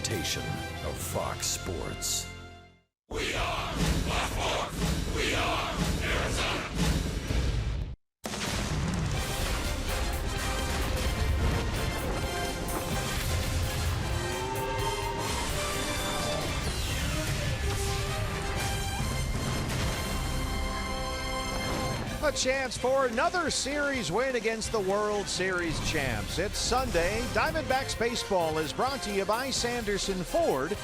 presentation of Fox Sports. We are Baltimore. We are Arizona. A chance for another series win against the World Series champs. It's Sunday. Diamondbacks baseball is brought to you by Sanderson Ford.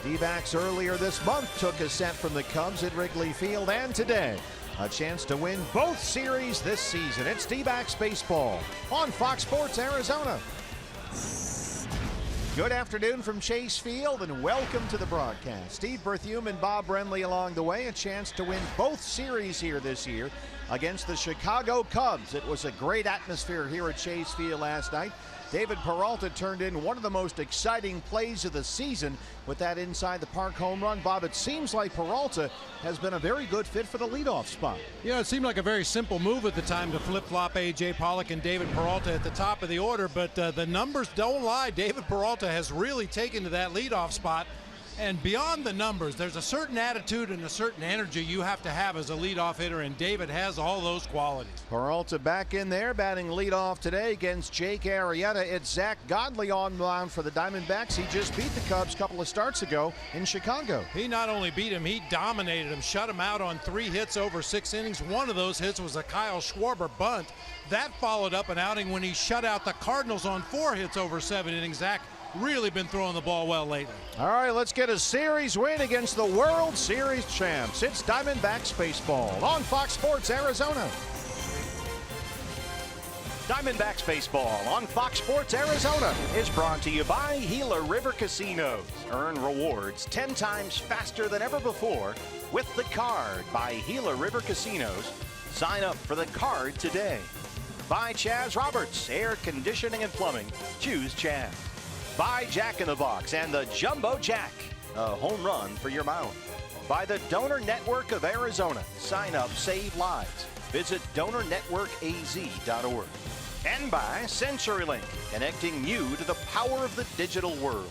D-backs earlier this month took a set from the Cubs at Wrigley Field, and today a chance to win both series this season. It's D-backs baseball on Fox Sports Arizona. Good afternoon from Chase Field and welcome to the broadcast. Steve Berthume and Bob Brenly along the way. A chance to win both series here this year against the Chicago Cubs. It was a great atmosphere here at Chase Field last night. David Peralta turned in one of the most exciting plays of the season with that inside the park home run. Bob, it seems like Peralta has been a very good fit for the leadoff spot. Yeah, it seemed like a very simple move at the time to flip-flop A.J. Pollock and David Peralta at the top of the order, but the numbers don't lie. David Peralta has really taken to that leadoff spot. And beyond the numbers, there's a certain attitude and a certain energy you have to have as a leadoff hitter, and David has all those qualities. Peralta back in there, batting leadoff today against Jake Arrieta. It's Zach Godley on the mound for the Diamondbacks. He just beat the Cubs a couple of starts ago in Chicago. He not only beat him, he dominated him, shut him out on 3 hits over 6 innings. One of those hits was a Kyle Schwarber bunt. That followed up an outing when he shut out the Cardinals on 4 hits over 7 innings. Zach really been throwing the ball well lately. All right, let's get a series win against the World Series champs. It's Diamondbacks baseball on Fox Sports Arizona. Diamondbacks baseball on Fox Sports Arizona is brought to you by Gila River Casinos. Earn rewards 10 times faster than ever before with the card by Gila River Casinos. Sign up for the card today. By Chaz Roberts, air conditioning and plumbing. Choose Chaz. By Jack in the Box and the Jumbo Jack, a home run for your mouth. By the Donor Network of Arizona. Sign up, save lives. Visit donornetworkaz.org. And by CenturyLink, connecting you to the power of the digital world.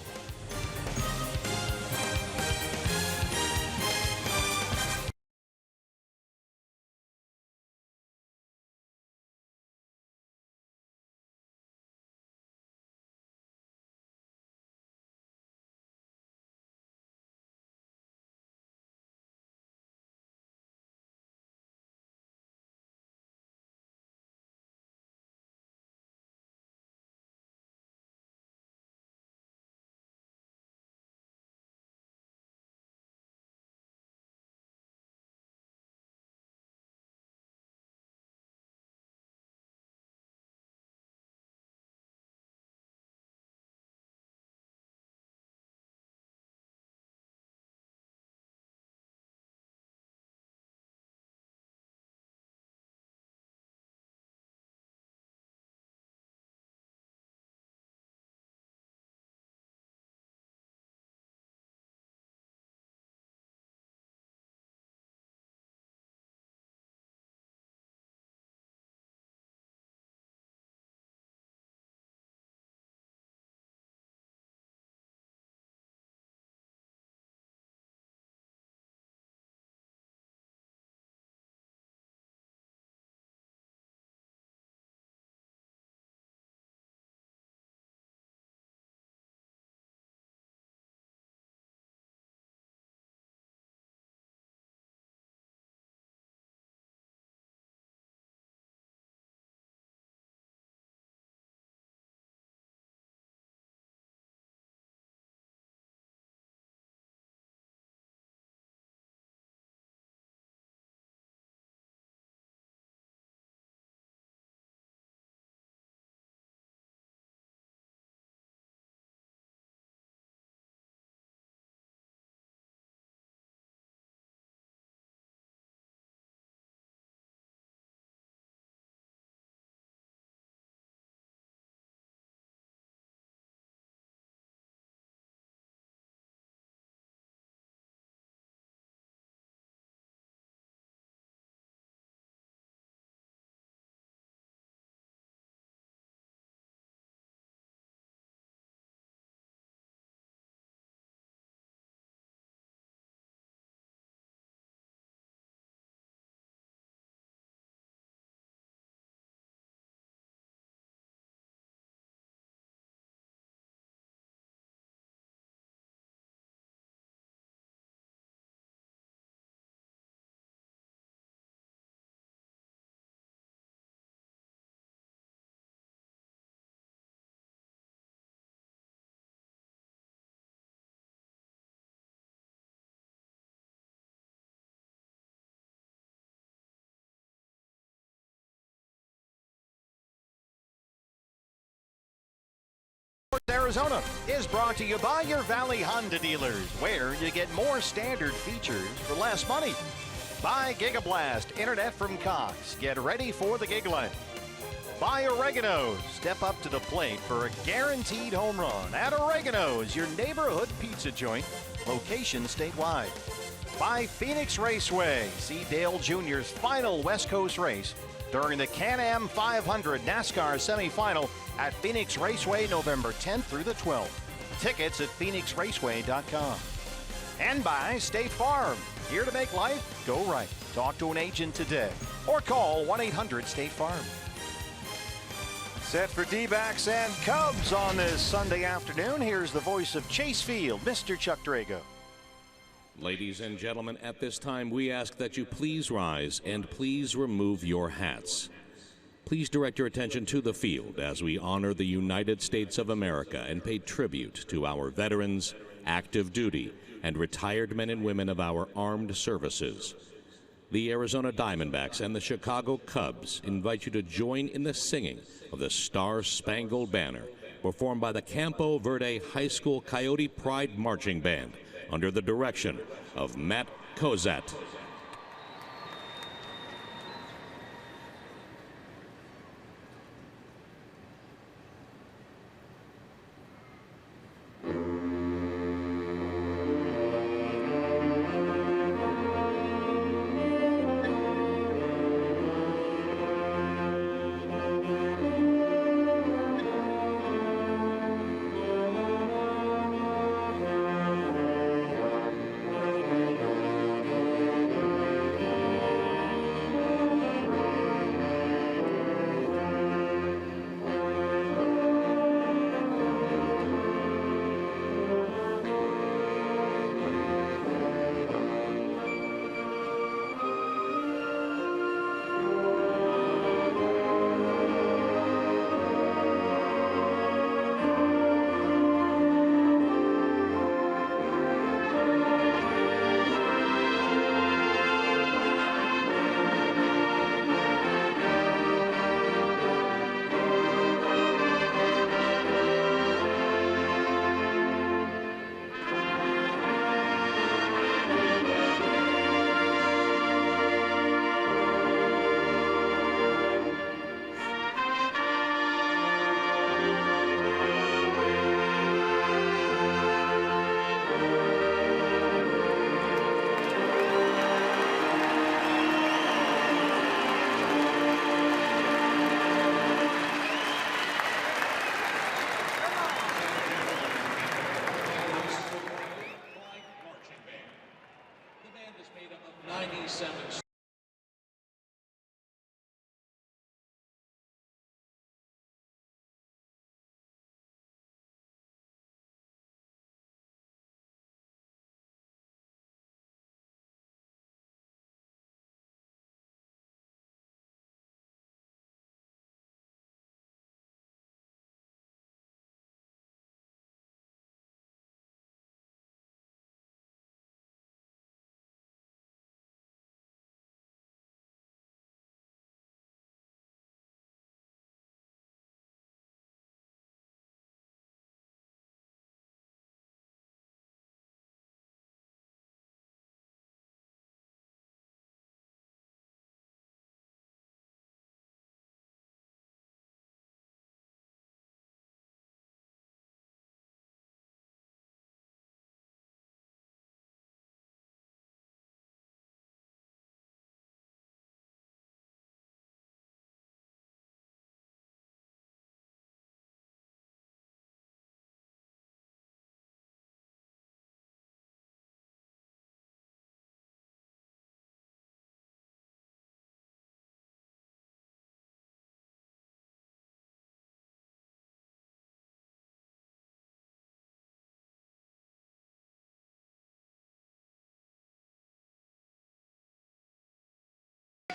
Arizona is brought to you by your Valley Honda dealers, where you get more standard features for less money. By Gigablast, internet from Cox. Get ready for the gig life. By Oregano's. Step up to the plate for a guaranteed home run at Oregano's, your neighborhood pizza joint, location statewide. By Phoenix Raceway. See Dale Jr.'s final West Coast race during the Can-Am 500 NASCAR semifinal at Phoenix Raceway November 10th through the 12th. Tickets at phoenixraceway.com. And by State Farm. Here to make life go right. Talk to an agent today or call 1-800-STATE-FARM. Set for D-backs and Cubs on this Sunday afternoon. Here's the voice of Chase Field, Mr. Chuck Drago. Ladies and gentlemen, at this time we ask that you please rise and please remove your hats. Please direct your attention to the field as we honor the United States of America and pay tribute to our veterans, active duty, and retired men and women of our armed services. The Arizona Diamondbacks and the Chicago Cubs invite you to join in the singing of the Star-Spangled Banner, performed by the Campo Verde High School Coyote Pride Marching Band under the direction of Matt Kozat.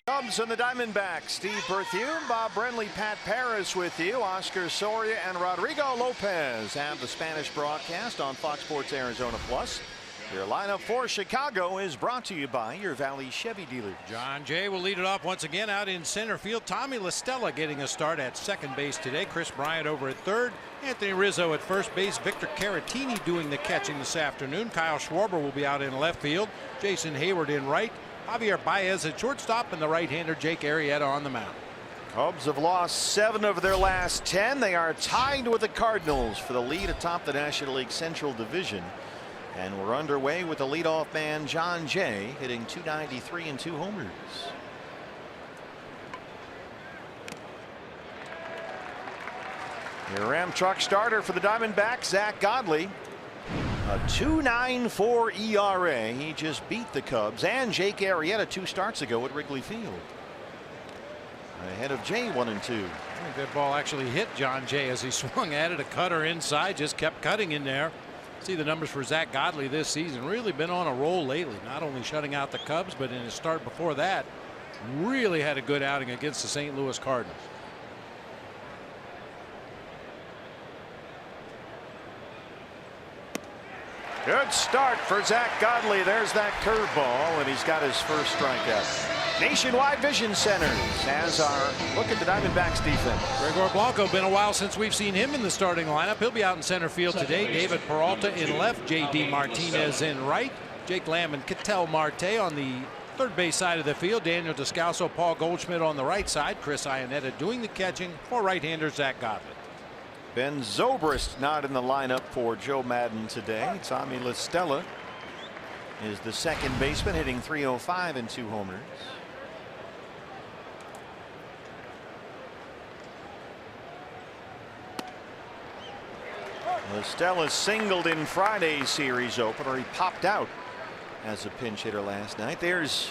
Cubs and the Diamondbacks. Steve Berthiaume, Bob Brenly, Pat Paris with you. Oscar Soria and Rodrigo Lopez have the Spanish broadcast on Fox Sports Arizona Plus. Your lineup for Chicago is brought to you by your Valley Chevy dealers. John Jay will lead it off once again out in center field. Tommy La Stella getting a start at second base today. Chris Bryant over at third. Anthony Rizzo at first base. Victor Caratini doing the catching this afternoon. Kyle Schwarber will be out in left field. Jason Hayward in right. Javier Baez at shortstop, and the right-hander Jake Arrieta on the mound. Cubs have lost 7 of their last 10. They are tied with the Cardinals for the lead atop the National League Central Division. And we're underway with the leadoff man John Jay hitting .293 and 2 homers. Your Ram truck starter for the Diamondbacks, Zach Godley. A 2.94 ERA. He just beat the Cubs and Jake Arrieta 2 starts ago at Wrigley Field. Ahead of Jay 1-2. I think that ball actually hit John Jay as he swung at it. A cutter inside, just kept cutting in there. See the numbers for Zach Godley this season. Really been on a roll lately. Not only shutting out the Cubs, but in his start before that, really had a good outing against the St. Louis Cardinals. Good start for Zach Godley. There's that curveball, and he's got his first strikeout. Nationwide Vision Centers has our look at the Diamondbacks defense. Gregor Blanco, been a while since we've seen him in the starting lineup. He'll be out in center field today. David Peralta in left, J.D. Martinez in right, Jake Lamb and Ketel Marte on the third base side of the field. Daniel Descalso, Paul Goldschmidt on the right side. Chris Iannetta doing the catching for right-hander Zach Godley. Ben Zobrist not in the lineup for Joe Madden today. Tommy La Stella is the second baseman, hitting .305 and 2 homers. La Stella singled in Friday's series opener. He popped out as a pinch hitter last night. There's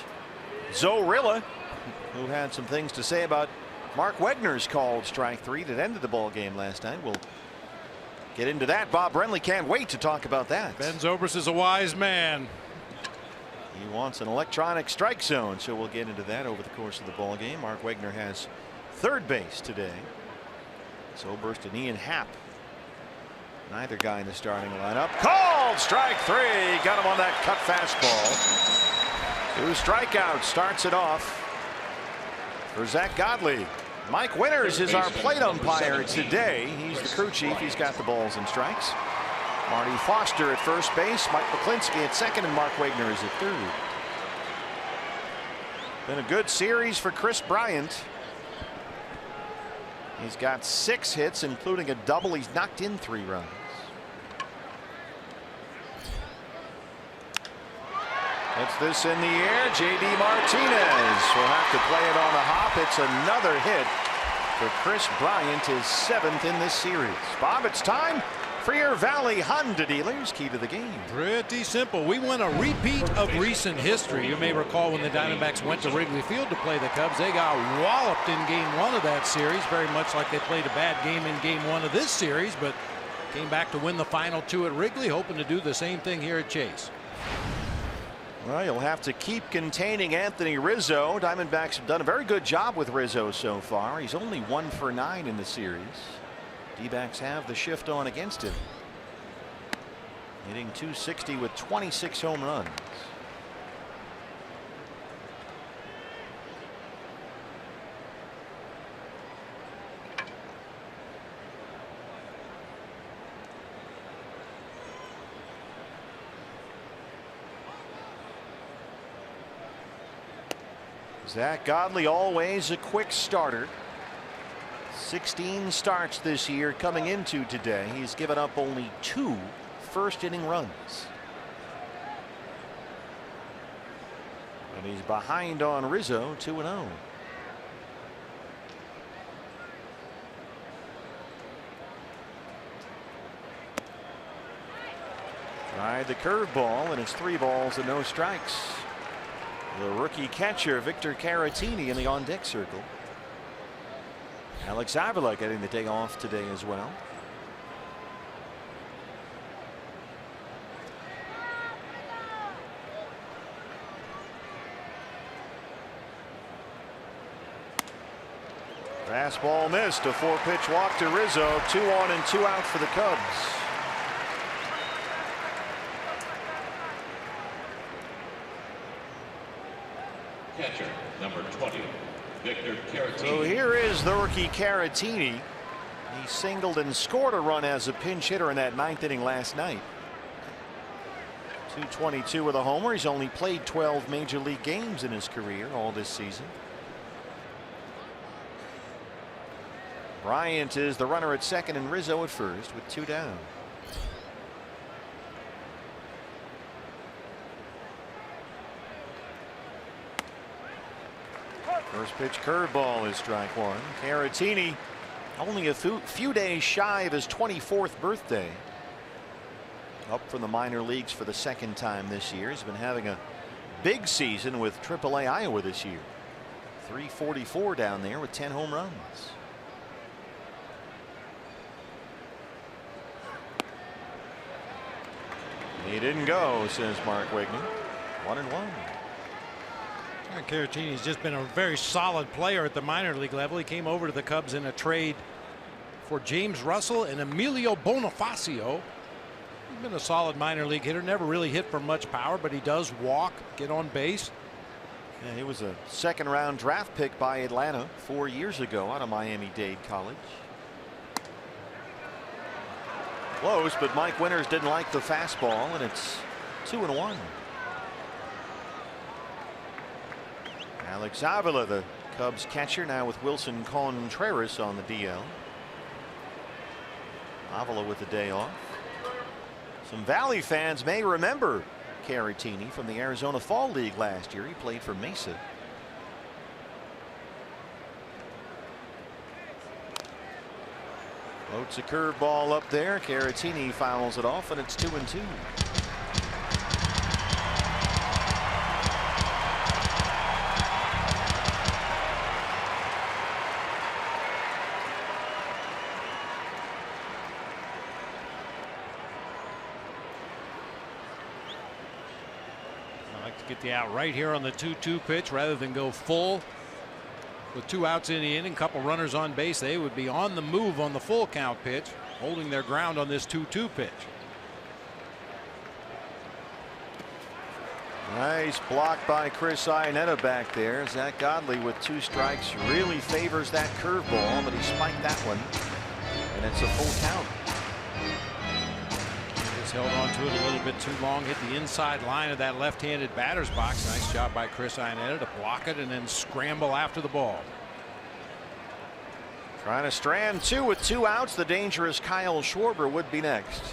Zorilla, who had some things to say about Mark Wegner's called strike 3 that ended the ball game last night. We'll get into that. Bob Brenly can't wait to talk about that. Ben Zobrist is a wise man. He wants an electronic strike zone, so we'll get into that over the course of the ball game. Mark Wegner has third base today. Zobrist and Ian Happ, neither guy in the starting lineup. Called strike 3. Got him on that cut fastball. 2 strikeouts. Starts it off for Zach Godley. Mike Winters is our plate umpire today. He's the crew chief. He's got the balls and strikes. Marty Foster at first base, Mike McClinsky at second, and Mark Wegner is at third. Been a good series for Chris Bryant. He's got 6 hits, including a double. He's knocked in 3 runs. Hits this in the air. J.D. Martinez will have to play it on the hop. It's another hit for Chris Bryant, his 7th in this series. Bob, it's time for your Valley Honda dealers. Key to the game. Pretty simple. We want a repeat of recent history. You may recall when the Diamondbacks went to Wrigley Field to play the Cubs, they got walloped in game 1 of that series, very much like they played a bad game in game 1 of this series, but came back to win the final 2 at Wrigley, hoping to do the same thing here at Chase. Well, you'll have to keep containing Anthony Rizzo. Diamondbacks have done a very good job with Rizzo so far. He's only 1 for 9 in the series. D-backs have the shift on against him. Hitting .260 with 26 home runs. Zach Godley, always a quick starter. 16 starts this year coming into today. He's given up only 2 first-inning runs. And he's behind on Rizzo, 2-0. Tried the curveball, and it's 3 balls and no strikes. The rookie catcher Victor Caratini in the on-deck circle. Alex Avila getting the day off today as well. Fastball missed. A 4-pitch walk to Rizzo. 2 on and 2 out for the Cubs. Victor Caratini. So here is the rookie Caratini. He singled and scored a run as a pinch hitter in that 9th inning last night. 222 with a homer. He's only played 12 major league games in his career all this season. Bryant is the runner at second and Rizzo at first with 2 down. First pitch curveball is strike one. Caratini only a few days shy of his 24th birthday. Up from the minor leagues for the 2nd time this year. He's been having a big season with AAA Iowa this year. 344 down there with 10 home runs. He didn't go, says Mark Wigney. 1-1. Caratini's just been a very solid player at the minor league level. He came over to the Cubs in a trade for James Russell and Emilio Bonifacio. He's been a solid minor league hitter. Never really hit for much power, but he does walk, get on base. Yeah, he was a 2nd round draft pick by Atlanta 4 years ago out of Miami-Dade College. Close, but Mike Winters didn't like the fastball, and it's 2-1. Alex Avila, the Cubs catcher, now with Wilson Contreras on the DL. Avila with the day off. Some Valley fans may remember Caratini from the Arizona Fall League last year. He played for Mesa. Floats a curveball up there. Caratini fouls it off, and it's 2-2. Get the out right here on the 2-2 pitch rather than go full. With 2 outs in the inning, couple runners on base, they would be on the move on the full count pitch, holding their ground on this 2-2 pitch. Nice block by Chris Iannetta back there. Zach Godley with 2 strikes really favors that curveball, but he spiked that one, and it's a full count. Held on to it a little bit too long, hit the inside line of that left-handed batter's box. Nice job by Chris Iannetta to block it and then scramble after the ball. Trying to strand 2 with 2 outs. The dangerous Kyle Schwarber would be next.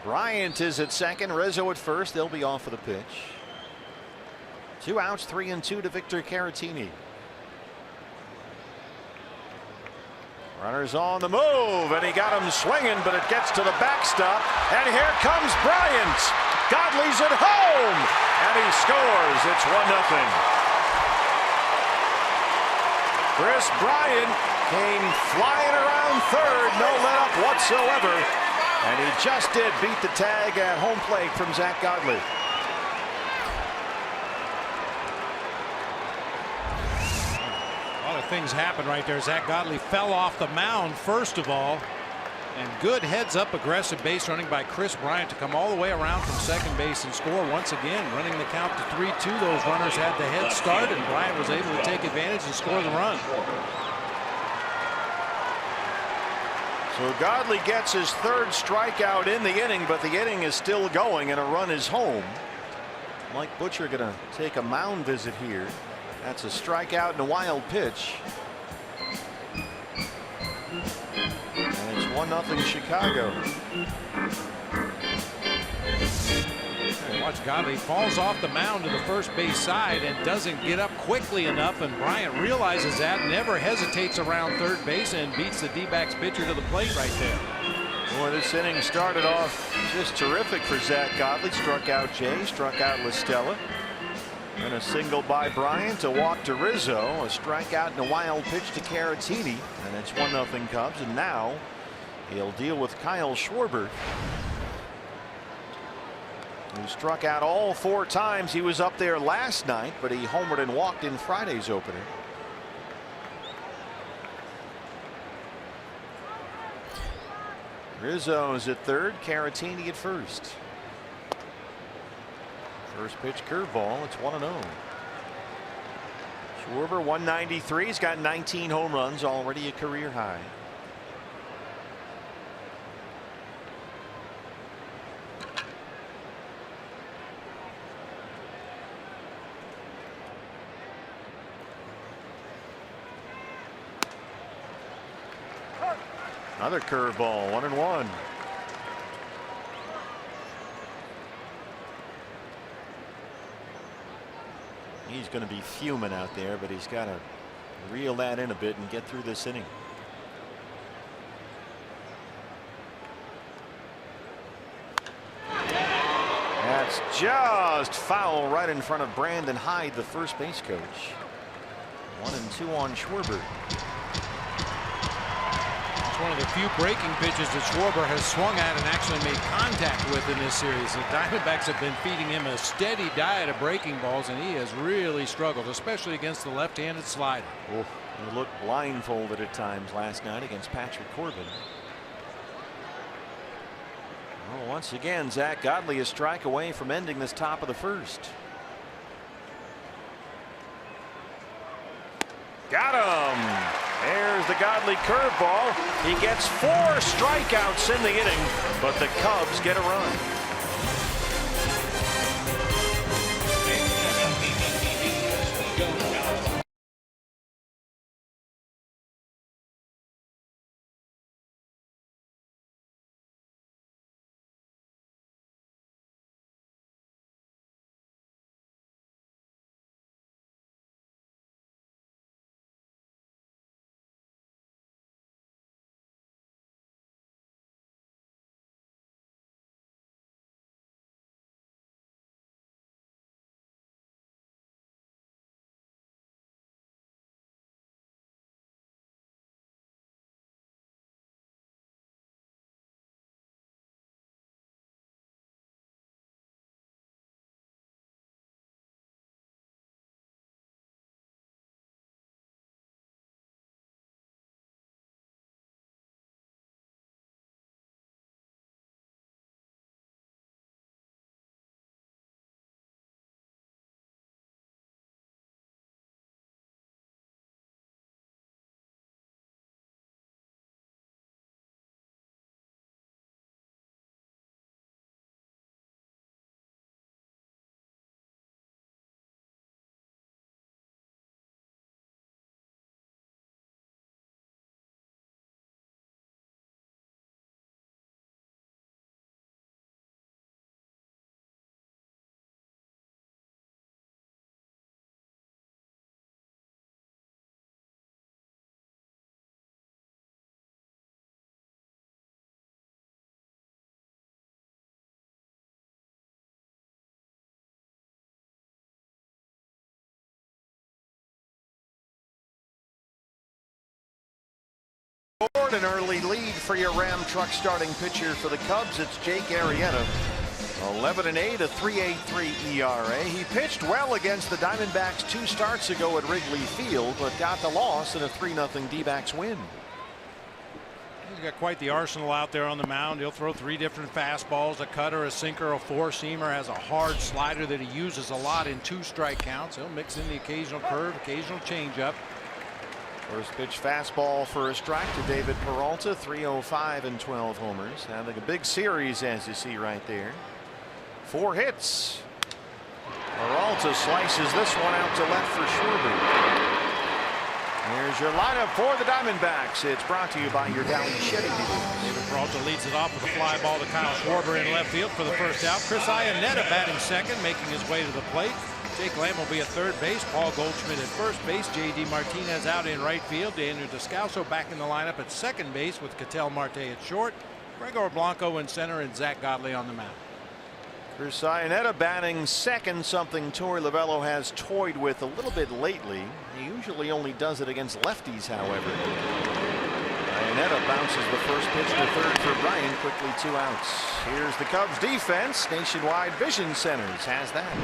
Bryant is at second, Rizzo at first. They'll be off for the pitch. 2 outs, 3-2 to Victor Caratini. Runners on the move, and he got him swinging, but it gets to the backstop, and here comes Bryant. Godley's at home, and he scores. It's 1-0. Chris Bryant came flying around third, no let up whatsoever, and he just did beat the tag at home plate from Zach Godley. Things happen right there. Zach Godley fell off the mound first of all, and good heads up aggressive base running by Chris Bryant to come all the way around from second base and score once again, running the count to 3-2. Those runners had the head start, and Bryant was able to take advantage and score the run. So Godley gets his 3rd strikeout in the inning, but the inning is still going and a run is home. Mike Butcher going to take a mound visit here. That's a strikeout and a wild pitch. And it's 1-0 Chicago. Watch Godley falls off the mound to the first base side and doesn't get up quickly enough, and Bryant realizes that, never hesitates around third base and beats the D-backs pitcher to the plate right there. Boy, this inning started off just terrific for Zach Godley. Struck out Jay, struck out LaStella. And a single by Bryant, a walk to Rizzo, a strikeout and a wild pitch to Caratini, and it's 1-0 Cubs. And now he'll deal with Kyle Schwarber, who struck out all 4 times. He was up there last night, but he homered and walked in Friday's opener. Rizzo's at third, Caratini at first. First pitch curveball. It's 1-0. Schwarber 193. He's got 19 home runs, already a career high. Another curveball, 1-1. He's going to be fuming out there, but he's got to reel that in a bit and get through this inning. That's just foul right in front of Brandon Hyde, the first base coach. 1-2 on Schwarber. One of the few breaking pitches that Schwarber has swung at and actually made contact with in this series. The Diamondbacks have been feeding him a steady diet of breaking balls, and he has really struggled, especially against the left-handed slider. Oh, he looked blindfolded at times last night against Patrick Corbin. Well, once again, Zach Godley a strike away from ending this top of the first. Got him. There's the Godley curveball. He gets 4 strikeouts in the inning, but the Cubs get a run. An early lead for your Ram truck starting pitcher for the Cubs. It's Jake Arrieta. 11-8, a 3.83 ERA. He pitched well against the Diamondbacks 2 starts ago at Wrigley Field, but got the loss in a 3-0 D-backs win. He's got quite the arsenal out there on the mound. He'll throw 3 different fastballs, a cutter, a sinker, a 4-seamer, has a hard slider that he uses a lot in 2 strike counts. He'll mix in the occasional curve, occasional changeup. First pitch fastball for a strike to David Peralta. 305 and 12 homers. Having a big series, as you see right there. 4 hits. Peralta slices this one out to left for Schwarber. Here's your lineup for the Diamondbacks. It's brought to you by your Downey Chevy dealers. David Peralta leads it off with a fly ball to Kyle Schwarber in left field for the first out. Chris Iannetta batting second, making his way to the plate. Jake Lamb will be at third base. Paul Goldschmidt at first base. J.D. Martinez out in right field. Daniel Descalso back in the lineup at second base with Ketel Marte at short. Gregor Blanco in center and Zach Godley on the mound. Chris Iannetta batting second, something Torey Lovello has toyed with a little bit lately. He usually only does it against lefties, however. Iannetta bounces the first pitch to third for Bryant. Quickly 2 outs. Here's the Cubs defense. Nationwide Vision Centers has that.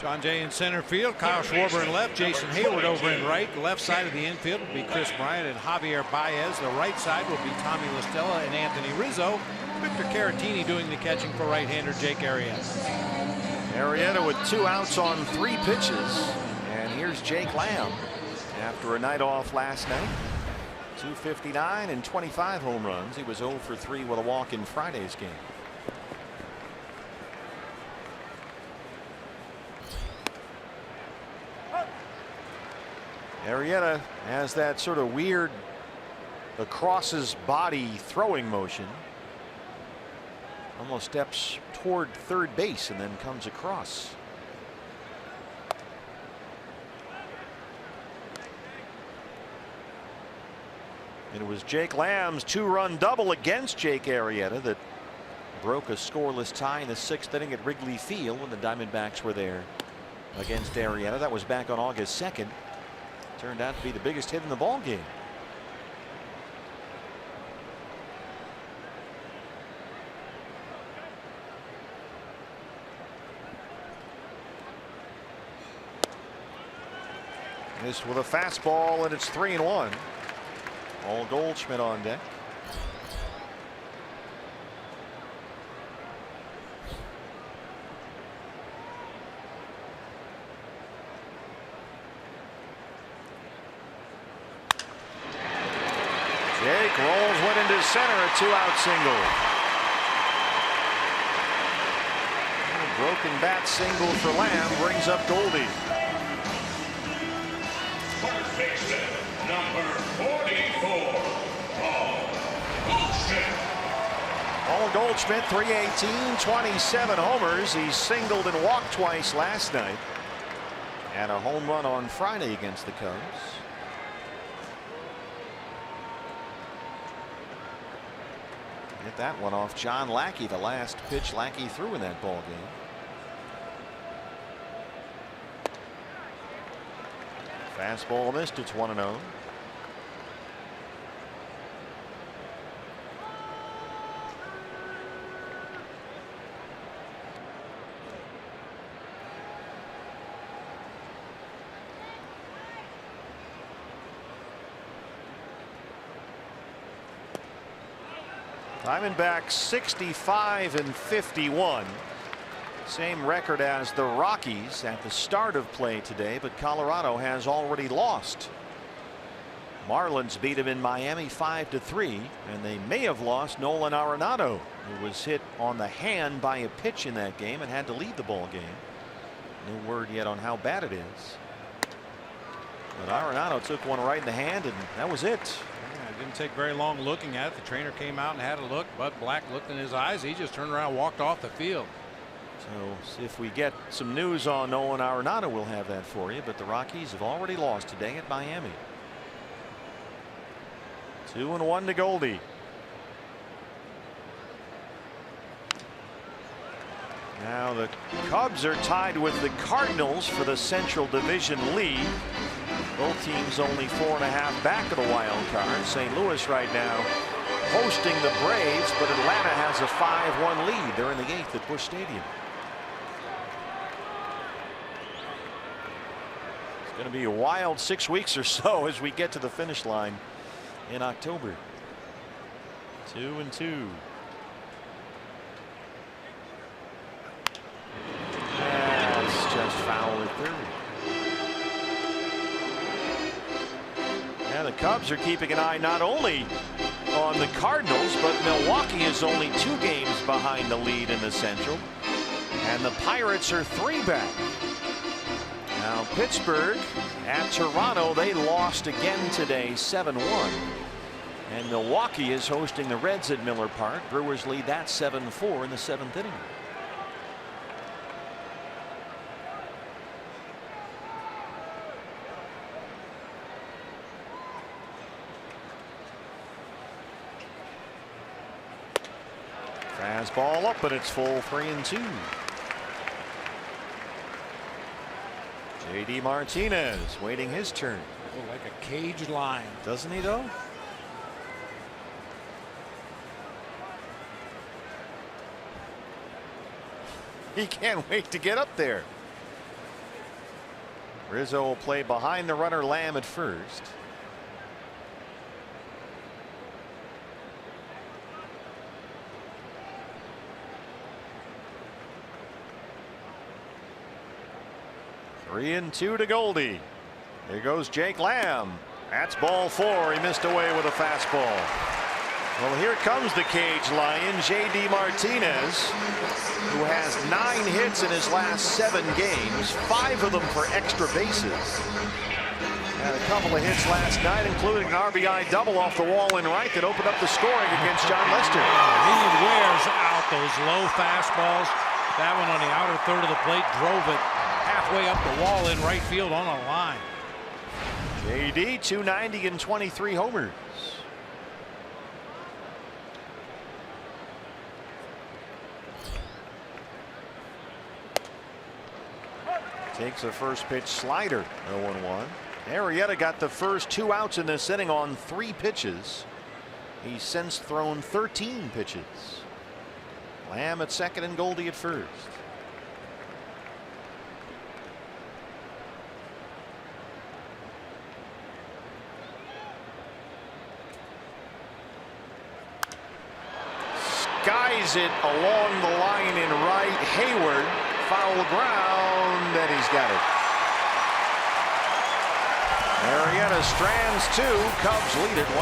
John Jay in center field. Kyle Schwarber in left. Jason Hayward over in right. The left side of the infield will be Chris Bryant and Javier Baez. The right side will be Tommy La Stella and Anthony Rizzo. Victor Caratini doing the catching for right-hander Jake Arrieta. Arrieta with 2 outs on 3 pitches. And here's here's Jake Lamb after a night off last night. 259 and 25 home runs. He was 0 for 3 with a walk in Friday's game. Arrieta has that sort of weird across his body throwing motion. Almost steps toward third base and then comes across. And it was Jake Lamb's 2-run double against Jake Arrieta that broke a scoreless tie in the 6th inning at Wrigley Field when the Diamondbacks were there against Arrieta. That was back on August 2nd. Turned out to be the biggest hit in the ball game. This with a fastball, and it's 3-1. All Goldschmidt on deck. Jake rolls one into center, a 2-out single. A broken bat single for Lamb brings up Goldie. First baseman, number 44, Paul Goldschmidt, 318, 27 homers. He singled and walked twice last night. And a home run on Friday against the Cubs. Hit that one off John Lackey, the last pitch Lackey threw in that ball game. Fastball missed. It's 1-0. Diamondbacks 65 and 51. Same record as the Rockies at the start of play today, but Colorado has already lost. Marlins beat him in Miami 5-3, and they may have lost Nolan Arenado, who was hit on the hand by a pitch in that game and had to leave the ball game. No word yet on how bad it is. But Arenado took one right in the hand, and that was it. It didn't take very long looking at it. The trainer came out and had a look. Bud Black looked in his eyes. He just turned around and walked off the field. So if we get some news on Nolan Arenado, we'll have that for you. But the Rockies have already lost today at Miami. 2-1 to Goldie. Now the Cubs are tied with the Cardinals for the Central Division lead. Both teams only 4.5 back of the wild card. St. Louis right now hosting the Braves, but Atlanta has a 5-1 lead. They're in the 8th at Busch Stadium. It's going to be a wild 6 weeks or so as we get to the finish line in October. 2-2. That's just foul at third. The Cubs are keeping an eye not only on the Cardinals, but Milwaukee is only 2 games behind the lead in the Central, and the Pirates are 3 back. Now Pittsburgh at Toronto, they lost again today 7-1, and Milwaukee is hosting the Reds at Miller Park. Brewers lead that 7-4 in the 7th inning. Fastball up, but it's full 3-2. J.D. Martinez waiting his turn. Oh, like a caged lion. Doesn't he though? He can't wait to get up there. Rizzo will play behind the runner Lamb at first. Three and 2 to Goldie. Here goes Jake Lamb. That's ball 4. He missed away with a fastball. Well, here comes the cage lion, J.D. Martinez, who has 9 hits in his last 7 games, 5 of them for extra bases. Had a couple of hits last night, including an RBI double off the wall in right that opened up the scoring against John Lester. He wears out those low fastballs. That one on the outer third of the plate drove it halfway up the wall in right field on a line. JD 290 and 23 homers. Takes a first pitch slider. 0-1. Arrieta got the first 2 outs in this inning on 3 pitches. He's since thrown 13 pitches. Lamb at second and Goldie at first. Skies it along the line in right. Hayward, foul ground, and he's got it. Arrieta strands 2. Cubs lead it 1-0.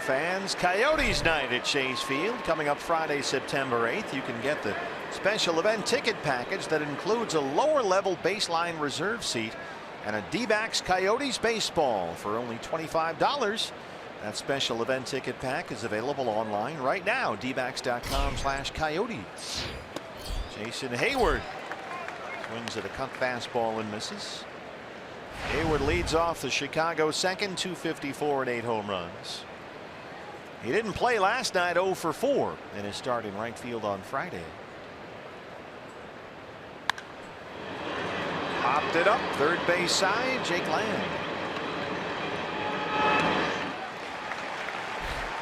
Fans, Coyotes night at Chase Field coming up Friday, September 8th. You can get the special event ticket package that includes a lower level baseline reserve seat and a D-backs Coyotes baseball for only $25. That special event ticket pack is available online right now. dbacks.com/coyotes. Jason Hayward swings at a cut fastball and misses. Hayward leads off the Chicago second, 254 and 8 home runs. He didn't play last night, 0 for 4 in his start in right field on Friday. Popped it up third base side, Jake Lamb.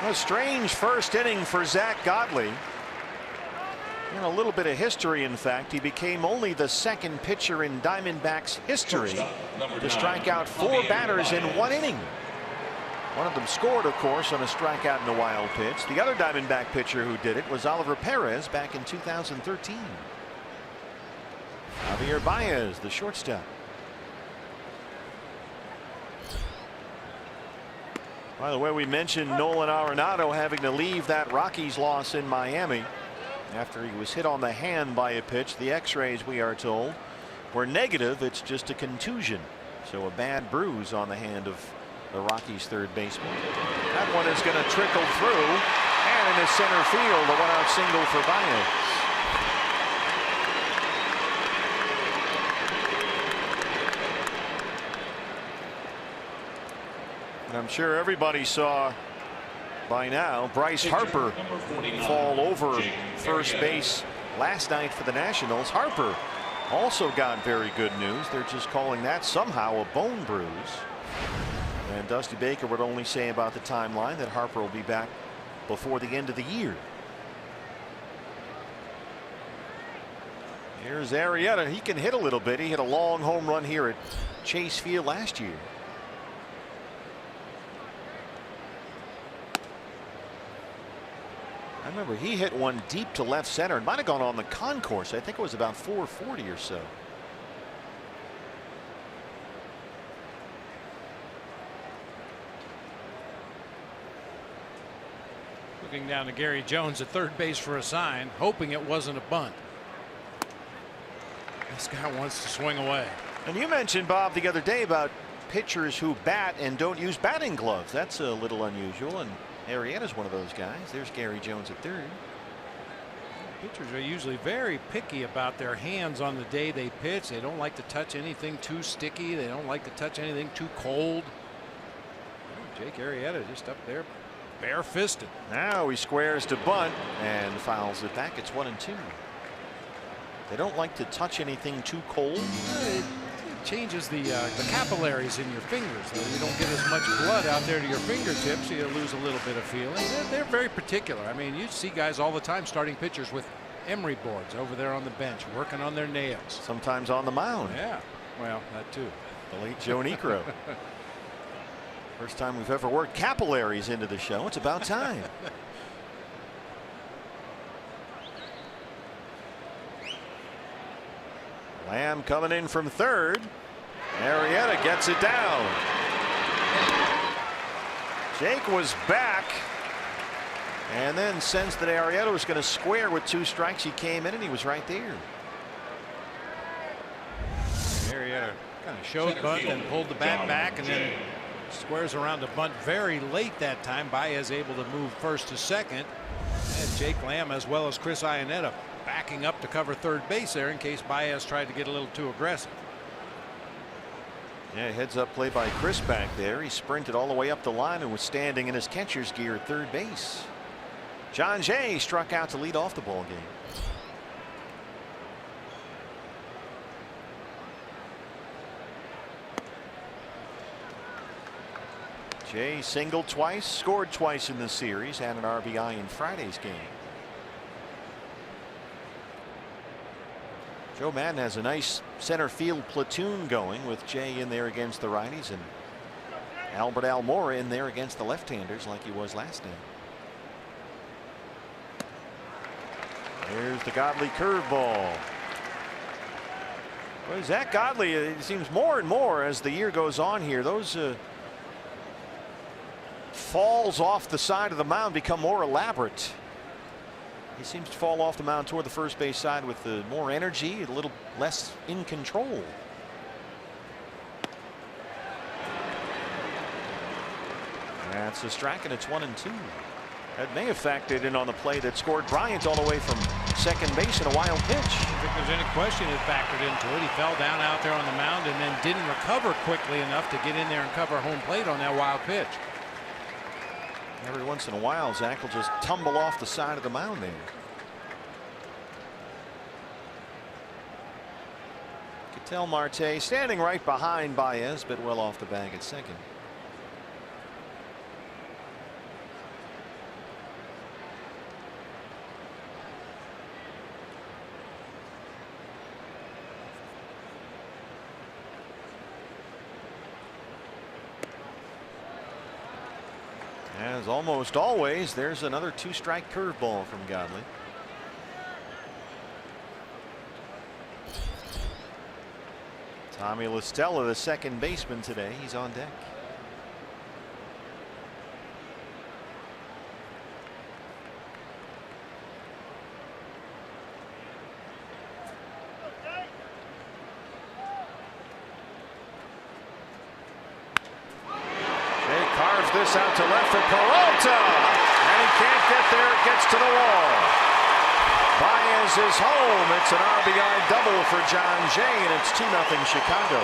A strange first inning for Zach Godley. In a little bit of history, in fact, he became only the second pitcher in Diamondbacks history to strike out 4 batters in 1 inning. One of them scored, of course, on a strikeout in a wild pitch. The other Diamondback pitcher who did it was Oliver Perez back in 2013. Javier Baez, the shortstop. By the way, we mentioned Nolan Arenado having to leave that Rockies loss in Miami after he was hit on the hand by a pitch. The x-rays, we are told, were negative. It's just a contusion. So a bad bruise on the hand of the Rockies third baseman. That one is going to trickle through, and in the center field, a 1-out single for Baez. And I'm sure everybody saw by now. Bryce Harper fall over first base last night for the Nationals. Harper also got very good news. They're just calling that somehow a bone bruise. And Dusty Baker would only say about the timeline that Harper will be back before the end of the year. Here's Arrieta. He can hit a little bit. He hit a long home run here at Chase Field last year. I remember he hit one deep to left center. It might have gone on the concourse. I think it was about 440 or so. Looking down to Gary Jones at third base for a sign, hoping it wasn't a bunt. This guy wants to swing away. And you mentioned, Bob, the other day about pitchers who bat and don't use batting gloves. That's a little unusual, and Arrieta's one of those guys. There's Gary Jones at third. Pitchers are usually very picky about their hands on the day they pitch. They don't like to touch anything too sticky. They don't like to touch anything too cold. Jake Arrieta just up there bare-fisted. Now he squares to bunt and fouls it back. It's 1-2. They don't like to touch anything too cold. It changes the capillaries in your fingers. So you don't get as much blood out there to your fingertips. So you lose a little bit of feeling. They're very particular. I mean, you see guys all the time starting pitchers with emery boards over there on the bench, working on their nails. Sometimes on the mound. Yeah, well, that too. The late Joe Niekro. First time we've ever worked capillaries into the show. It's about time. Lamb coming in from third. Arrieta gets it down. Jake was back and then sensed that Arrieta was going to square with 2 strikes. He came in and he was right there. Arrieta kind of showed bunt and pulled the bat back and then squares around the bunt very late that time. Baez able to move first to second. And Jake Lamb as well as Chris Iannetta backing up to cover third base there in case Baez tried to get a little too aggressive. Yeah, heads up play by Chris back there. He sprinted all the way up the line and was standing in his catcher's gear at third base. John Jay struck out to lead off the ball game. Jay singled twice, scored twice in this series, had an RBI in Friday's game. Joe Madden has a nice center field platoon going with Jay in there against the righties and Albert Almora in there against the left-handers like he was last night. There's the Godley curveball. Well, Zach Godley, it seems more and more as the year goes on here, those falls off the side of the mound become more elaborate. He seems to fall off the mound toward the first base side with more energy, a little less in control. That's a strike and it's 1-2. That may have factored in on the play that scored Bryant all the way from second base in a wild pitch. I don't think there's any question it factored into it. He fell down out there on the mound and then didn't recover quickly enough to get in there and cover home plate on that wild pitch. Every once in a while, Zach will just tumble off the side of the mound there. Ketel Marte standing right behind Baez, but well off the bag at second. As almost always, there's another 2-strike curveball from Godley. Tommy La Stella, the second baseman today, he's on deck. This out to left for Peralta, and he can't get there. It gets to the wall. Baez is home. It's an RBI double for John Jay, and it's 2-0 Chicago.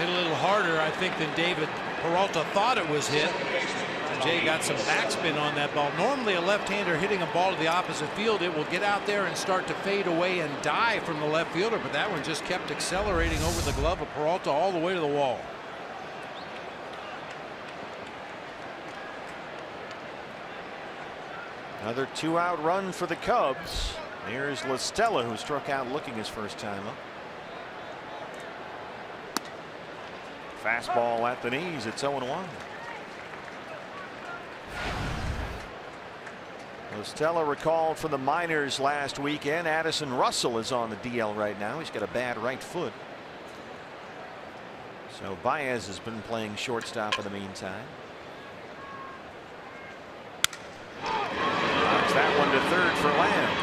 hit a little harder, I think, than David Peralta thought it was hit. Jay got some backspin on that ball. Normally a left-hander hitting a ball to the opposite field, it will get out there and start to fade away and die from the left fielder, but that one just kept accelerating over the glove of Peralta all the way to the wall. Another 2-out run for the Cubs. Here's La Stella, who struck out looking his first time up. Fastball at the knees. It's 0-1. La Stella recalled from the minors last weekend. Addison Russell is on the DL right now. He's got a bad right foot. So Baez has been playing shortstop in the meantime. Knocks that one to third for Lamb.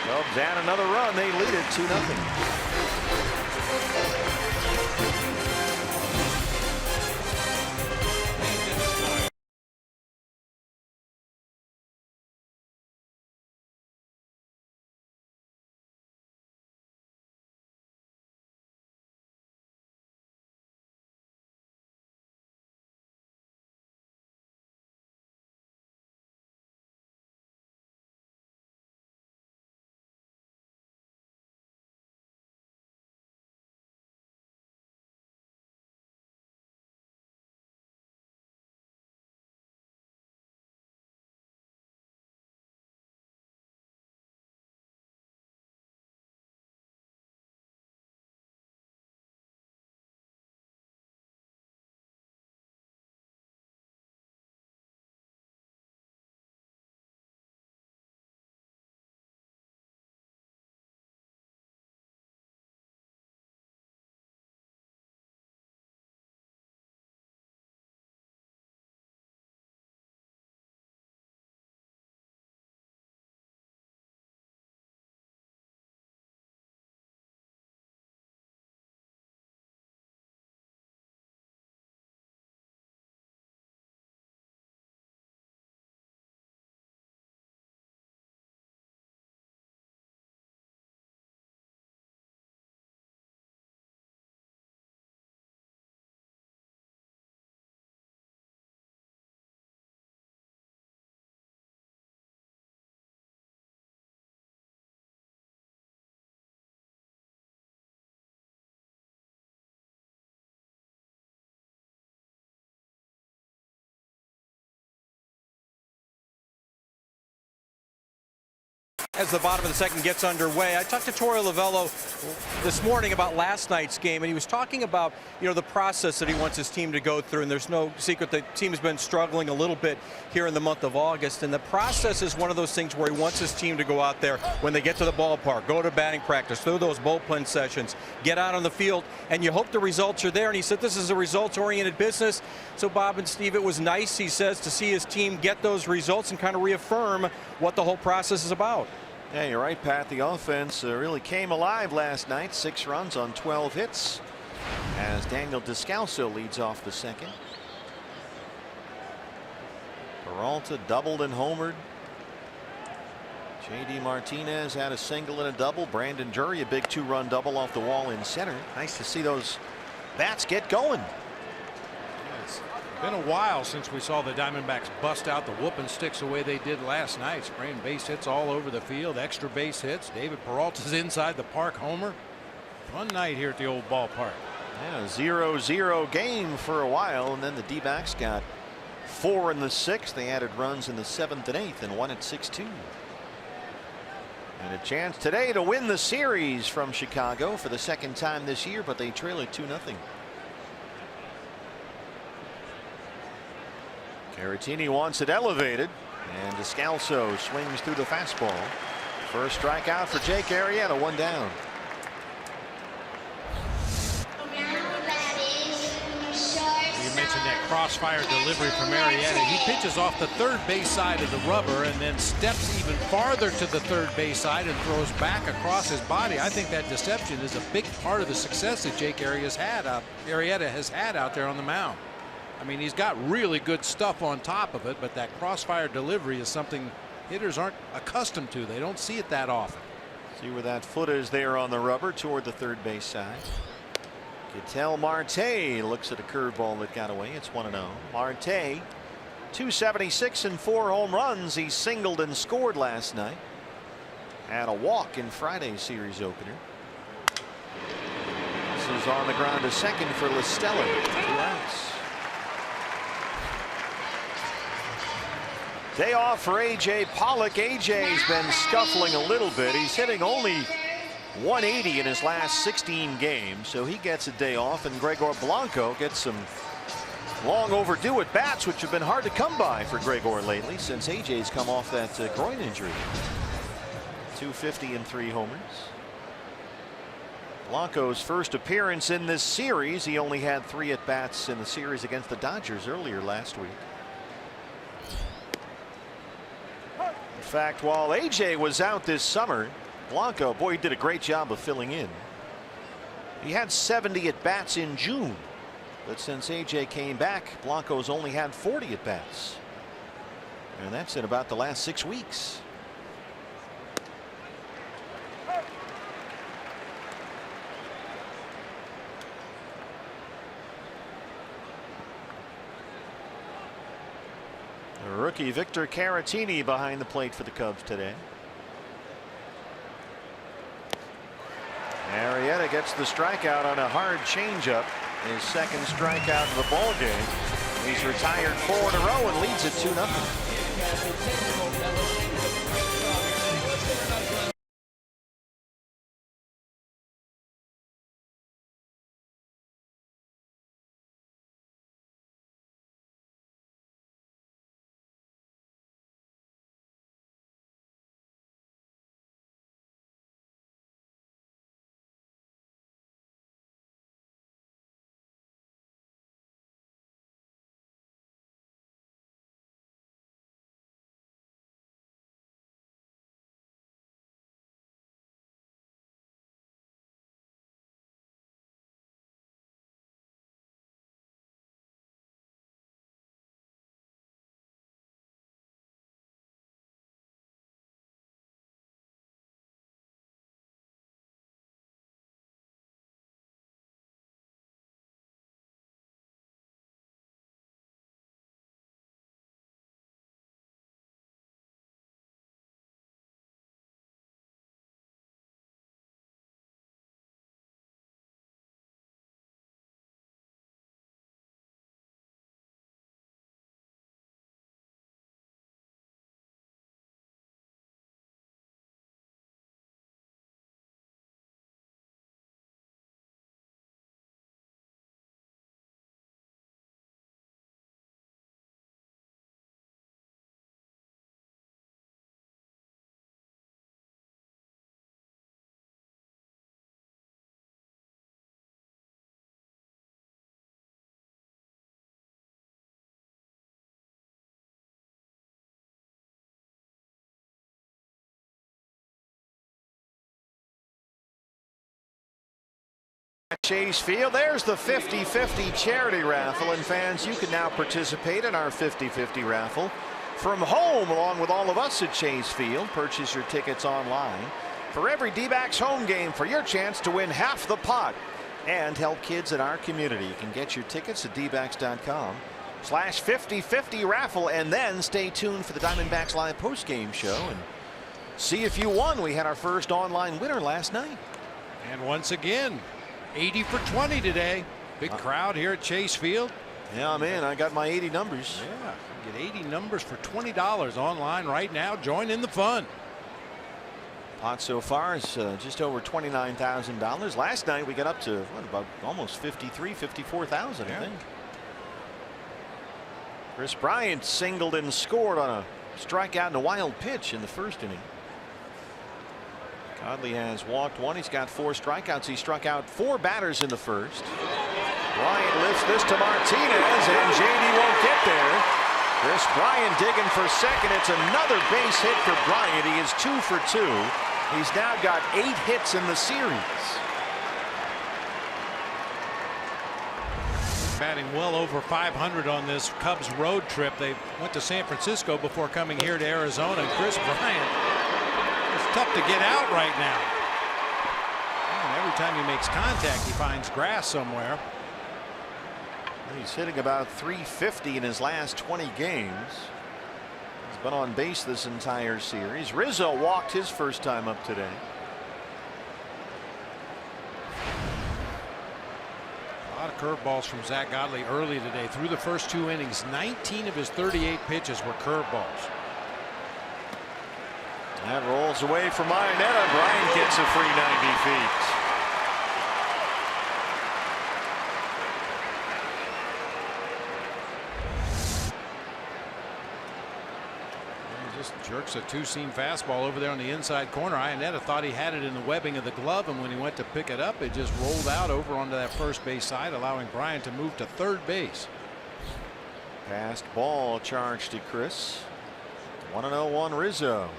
Cubs add another run. They lead it 2-0. As the bottom of the second gets underway, I talked to Torey Lovello this morning about last night's game, and he was talking about, the process that he wants his team to go through. And there's no secret the team has been struggling a little bit here in the month of August. And the process is one of those things where he wants his team to go out there when they get to the ballpark, go to batting practice, through those bullpen sessions, get out on the field, and you hope the results are there. And he said this is a results-oriented business. So Bob and Steve, it was nice, he says, to see his team get those results and kind of reaffirm what the whole process is about. Yeah, you're right, Pat. The offense really came alive last night. 6 runs on 12 hits as Daniel Descalso leads off the second. Peralta doubled and homered. J.D. Martinez had a single and a double. Brandon Drury a big 2-run double off the wall in center. Nice to see those bats get going. Been a while since we saw the Diamondbacks bust out the whooping sticks the way they did last night. Spraying base hits all over the field, extra base hits. David Peralta's inside the park homer. Fun night here at the old ballpark. Yeah, 0-0 game for a while, and then the D-backs got 4 in the 6th. They added runs in the 7th and 8th and won at 6-2. And a chance today to win the series from Chicago for the second time this year, but they trail it 2-0. Caratini wants it elevated, and Descalso swings through the fastball. First strikeout for Jake Arrieta, 1 down. You mentioned that crossfire delivery from Arrieta. He pitches off the third base side of the rubber and then steps even farther to the third base side and throws back across his body. I think that deception is a big part of the success that Jake Arrieta has had out there on the mound. I mean, he's got really good stuff on top of it, but that crossfire delivery is something hitters aren't accustomed to. They don't see it that often. See where that foot is there on the rubber toward the third base side. Ketel Marte looks at a curveball that got away. It's 1-0. Marte, 276 and 4 home runs. He singled and scored last night. Had a walk in Friday's series opener. This is on the ground to second for Listella. 2 outs. Day off for A.J. Pollock. A.J.'s been scuffling a little bit. He's hitting only 180 in his last 16 games, so he gets a day off, and Gregor Blanco gets some long overdue at bats, which have been hard to come by for Gregor lately since A.J.'s come off that groin injury. 250 and 3 homers. Blanco's first appearance in this series. He only had 3 at bats in the series against the Dodgers earlier last week. In fact, while A.J. was out this summer, Blanco, boy, he did a great job of filling in. He had 70 at bats in June, but since A.J. came back, Blanco's only had 40 at bats, and that's in about the last 6 weeks. The rookie Victor Caratini behind the plate for the Cubs today. Arrieta gets the strikeout on a hard changeup. His second strikeout of the ball game. He's retired 4 in a row and leads it 2-0. Chase Field. There's the 50-50 charity raffle, and fans, you can now participate in our 50-50 raffle from home along with all of us at Chase Field. Purchase your tickets online for every D-backs home game for your chance to win half the pot and help kids in our community. You can get your tickets at dbacks.com/50-50 raffle, and then stay tuned for the Diamondbacks live post-game show and see if you won. We had our first online winner last night. And once again, 80 for 20 today. Big crowd here at Chase Field. Yeah, I'm in. I got my 80 numbers. Yeah, you get 80 numbers for $20 online right now. Join in the fun. Pot so far is just over $29,000. Last night we got up to what, about almost 53, 54,000, I think. Chris Bryant singled and scored on a strikeout and a wild pitch in the first inning. Godley has walked 1. He's got 4 strikeouts. He struck out 4 batters in the first. Bryant lifts this to Martinez, and JD won't get there. Chris Bryant digging for second. It's another base hit for Bryant. He is 2 for 2. He's now got 8 hits in the series. Batting well over 500 on this Cubs road trip. They went to San Francisco before coming here to Arizona. Chris Bryant, it's tough to get out right now. And every time he makes contact, he finds grass somewhere. He's hitting about .350 in his last 20 games. He's been on base this entire series. Rizzo walked his first time up today. A lot of curveballs from Zach Godley early today. Through the first 2 innings, 19 of his 38 pitches were curveballs. That rolls away from Iannetta. Bryant gets a free 90 feet. Just jerks a two-seam fastball over there on the inside corner. Iannetta thought he had it in the webbing of the glove, and when he went to pick it up, it just rolled out over onto that first base side, allowing Bryant to move to third base. Passed ball charged to Chris. 1-0-1 Rizzo.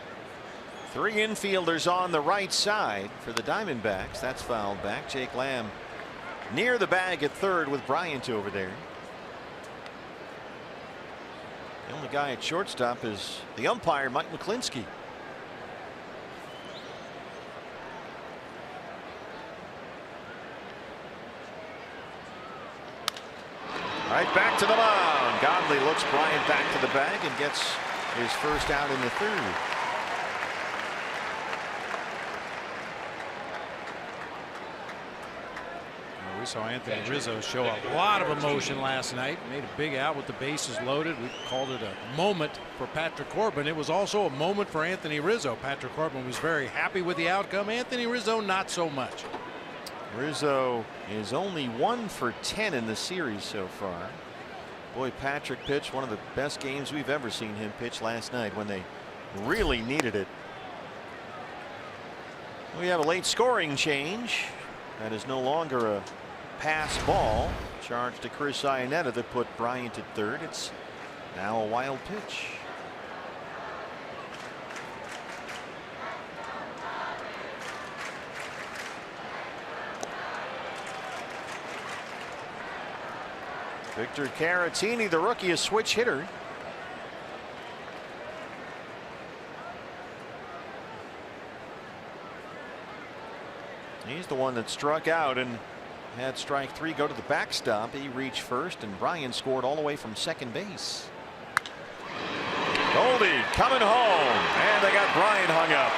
3 infielders on the right side for the Diamondbacks. That's fouled back. Jake Lamb near the bag at third with Bryant over there. The only guy at shortstop is the umpire, Mike McClinsky. Right back to the mound. Godley looks Bryant back to the bag and gets his first out in the third. We saw Anthony Rizzo show a lot of emotion last night. Made a big out with the bases loaded. We called it a moment for Patrick Corbin. It was also a moment for Anthony Rizzo. Patrick Corbin was very happy with the outcome. Anthony Rizzo not so much. Rizzo is only 1 for 10 in the series so far. Boy, Patrick pitched one of the best games we've ever seen him pitch last night when they really needed it. We have a late scoring change. That is no longer a pass ball charged to Chris Iannetta that put Bryant at third. It's now a wild pitch. Victor Caratini, the rookie, a switch hitter. He's the one that struck out and had strike 3 go to the backstop. He reached first, and Bryant scored all the way from second base. Goldie coming home, and they got Bryant hung up.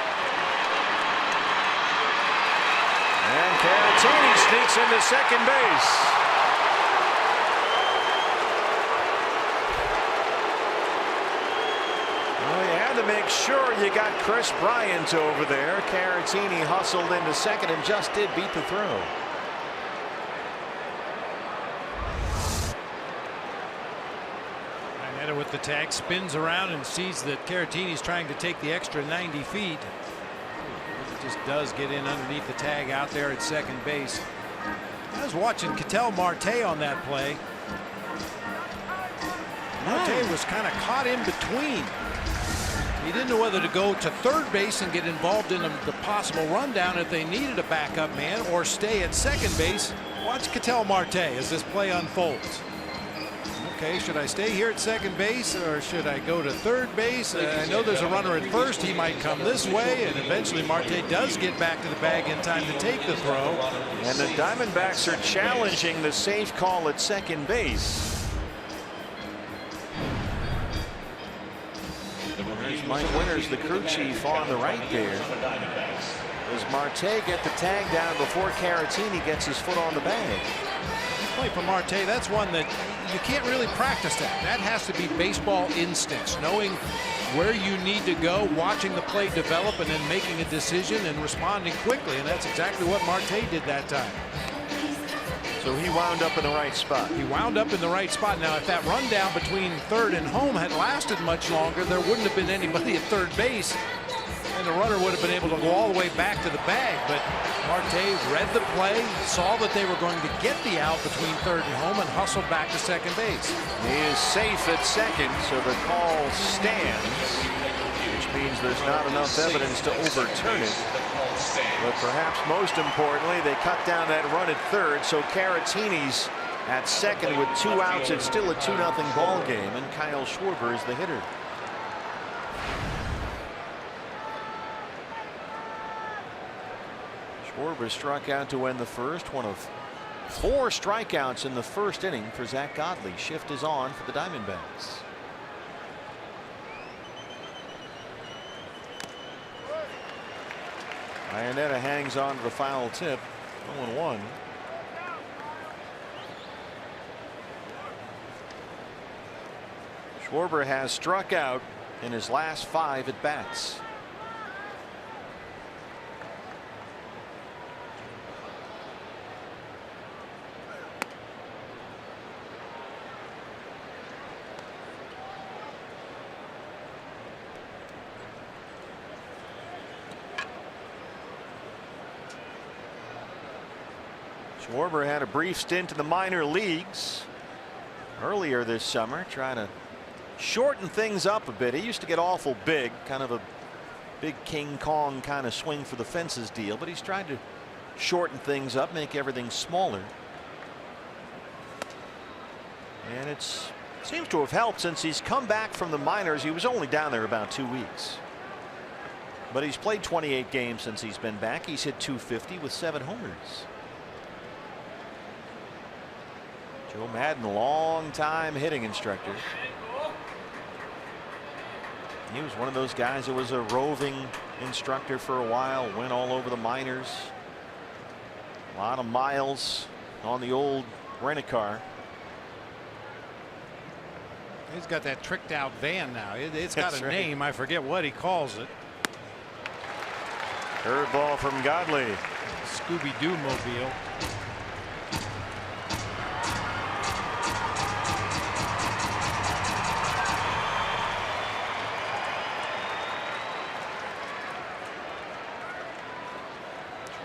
And Caratini sneaks into second base. To make sure you got Chris Bryant over there. Caratini hustled into second and just did beat the throw. Iannetta with the tag spins around and sees that Caratini's trying to take the extra 90 feet. He just does get in underneath the tag out there at second base. I was watching Ketel Marte on that play. Marte was kind of caught in between. He didn't know whether to go to third base and get involved in the possible rundown if they needed a backup man, or stay at second base. Watch Ketel Marte as this play unfolds. Okay, should I stay here at second base or should I go to third base? I know there's a runner at first. He might come this way, and eventually Marte does get back to the bag in time to take the throw. And the Diamondbacks are challenging the safe call at second base. There's Mike Winters, the crew chief, on the right there. Does Marte get the tag down before Caratini gets his foot on the bag? Play for Marte, that's one that you can't really practice that. That has to be baseball instincts, knowing where you need to go, watching the play develop, and then making a decision and responding quickly. And that's exactly what Marte did that time. So he wound up in the right spot. He wound up in the right spot. Now, if that rundown between third and home had lasted much longer, there wouldn't have been anybody at third base, and the runner would have been able to go all the way back to the bag. But Marte read the play, saw that they were going to get the out between third and home, and hustled back to second base. He is safe at second, so the call stands, which means there's not enough evidence to overturn it. But perhaps most importantly, they cut down that run at third, so Caratini's at second with 2 outs. It's still a 2-0 ball game, and Kyle Schwarber is the hitter. Schwarber struck out to end the first. One of 4 strikeouts in the first inning for Zach Godley. Shift is on for the Diamondbacks. Iannetta hangs on to the foul tip. 0-1. Schwarber has struck out in his last 5 at bats. Schwarber had a brief stint in the minor leagues earlier this summer, trying to shorten things up a bit. He used to get awful big, kind of a big King Kong kind of swing for the fences deal, but he's tried to shorten things up, make everything smaller. And it seems to have helped since he's come back from the minors. He was only down there about 2 weeks, but he's played 28 games since he's been back. He's hit .250 with 7 homers. Joe Madden, long-time hitting instructor. He was one of those guys that was a roving instructor for a while, went all over the minors. A lot of miles on the old rent-a-car. He's got that tricked out van now. It's got a name. I forget what he calls it. Curveball from Godley. Scooby-Doo mobile.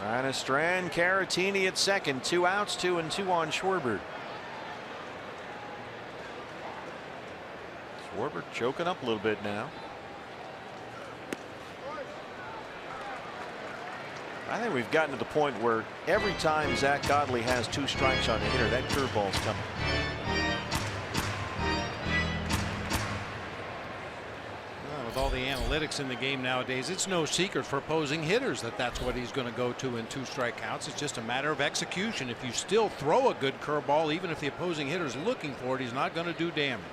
Trying to strand Caratini at second. 2 outs, 2-2 on Schwarber. Schwarber choking up a little bit now. I think we've gotten to the point where every time Zach Godley has 2 strikes on the hitter, that curveball's coming. With all the analytics in the game nowadays, it's no secret for opposing hitters that that's what he's going to go to in 2 strike counts. It's just a matter of execution. If you still throw a good curveball, even if the opposing hitter's looking for it, he's not going to do damage.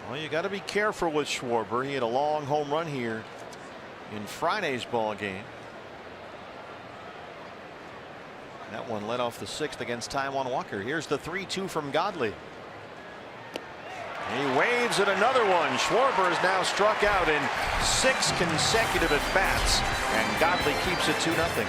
Well, you got to be careful with Schwarber. He had a long home run here in Friday's ball game. That one led off the 6th against Taijuan Walker. Here's the 3-2 from Godley. He waves at another one. Schwarber is now struck out in 6 consecutive at bats, and Godley keeps it 2-0.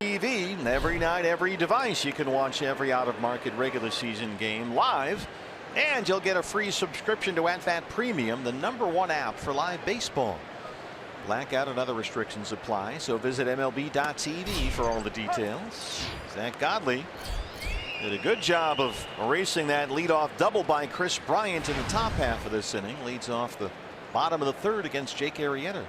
TV every night, every device. You can watch every out-of-market regular season game live, and you'll get a free subscription to AT Premium, the #1 app for live baseball. Blackout and other restrictions apply, so visit MLB.tv for all the details. Zach Godley did a good job of erasing that leadoff double by Chris Bryant in the top half of this inning. Leads off the bottom of the third against Jake Arrieta.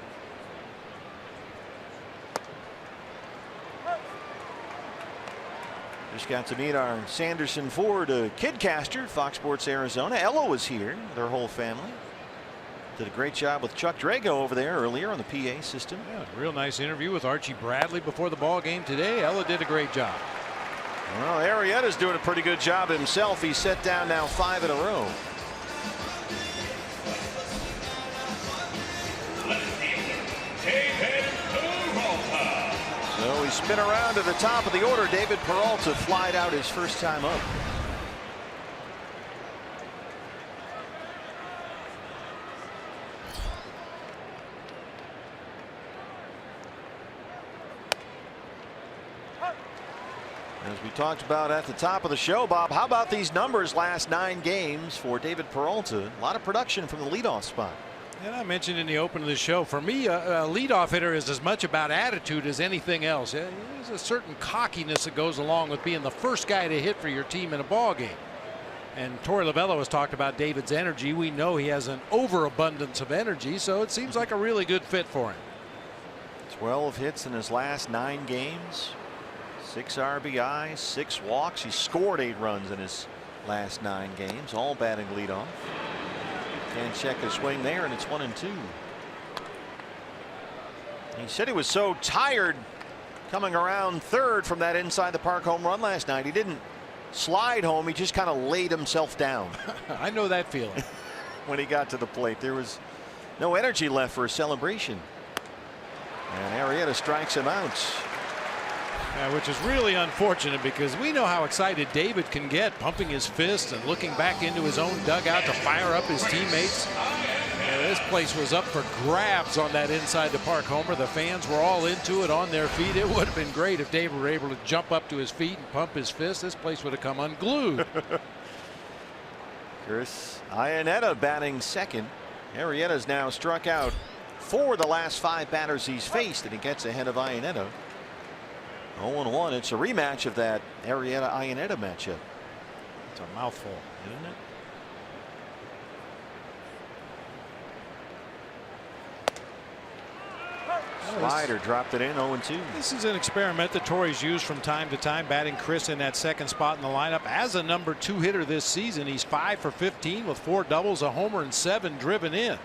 Just got to meet our Sanderson Ford kidcaster, Fox Sports Arizona. Ella was here, their whole family. Did a great job with Chuck Drago over there earlier on the PA system. Yeah, real nice interview with Archie Bradley before the ball game today. Ella did a great job. Well, Arrieta's doing a pretty good job himself. He's set down now 5 in a row. So we spin around to the top of the order. David Peralta flied out his first time up. As we talked about at the top of the show, Bob, how about these numbers last 9 games for David Peralta? A lot of production from the leadoff spot. And I mentioned in the open of the show, for me, a leadoff hitter is as much about attitude as anything else. There's a certain cockiness that goes along with being the first guy to hit for your team in a ball game. And Torey Lovullo has talked about David's energy. We know he has an overabundance of energy, so it seems like a really good fit for him. 12 hits in his last 9 games. 6 RBIs, 6 walks. He scored 8 runs in his last 9 games, all batting leadoff. Can't check his swing there, and it's 1-2. He said he was so tired coming around third from that inside the park home run last night. He didn't slide home. He just kind of laid himself down. I know that feeling. When he got to the plate, there was no energy left for a celebration. And Arrieta strikes him out. Which is really unfortunate because we know how excited David can get, pumping his fist and looking back into his own dugout to fire up his teammates. This place was up for grabs on that inside the park homer. The fans were all into it on their feet. It would have been great if David were able to jump up to his feet and pump his fist. This place would have come unglued. Chris Iannetta batting second. Arrieta's now struck out 4 of the last 5 batters he's faced, and he gets ahead of Iannetta. 0-1. It's a rematch of that Arrieta-Iannetta matchup. It's a mouthful, isn't it? Slider dropped it in. 0-2. This is an experiment that Torey's used from time to time, batting Chris in that second spot in the lineup as a #2 hitter this season. He's 5 for 15 with 4 doubles, a homer, and 7 driven in.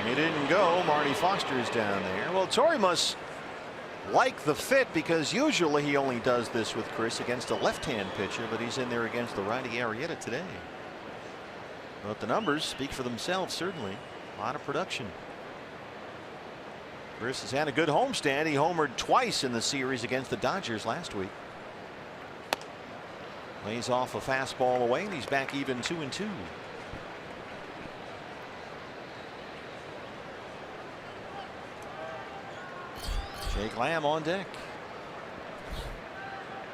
He didn't go. Marty Foster is down there. Well, Torey must like the fit because usually he only does this with Chris against a left-hand pitcher, but he's in there against the righty Arrieta today. But the numbers speak for themselves, certainly. A lot of production. Chris has had a good homestand. He homered twice in the series against the Dodgers last week. Lays off a fastball away, and he's back even 2-2. Jake Lamb on deck.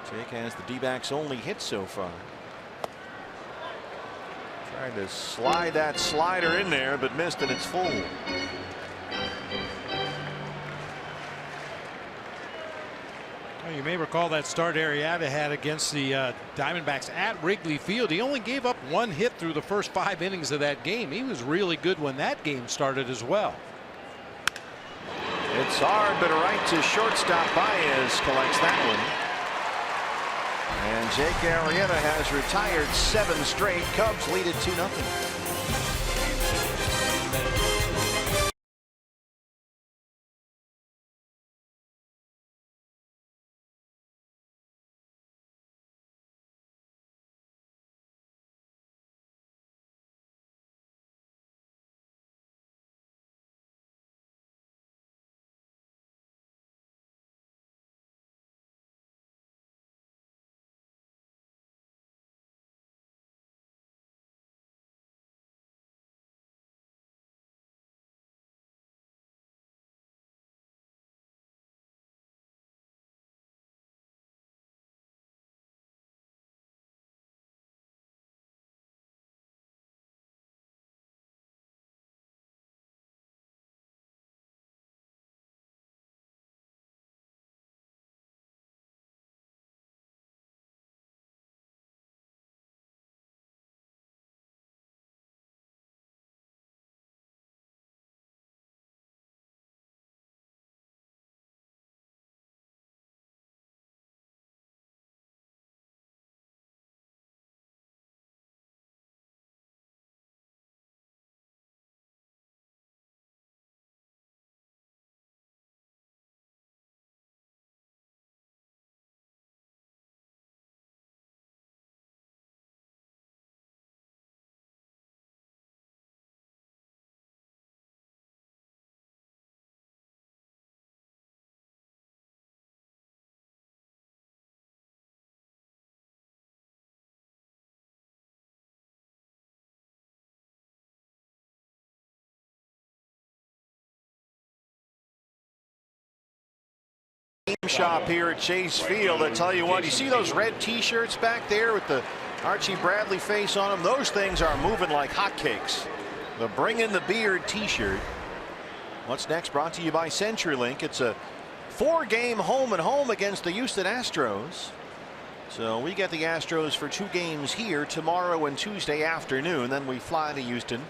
Jake has the D-backs only hit so far. Tried to slide that slider in there, but missed, and it's full. Well, you may recall that start Arrieta had against the Diamondbacks at Wrigley Field. He only gave up 1 hit through the first 5 innings of that game. He was really good when that game started as well. It's hard, but right to shortstop. Baez collects that one. And Jake Arrieta has retired 7 straight. Cubs lead it 2-0. shop here at Chase Field. I tell you what, you see those red T-shirts back there with the Archie Bradley face on them? Those things are moving like hotcakes. The Bring in the Beard T-shirt. What's next? Brought to you by CenturyLink. It's a 4-game home and home against the Houston Astros. So we get the Astros for 2 games here tomorrow and Tuesday afternoon. Then we fly to Houston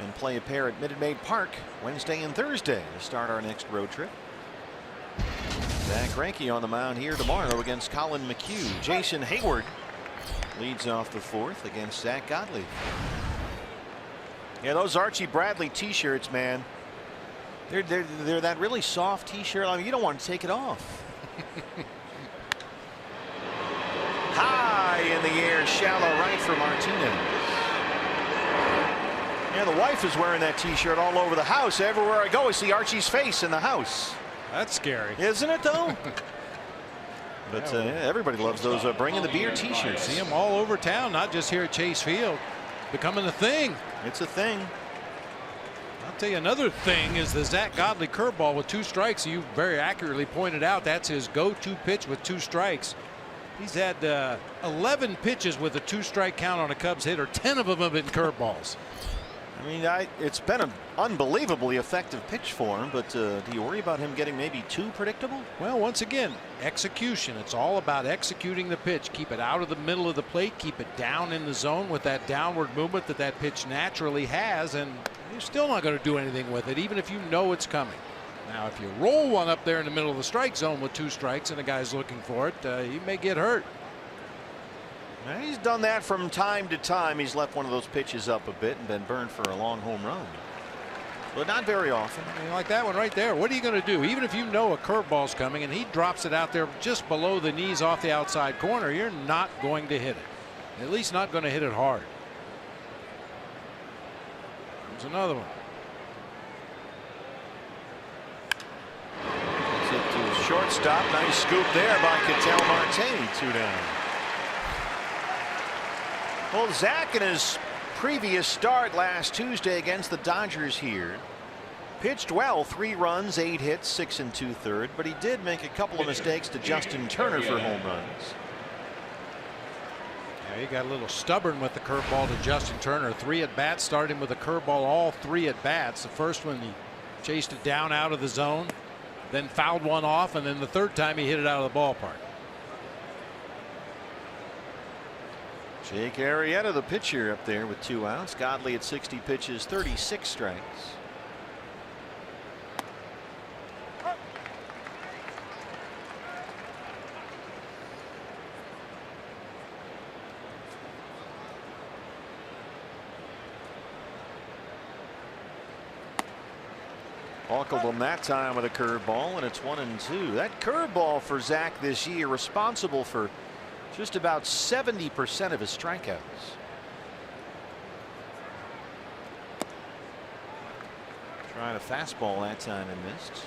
and play a pair at Minute Maid Park Wednesday and Thursday to start our next road trip. Zach Greinke on the mound here tomorrow against Colin McHugh. Jason Hayward leads off the 4th against Zach Godley. Yeah, those Archie Bradley T-shirts, man. They're that really soft T-shirt. I mean, you don't want to take it off. High in the air, shallow right for Martinez. Yeah, the wife is wearing that T-shirt all over the house. Everywhere I go, I see Archie's face in the house. That's scary, isn't it, though? But everybody loves those Bring in the Beer T-shirts. See them all over town, not just here at Chase Field. Becoming a thing. It's a thing. I'll tell you another thing is the Zach Godley curveball with 2 strikes. You very accurately pointed out that's his go-to pitch with 2 strikes. He's had 11 pitches with a 2-strike count on a Cubs hitter. 10 of them have been curveballs. I mean, it's been an unbelievably effective pitch for him, but do you worry about him getting maybe too predictable? Well, once again, execution. It's all about executing the pitch. Keep it out of the middle of the plate. Keep it down in the zone with that downward movement that pitch naturally has, and you're still not going to do anything with it, even if you know it's coming. Now, if you roll one up there in the middle of the strike zone with 2 strikes and the guy's looking for it, you may get hurt. Now, he's done that from time to time. He's left one of those pitches up a bit and been burned for a long home run. But not very often. I mean, like that one right there. What are you going to do? Even if you know a curveball's coming and he drops it out there just below the knees off the outside corner, you're not going to hit it. At least not going to hit it hard. There's another one. To shortstop. Nice scoop there by Ketel Marte. 2 down. Well, Zach in his previous start last Tuesday against the Dodgers here pitched well. 3 runs, 8 hits, 6 2/3, but he did make a couple of mistakes to Justin Turner for home runs. Yeah, he got a little stubborn with the curveball to Justin Turner. 3 at bats, starting with a curveball all 3 at bats. The first one he chased it down out of the zone, then fouled one off, and then the 3rd time he hit it out of the ballpark. Jake Arrieta, the pitcher, up there with 2 outs. Godley at 60 pitches, 36 strikes. Buckled him that time with a curveball, and it's 1-2. That curveball for Zach this year responsible for just about 70% of his strikeouts. Trying a fastball that time and missed.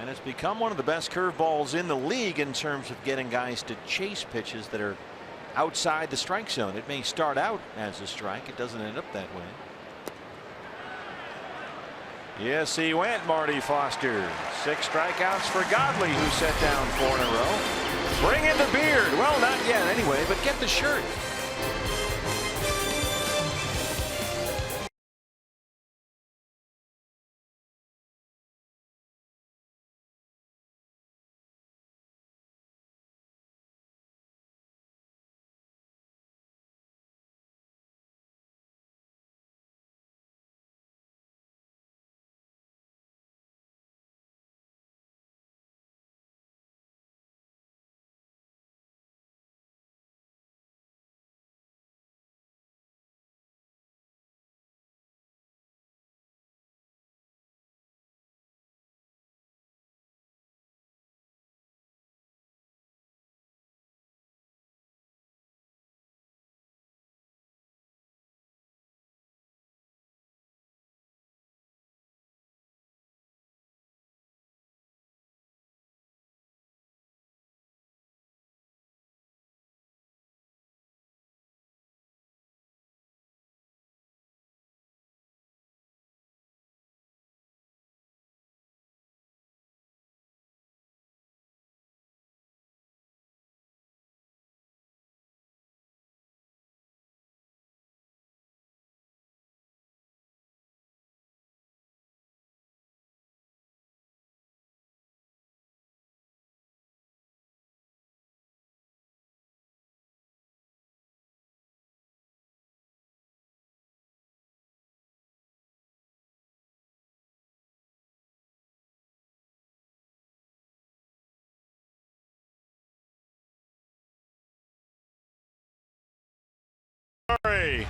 And it's become one of the best curveballs in the league in terms of getting guys to chase pitches that are outside the strike zone. It may start out as a strike. It doesn't end up that way. Yes, he went, Marty Foster. 6 strikeouts for Godley, who set down 4 in a row. Bring in the beard. Well, not yet anyway, but get the shirt.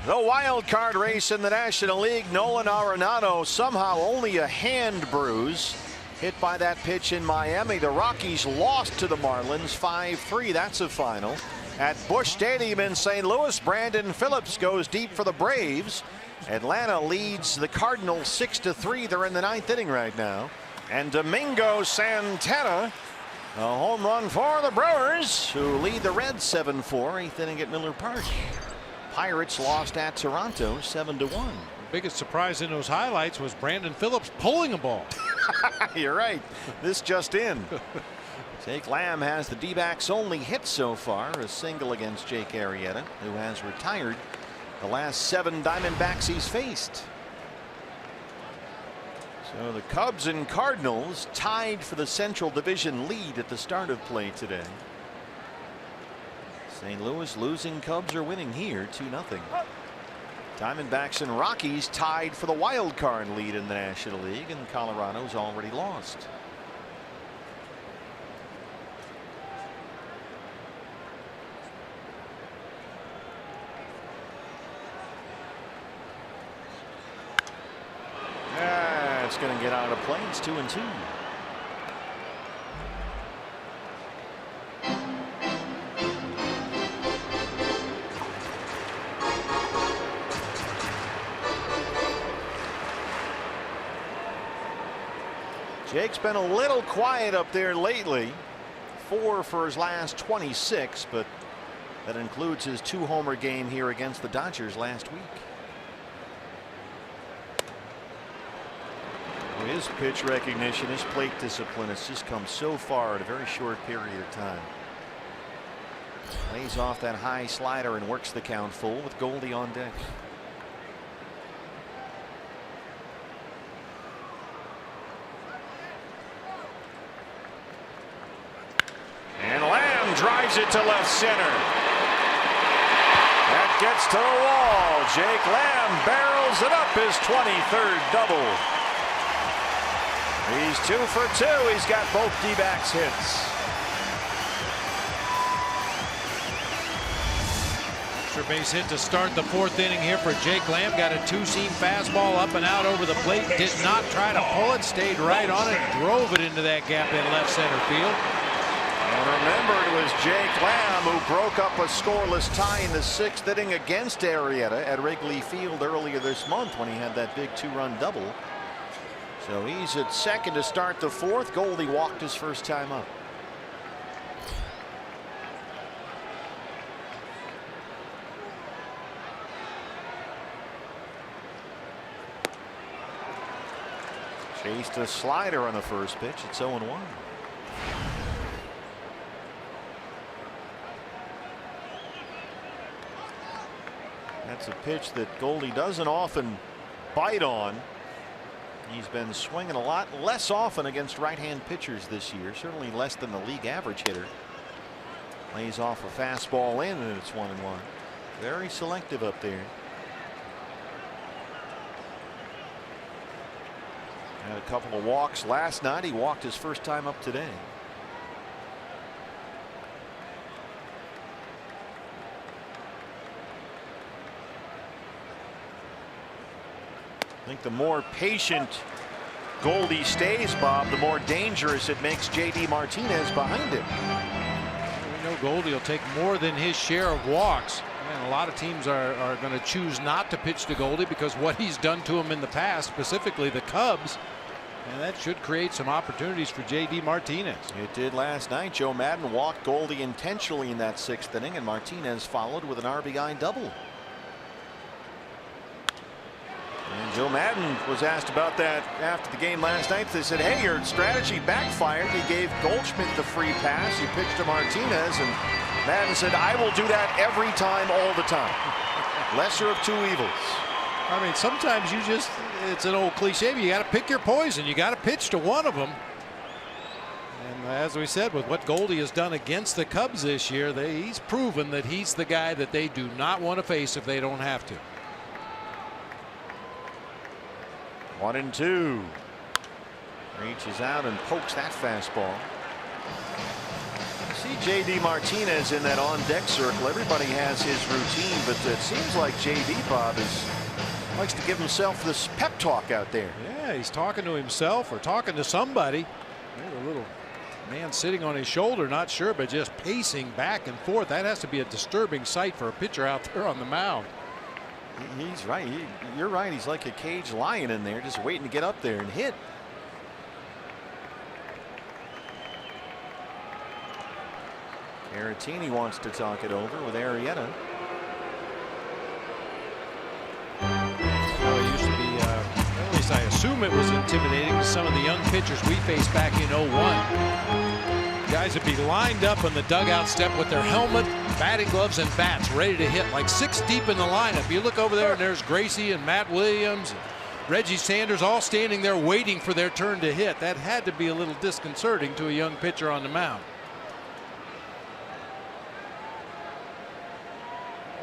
The wild card race in the National League. Nolan Arenado somehow only a hand bruise. Hit by that pitch in Miami. The Rockies lost to the Marlins 5-3. That's a final. At Busch Stadium in St. Louis, Brandon Phillips goes deep for the Braves. Atlanta leads the Cardinals 6-3. They're in the 9th inning right now. And Domingo Santana, a home run for the Brewers, who lead the Reds 7-4, 8th inning at Miller Park. Pirates lost at Toronto 7-1. Biggest surprise in those highlights was Brandon Phillips pulling a ball. You're right. This just in. Jake Lamb has the D-backs only hit so far, a single against Jake Arrieta, who has retired the last 7 Diamondbacks he's faced. So the Cubs and Cardinals tied for the Central Division lead at the start of play today. St. Louis losing, Cubs are winning here 2-0. Diamondbacks and Rockies tied for the wild card lead in the National League, and Colorado's already lost. It's going to get out of play. It's 2-2. Jake's been a little quiet up there lately. 4 for his last 26, but that includes his 2-homer game here against the Dodgers last week. His pitch recognition, his plate discipline has just come so far in a very short period of time. Lays off that high slider and works the count full with Goldie on deck. And Lamb drives it to left center. That gets to the wall. Jake Lamb barrels it up, his 23rd double. He's 2 for 2. He's got both D-backs hits. Extra base hit to start the 4th inning here for Jake Lamb. Got a 2-seam fastball up and out over the plate. Did not try to pull it. Stayed right on it. Drove it into that gap in left center field. And remember, it was Jake Lamb who broke up a scoreless tie in the 6th inning against Arrieta at Wrigley Field earlier this month when he had that big 2-run double. So he's at second to start the 4th. Goldie walked his first time up. Chased a slider on the first pitch. It's 0-1. That's a pitch that Goldie doesn't often bite on. He's been swinging a lot less often against right-hand pitchers this year, certainly less than the league average hitter. Lays off a fastball in, and it's 1-1. Very selective up there. Had a couple of walks last night. He walked his first time up today. I think the more patient Goldie stays, Bob, the more dangerous it makes J.D. Martinez behind him. We know Goldie will take more than his share of walks. And a lot of teams are going to choose not to pitch to Goldie because what he's done to him in the past, specifically the Cubs. And that should create some opportunities for J.D. Martinez. It did last night. Joe Maddon walked Goldie intentionally in that 6th inning, and Martinez followed with an RBI double. And Joe Maddon was asked about that after the game last night. They said, hey, your strategy backfired. He gave Goldschmidt the free pass. He pitched to Martinez, and Maddon said, I will do that every time, all the time. Lesser of 2 evils. I mean, sometimes it's an old cliche, but you got to pick your poison. You got to pitch to one of them. And as we said, with what Goldie has done against the Cubs this year, he's proven that he's the guy that they do not want to face if they don't have to. 1-2. Reaches out and pokes that fastball. See J.D. Martinez in that on-deck circle. Everybody has his routine, but it seems like J.D. Bob likes to give himself this pep talk out there. Yeah, he's talking to himself or talking to somebody. There's a little man sitting on his shoulder, not sure, but just pacing back and forth. That has to be a disturbing sight for a pitcher out there on the mound. He's right. You're right. He's like a caged lion in there, just waiting to get up there and hit. Caratini wants to talk it over with Arrieta. Well, it used to be, at least I assume it was intimidating to some of the young pitchers we faced back in '01. Guys would be lined up on the dugout step with their helmet, batting gloves, and bats ready to hit, like 6 deep in the lineup. You look over there and there's Gracie and Matt Williams, and Reggie Sanders all standing there waiting for their turn to hit. That had to be a little disconcerting to a young pitcher on the mound.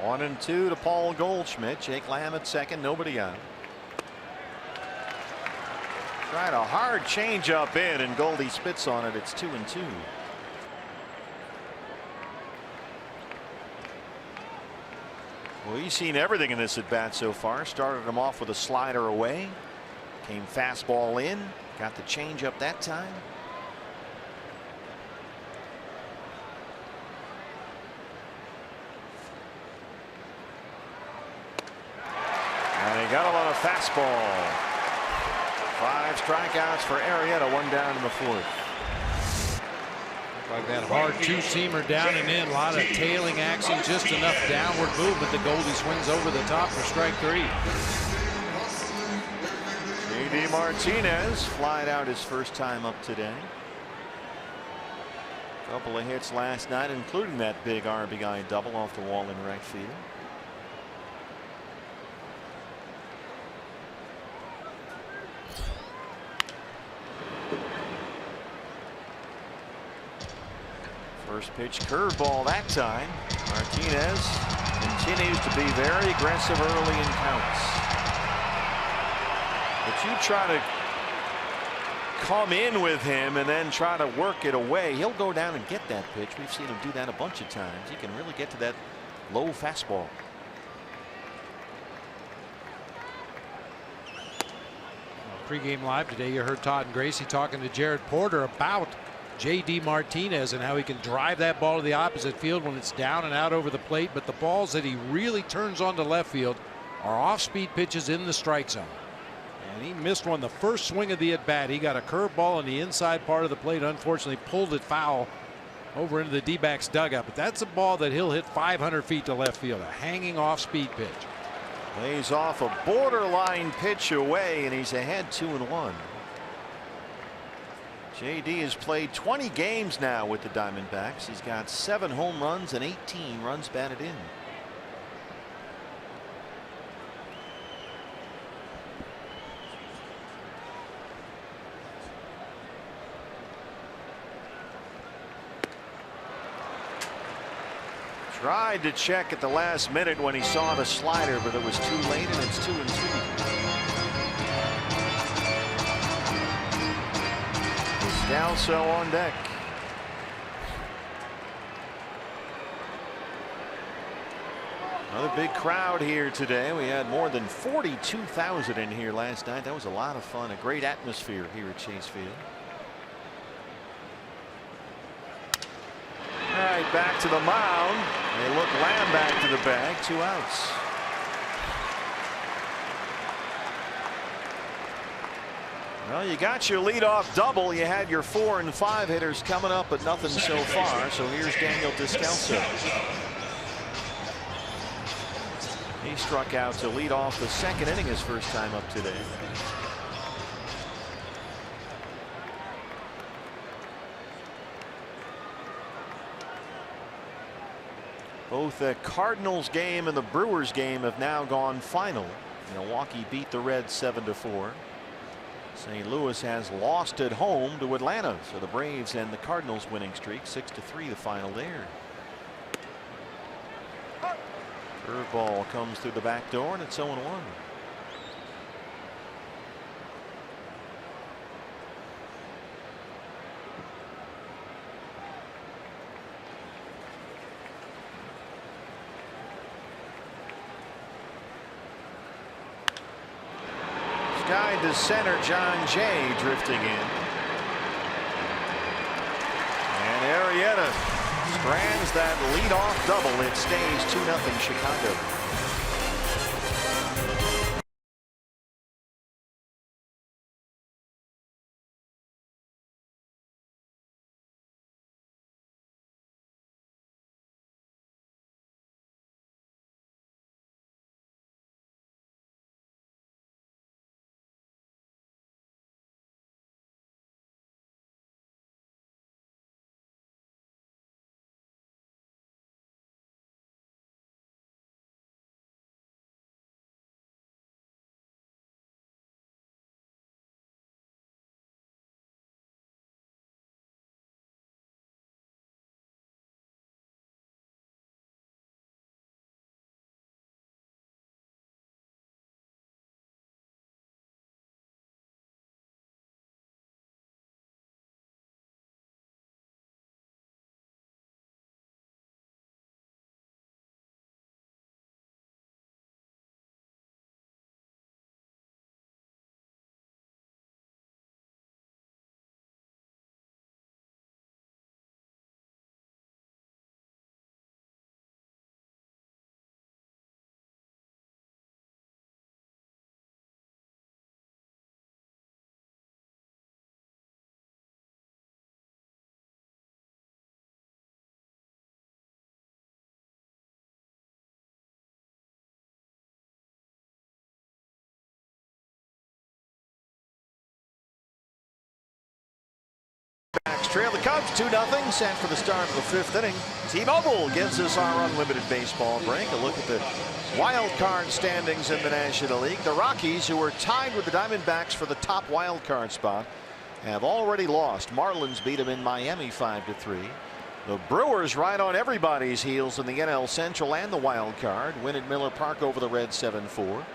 1-2 to Paul Goldschmidt. Jake Lamb at second, nobody out. Tried a hard change up in, and Goldie spits on it. It's 2-2. Well, he's seen everything in this at bat so far. Started him off with a slider away, came fastball in, got the change up that time. And he got him on a fastball. 5 strikeouts for Arrieta, 1 down in the 4th. Like that hard 2-seamer down and in, a lot of tailing action, just enough downward movement that Goldie swings over the top for strike 3. J.D. Martinez flied out his first time up today. Couple of hits last night, including that big RBI double off the wall in right field. First pitch curveball that time. Martinez continues to be very aggressive early in counts. But you try to come in with him and then try to work it away, he'll go down and get that pitch. We've seen him do that a bunch of times. He can really get to that low fastball. Pre-game live today, you heard Todd and Gracie talking to Jared Porter about J.D. Martinez and how he can drive that ball to the opposite field when it's down and out over the plate. But the balls that he really turns onto left field are off-speed pitches in the strike zone. And he missed one the first swing of the at-bat. He got a curveball in the inside part of the plate, unfortunately pulled it foul over into the D-backs dugout. But that's a ball that he'll hit 500 feet to left field, a hanging off-speed pitch. Lays off a borderline pitch away, and he's ahead 2-1. J.D. has played 20 games now with the Diamondbacks. He's got 7 home runs and 18 runs batted in. Tried to check at the last minute when he saw the slider, but it was too late, and it's 2-2. Scalzo on deck. Another big crowd here today. We had more than 42,000 in here last night. That was a lot of fun. A great atmosphere here at Chase Field. All right, back to the mound. They look Lamb back to the bag. 2 outs. Well, you got your leadoff double. You had your 4 and 5 hitters coming up, but nothing so far. So here's Daniel Descalso. He struck out to lead off the 2nd inning his first time up today. Both the Cardinals game and the Brewers game have now gone final. Milwaukee beat the Reds 7-4. St. Louis has lost at home to Atlanta, so the Braves and the Cardinals winning streak 6-3 the final there. Curveball comes through the back door, and it's 0-1. Side to center, John Jay drifting in. And Arrieta strands that leadoff double. It stays 2-0 Chicago. Trail the Cubs 2-0, set for the start of the 5th inning. T-Mobile gives us our unlimited baseball break. A look at the wild card standings in the National League. The Rockies, who are tied with the Diamondbacks for the top wild card spot, have already lost. Marlins beat them in Miami 5-3. The Brewers right on everybody's heels in the NL Central and the wild card. Win at Miller Park over the Reds 7-4.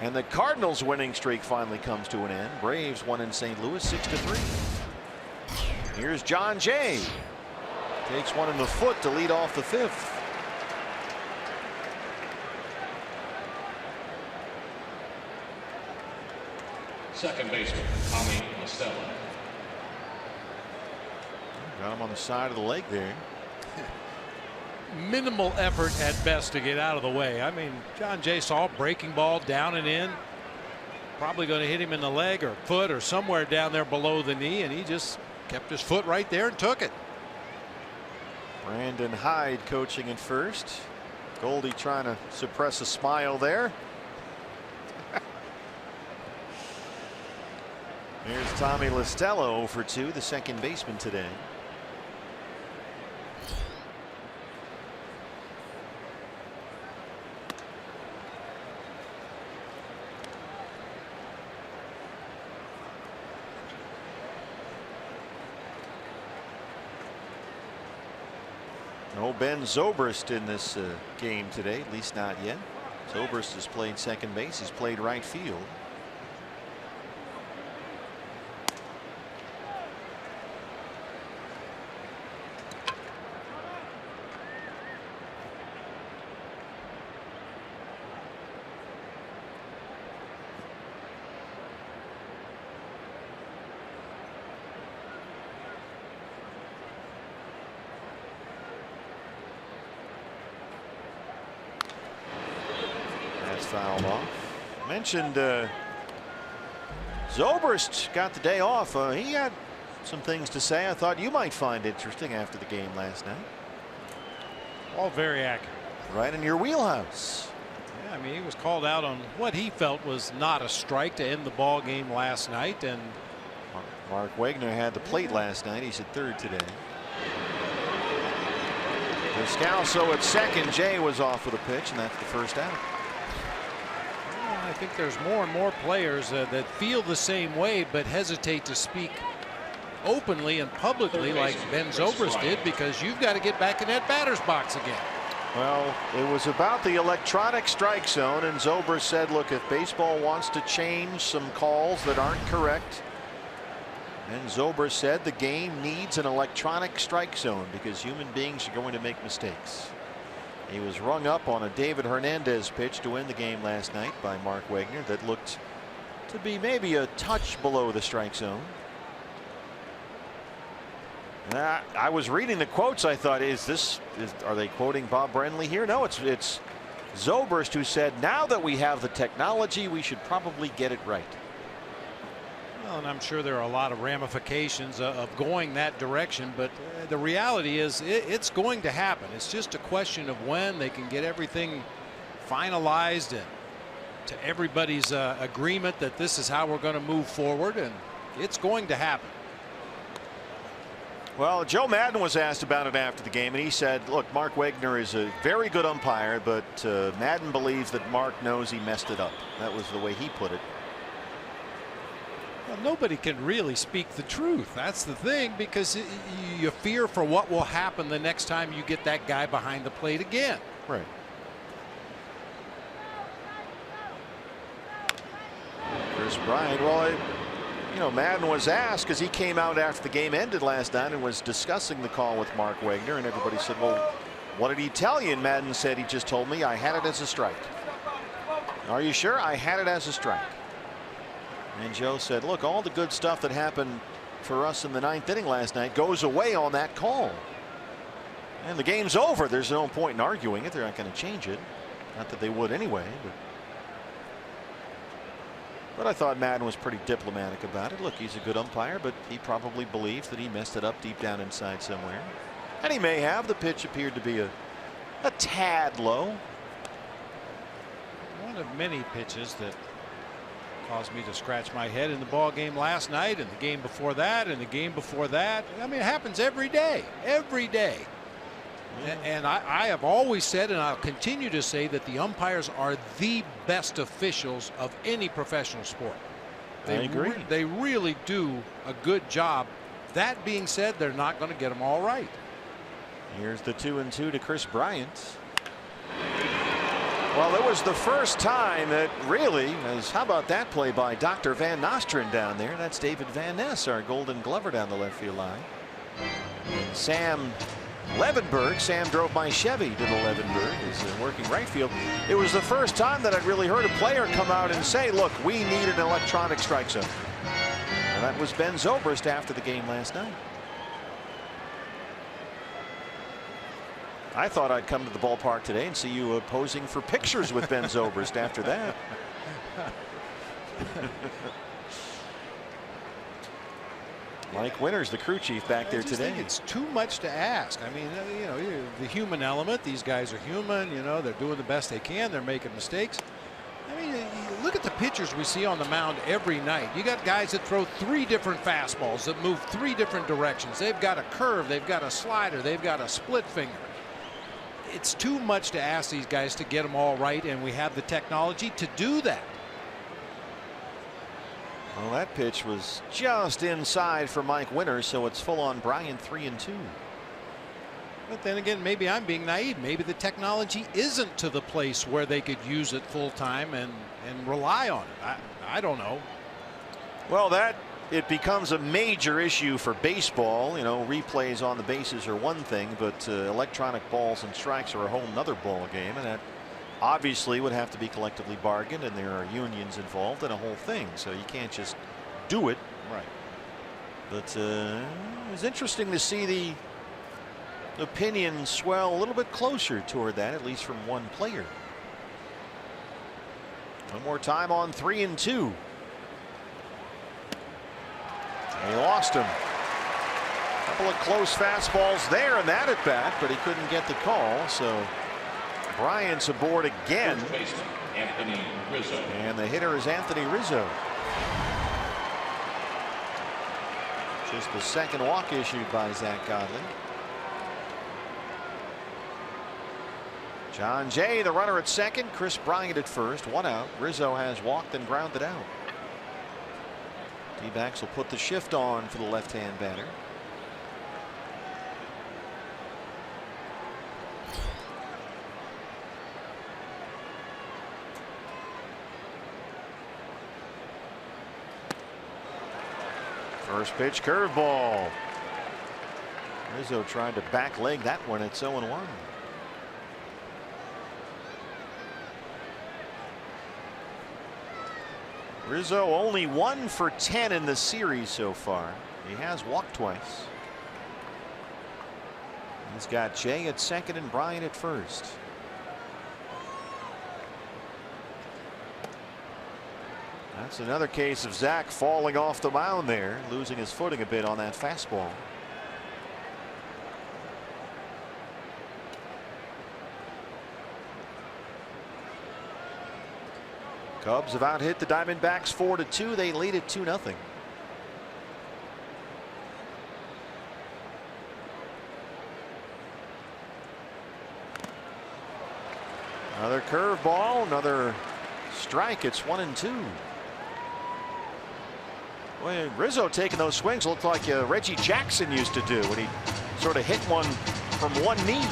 And the Cardinals' winning streak finally comes to an end. Braves won in St. Louis 6-3. Here's John Jay. Takes one in the foot to lead off the 5th. Second baseman, Tommy Estella. Got him on the side of the leg there. Minimal effort at best to get out of the way. I mean, John Jay saw a breaking ball down and in. Probably going to hit him in the leg or foot or somewhere down there below the knee, and he just kept his foot right there and took it. Brandon Hyde coaching at first. Goldie trying to suppress a smile there. Here's Tommy Listello for 2, the second baseman today. No Ben Zobrist in this game today, at least not yet. Zobrist has played second base. He's played right field. Fouled off. Mentioned Zobrist got the day off. He had some things to say I thought you might find interesting after the game last night. All very accurate. Right in your wheelhouse. Yeah, I mean, he was called out on what he felt was not a strike to end the ball game last night. And Mark Wagner had the plate last night. He's at third today. Descalso at second. Jay was off with a pitch, and that's the first out. I think there's more and more players that feel the same way but hesitate to speak openly and publicly like Ben Zobrist did, because you've got to get back in that batter's box again. Well, it was about the electronic strike zone, and Zobrist said, look, if baseball wants to change some calls that aren't correct, and Zobrist said the game needs an electronic strike zone because human beings are going to make mistakes. He was rung up on a David Hernandez pitch to win the game last night by Mark Wagner that looked to be maybe a touch below the strike zone. I was reading the quotes. I thought, are they quoting Bob Brenly here? No, it's Zobrist who said, now that we have the technology, we should probably get it right. Well, and I'm sure there are a lot of ramifications of going that direction, but the reality is it's going to happen. It's just a question of when they can get everything finalized and to everybody's agreement that this is how we're going to move forward, and it's going to happen. Well, Joe Maddon was asked about it after the game, and he said, look, Mark Wegner is a very good umpire, but Maddon believes that Mark knows he messed it up. That was the way he put it. Well, nobody can really speak the truth. That's the thing, because you fear for what will happen the next time you get that guy behind the plate again. Right. Chris Bryant, well, you know, Maddon was asked, because he came out after the game ended last night and was discussing the call with Mark Wegner, and everybody said, well, what did he tell you? And Maddon said, he just told me I had it as a strike. Are you sure? I had it as a strike. And Joe said, look, all the good stuff that happened for us in the 9th inning last night goes away on that call. And the game's over. There's no point in arguing it. They're not going to change it. Not that they would anyway. But I thought Maddon was pretty diplomatic about it. Look, he's a good umpire, but he probably believes that he messed it up deep down inside somewhere. And he may have. The pitch appeared to be a tad low. One of many pitches that caused me to scratch my head in the ball game last night, and the game before that, and the game before that. I mean, it happens every day. Every day. And I have always said, and I'll continue to say, that the umpires are the best officials of any professional sport. I agree. They really do a good job. That being said, they're not going to get them all right. Here's the 2-2 to Chris Bryant. Well, it was the first time that really, how about that play by Dr. Van Nostrand down there? That's David Van Ness, our Golden Glover down the left field line. Sam Levenberg. Sam drove my Chevy to the Levenberg. Is working right field. It was the first time that I'd really heard a player come out and say, look, we need an electronic strike zone. And that was Ben Zobrist after the game last night. I thought I'd come to the ballpark today and see you posing for pictures with Ben Zobrist after that. Mike Winters, the crew chief, back there today. I think it's too much to ask. I mean, you know, the human element. These guys are human. You know, they're doing the best they can. They're making mistakes. I mean, you look at the pitchers we see on the mound every night. You got guys that throw 3 different fastballs that move 3 different directions. They've got a curve. They've got a slider. They've got a split finger. It's too much to ask these guys to get them all right, and we have the technology to do that. Well, that pitch was just inside for Mike Winters, so it's full on Bryant 3-2. But then again, maybe I'm being naive. Maybe the technology isn't to the place where they could use it full time and rely on it. I don't know. Well, it becomes a major issue for baseball. You know, replays on the bases are one thing, but electronic balls and strikes are a whole nother ball game, and that obviously would have to be collectively bargained, and there are unions involved and a whole thing, so you can't just do it. Right. But it was interesting to see the opinion swell a little bit closer toward that, at least from one player. One more time on 3-2. He lost him. A couple of close fastballs there in that at bat, but he couldn't get the call. So Bryant's aboard again. Anthony Rizzo. And the hitter is Anthony Rizzo. Just the second walk issued by Zach Godley. John Jay, the runner at second. Chris Bryant at first. 1 out. Rizzo has walked and grounded out. D-backs will put the shift on for the left-hand batter. First pitch, curveball. Rizzo tried to back leg that one. It's 0-1. Rizzo only 1 for 10 in the series so far. He has walked twice. He's got Jay at second and Bryant at first. That's another case of Zach falling off the mound there, losing his footing a bit on that fastball. Cubs have out-hit the Diamondbacks 4-2. They lead it 2-0. Another curveball, another strike. It's 1-2. Well, Rizzo taking those swings look like Reggie Jackson used to do when he sort of hit one from one knee.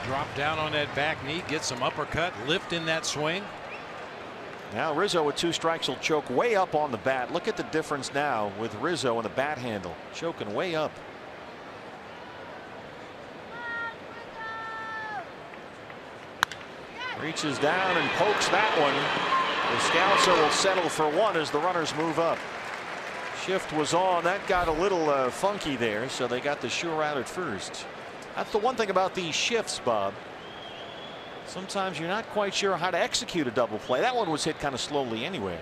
Drop down on that back knee, get some uppercut, lift in that swing. Now Rizzo with 2 strikes will choke way up on the bat. Look at the difference now with Rizzo and the bat handle choking way up. Reaches down and pokes that one. The Scalzo will settle for 1 as the runners move up. Shift was on. That got a little funky there, so they got the sure out at first. That's the one thing about these shifts, Bob. Sometimes you're not quite sure how to execute a double play. That one was hit kind of slowly anyway.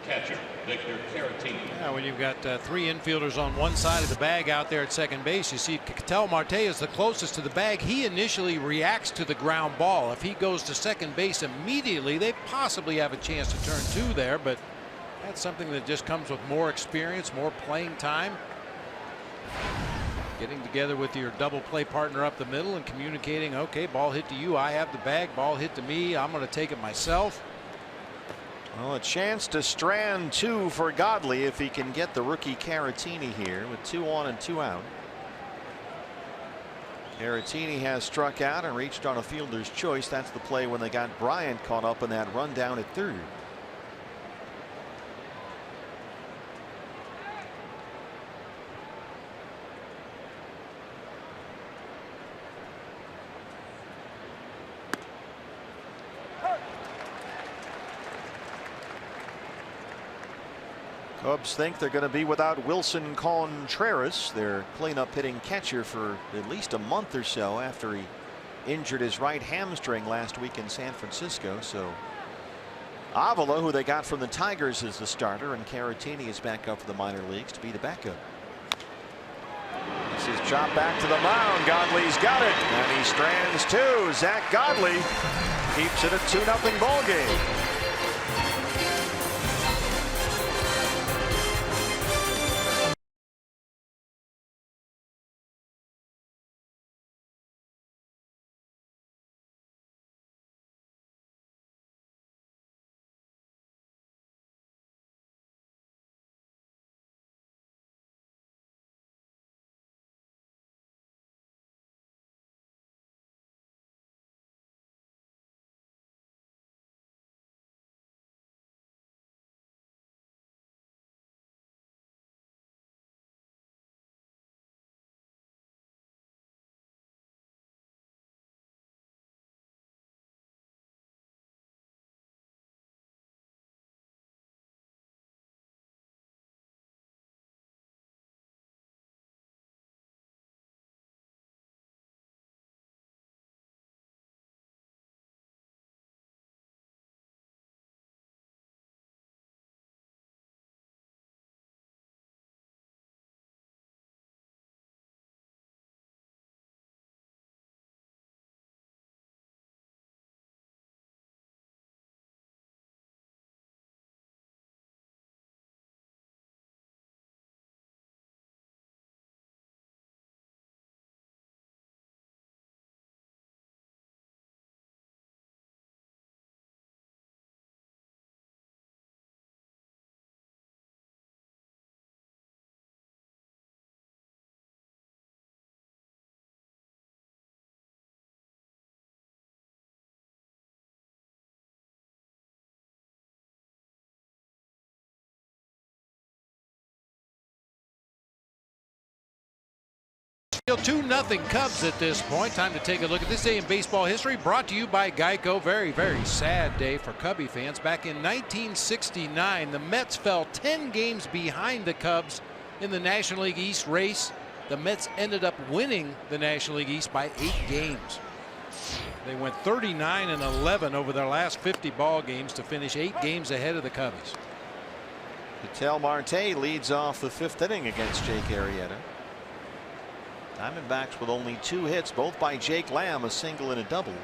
Catcher, Victor Caratini. Yeah, when you've got 3 infielders on one side of the bag out there at second base, you see Ketel Marte is the closest to the bag. He initially reacts to the ground ball. If he goes to second base immediately, they possibly have a chance to turn 2 there, but that's something that just comes with more experience, more playing time. Getting together with your double play partner up the middle and communicating, okay, ball hit to you, I have the bag, ball hit to me, I'm going to take it myself. Well, a chance to strand 2 for Godley if he can get the rookie Caratini here with 2 on and 2 out. Caratini has struck out and reached on a fielder's choice. That's the play when they got Bryant caught up in that run down at third. Cubs think they're going to be without Wilson Contreras, their cleanup hitting catcher, for at least a month or so after he injured his right hamstring last week in San Francisco. So Avila, who they got from the Tigers, is the starter, and Caratini is back up for the minor leagues to be the backup. This is chopped back to the mound. Godley's got it, and he strands 2. Zach Godley keeps it a 2-0 ball game. 2-0 Cubs at this point. Time to take a look at this day in baseball history, brought to you by Geico. Very, very sad day for Cubby fans. Back in 1969, the Mets fell 10 games behind the Cubs in the National League East race. The Mets ended up winning the National League East by 8 games. They went 39-11 over their last 50 ball games to finish 8 games ahead of the Cubbies. Ketel Marte leads off the 5th inning against Jake Arrieta. Diamondbacks with only 2 hits, both by Jake Lamb, a single and a double.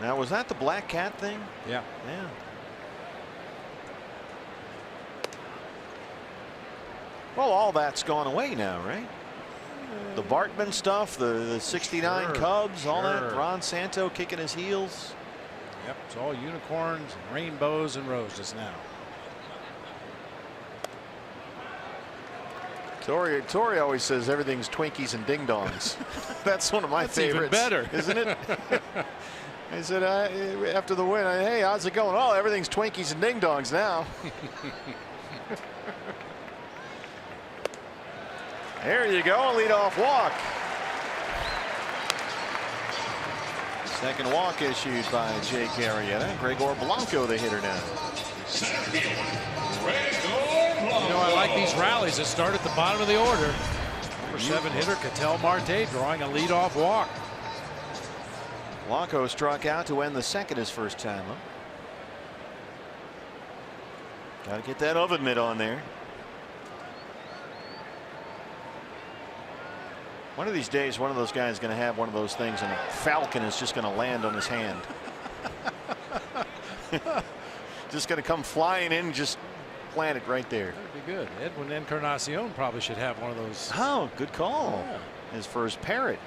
Now, was that the black cat thing? Yeah. Yeah. Well, all that's gone away now, right? The Bartman stuff, the 69 Cubs, all that. Ron Santo kicking his heels. Yep, it's all unicorns, and rainbows, and roses now. Torrey always says everything's Twinkies and Ding Dongs. That's one of my favorites. Even better, isn't it? I said after the win, hey, how's it going? Oh, everything's Twinkies and Ding Dongs now. There you go, a leadoff walk. Second walk issued by Jake Arrieta. Gregor Blanco, the hitter now. You know, I like these rallies that start at the bottom of the order. Number 7 hitter Ketel Marte drawing a leadoff walk. Blanco struck out to end the second his first time up. Got to get that oven mitt on there. One of these days, one of those guys is going to have one of those things, and a falcon is just going to land on his hand. Just going to come flying in, and just plant it right there. That'd be good. Edwin Encarnacion probably should have one of those. Oh, good call. Yeah. His first parrot.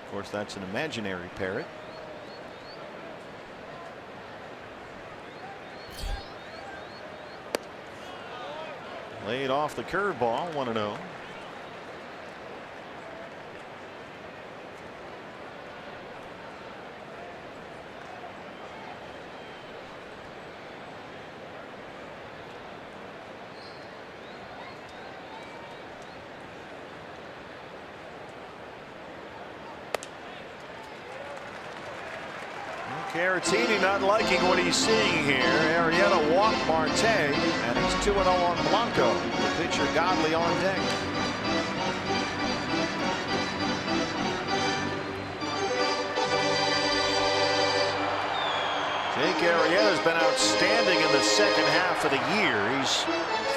Of course, that's an imaginary parrot. Laid off the curveball, 1-0. Caratini not liking what he's seeing here. Arrieta walked Marte, and he's 2-0 on Blanco. The pitcher Godley on deck. Jake Arrieta's been outstanding in the second half of the year. He's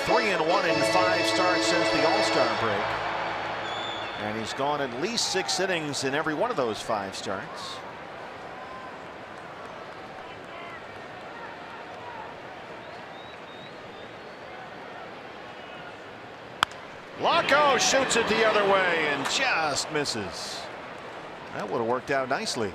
3-1 in 5 starts since the All-Star break. And he's gone at least 6 innings in every one of those 5 starts. Blanco shoots it the other way and just misses. That would have worked out nicely.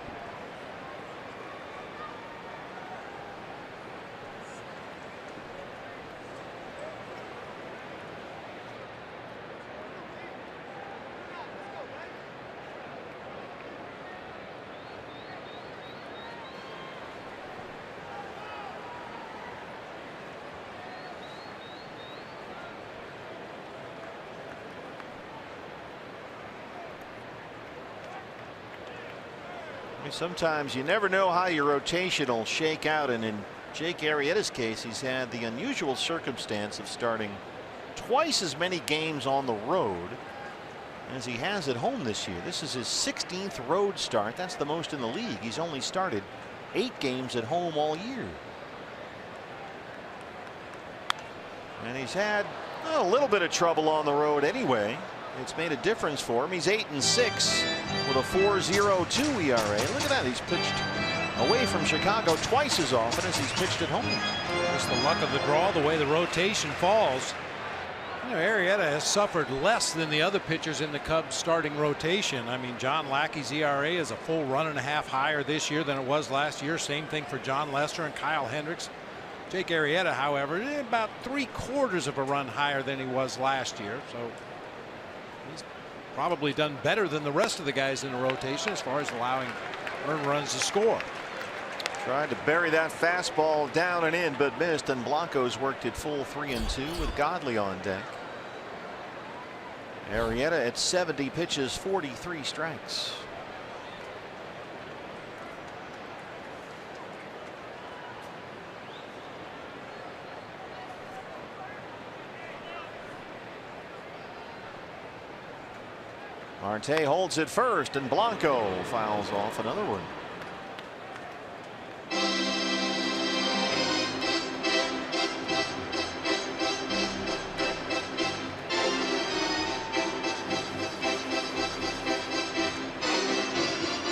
Sometimes you never know how your rotation will shake out, and in Jake Arrieta's case, he's had the unusual circumstance of starting twice as many games on the road as he has at home this year. This is his 16th road start. That's the most in the league. He's only started 8 games at home all year. And he's had a little bit of trouble on the road anyway. It's made a difference for him. He's 8-6 with a 4.02 ERA. Look at that. He's pitched away from Chicago twice as often as he's pitched at home. Just the luck of the draw, the way the rotation falls. You know, Arrieta has suffered less than the other pitchers in the Cubs starting rotation. I mean, John Lackey's ERA is a full 1.5 higher this year than it was last year. Same thing for John Lester and Kyle Hendricks. Jake Arrieta, however, about 3/4 of a run higher than he was last year. So he's probably done better than the rest of the guys in the rotation as far as allowing earned runs to score. Tried to bury that fastball down and in, but missed, and Blanco's worked it full 3-2 with Godley on deck. Arrieta at 70 pitches, 43 strikes. Marte holds it first, and Blanco fouls off another one.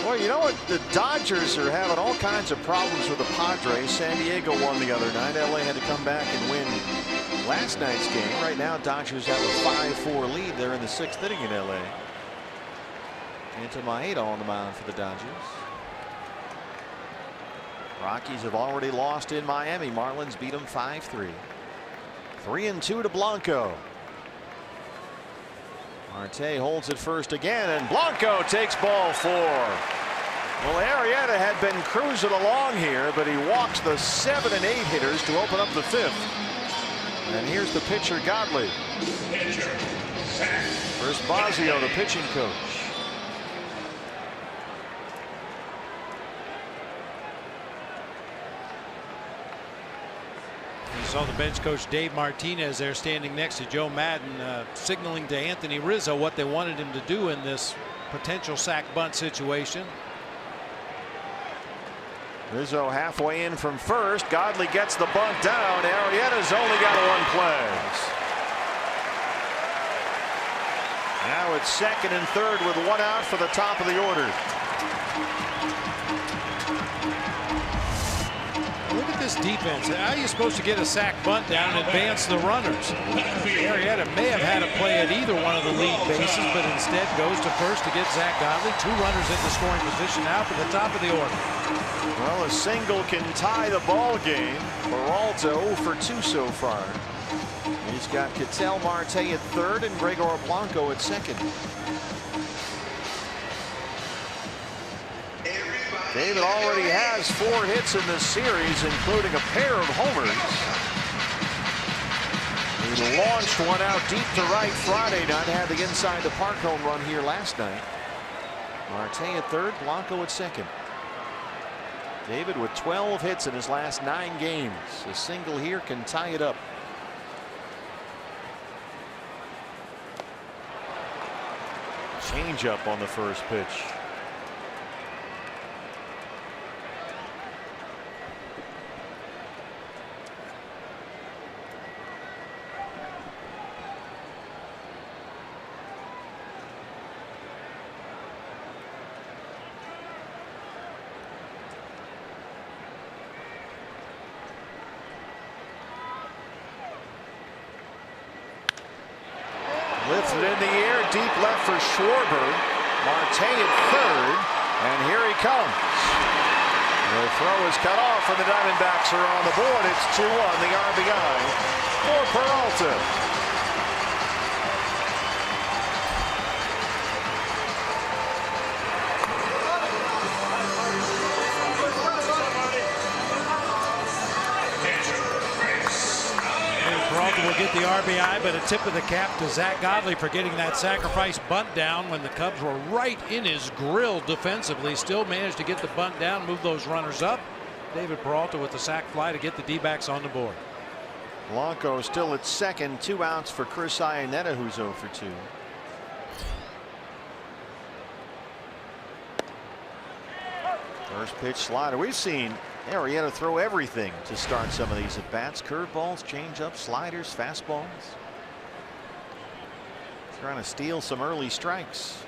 Well, you know what? The Dodgers are having all kinds of problems with the Padres. San Diego won the other night. LA had to come back and win last night's game. Right now, Dodgers have a 5-4 lead. They're in the 6th inning in LA. Into Maeda on the mound for the Dodgers. Rockies have already lost in Miami. Marlins beat them 5-3. 3-2 to Blanco. Marte holds it first again, and Blanco takes ball 4. Well, Arrieta had been cruising along here, but he walks the 7 and 8 hitters to open up the 5th. And here's the pitcher, Godley. First Bosio, the pitching coach. You saw the bench coach Dave Martinez there standing next to Joe Madden, signaling to Anthony Rizzo what they wanted him to do in this potential sac bunt situation. Rizzo halfway in from first. Godley gets the bunt down. Arrieta's only got 1 play. Now it's 2nd and 3rd with 1 out for the top of the order. Look at this defense. How are you supposed to get a sac bunt down and advance the runners? Arrieta may have had a play at either one of the lead bases, but instead goes to first to get Zach Godley. 2 runners into scoring position now for the top of the order. Well, a single can tie the ball game. Peralta 0 for 2 so far. He's got Ketel Marte at 3rd and Gregor Blanco at 2nd. David already has 4 hits in this series, including a pair of homers. He launched one out deep to right Friday night, had the inside the park home run here last night. Marte at 3rd, Blanco at 2nd. David with 12 hits in his last 9 games. A single here can tie it up. Change up on the first pitch. Lifted in the air, deep left for Schwarber. Marte at 3rd, and here he comes. The throw is cut off, and the Diamondbacks are on the board. It's 2-1, the RBI for Peralta. Will get the RBI, but a tip of the cap to Zach Godley for getting that sacrifice bunt down when the Cubs were right in his grill defensively. Still managed to get the bunt down, move those runners up. David Peralta with the sac fly to get the D-backs on the board. Blanco still at 2nd, 2 outs for Chris Iannetta, who's 0 for 2. First pitch slider. We've seen Arrieta throw everything to start some of these at bats. Curveballs, changeups, sliders, fastballs. Trying to steal some early strikes.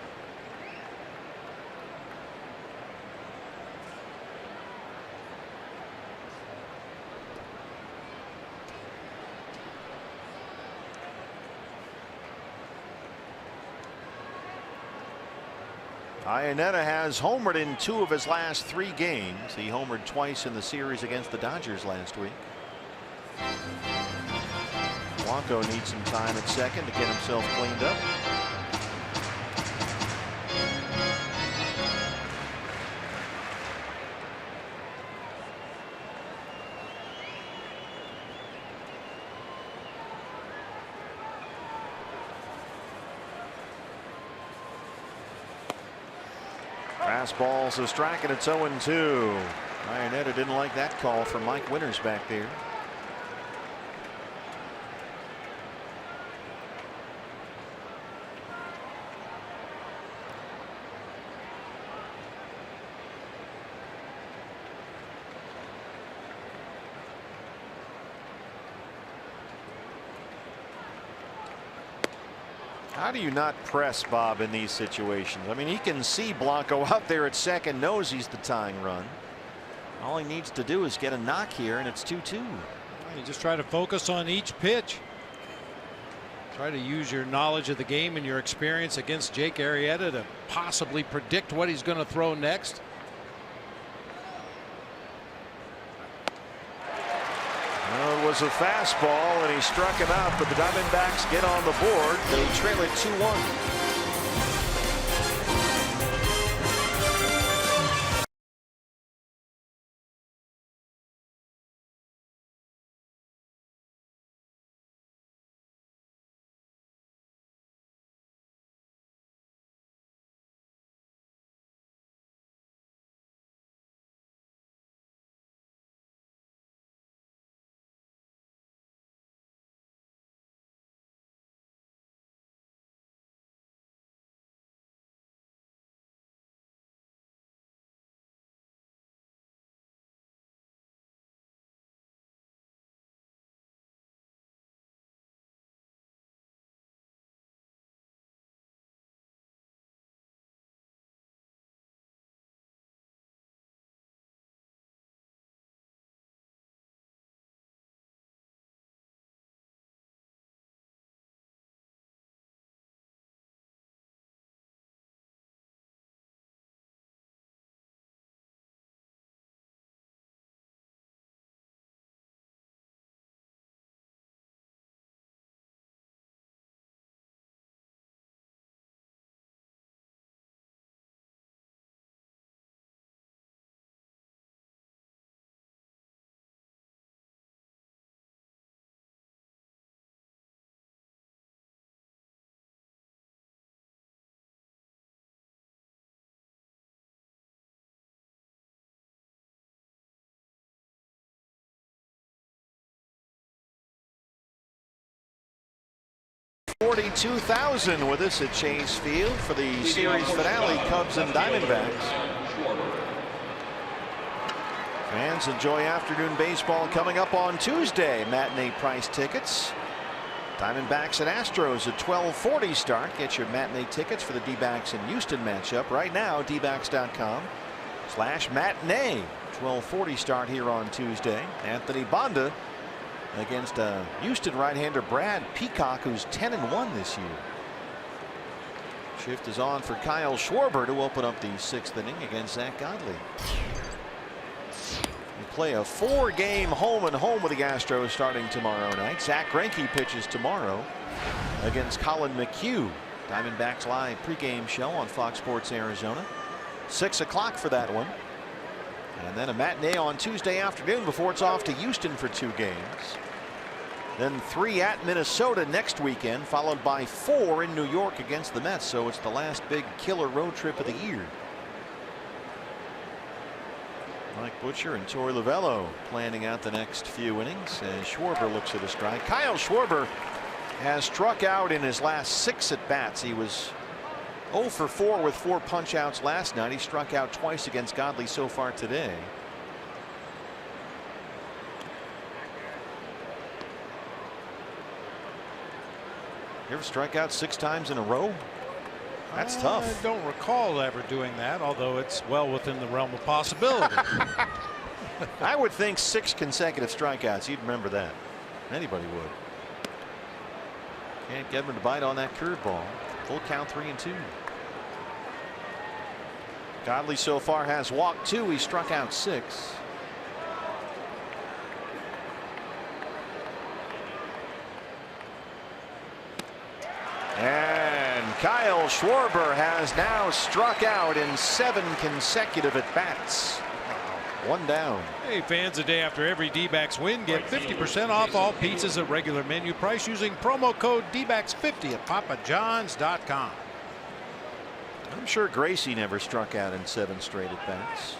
Iannetta has homered in 2 of his last 3 games. He homered twice in the series against the Dodgers last week. Blanco needs some time at 2nd to get himself cleaned up. Fastball's a strike, and it's 0-2. Iannetta didn't like that call from Mike Winters back there. How do you not press Bob in these situations? I mean, he can see Blanco out there at second, knows he's the tying run. All he needs to do is get a knock here, and it's 2-2. You just try to focus on each pitch. Try to use your knowledge of the game and your experience against Jake Arrieta to possibly predict what he's going to throw next. Well, it was a fastball, and he struck him out, but the Diamondbacks get on the board. They trail it 2-1. $42,000 with us at Chase Field for the series finale, Cubs and Diamondbacks. Fans, enjoy afternoon baseball coming up on Tuesday. Matinee price tickets. Diamondbacks and Astros at 12:40 start. Get your matinee tickets for the D-backs and Houston matchup right now. dbacks.com/matinee. 12:40 start here on Tuesday. Anthony Bonda against Houston right-hander Brad Peacock, who's 10-1 this year. Shift is on for Kyle Schwarber to open up the 6th inning against Zach Godley. We play a 4-game home-and-home with the Astros starting tomorrow night. Zach Greinke pitches tomorrow against Colin McHugh. Diamondbacks live pregame show on Fox Sports Arizona. 6 o'clock for that one. And then a matinee on Tuesday afternoon before it's off to Houston for 2 games. Then 3 at Minnesota next weekend, followed by 4 in New York against the Mets. So it's the last big killer road trip of the year. Mike Butcher and Torey Lovullo planning out the next few innings as Schwarber looks at a strike. Kyle Schwarber has struck out in his last 6 at bats. He was 0 for 4 with 4 punch outs last night. He struck out twice against Godley so far today. You ever strike out 6 times in a row? That's tough. I don't recall ever doing that, although it's well within the realm of possibility. I would think 6 consecutive strikeouts. You'd remember that. Anybody would. Can't get him to bite on that curveball. Full count, 3-2. Godley so far has walked 2. He struck out 6. And Kyle Schwarber has now struck out in 7 consecutive at bats. 1 down. Hey fans, a day after every D-backs win, get 50% off all pizzas at regular menu price using promo code DBACKS50 at papajohns.com. I'm sure Gracie never struck out in 7 straight at bats.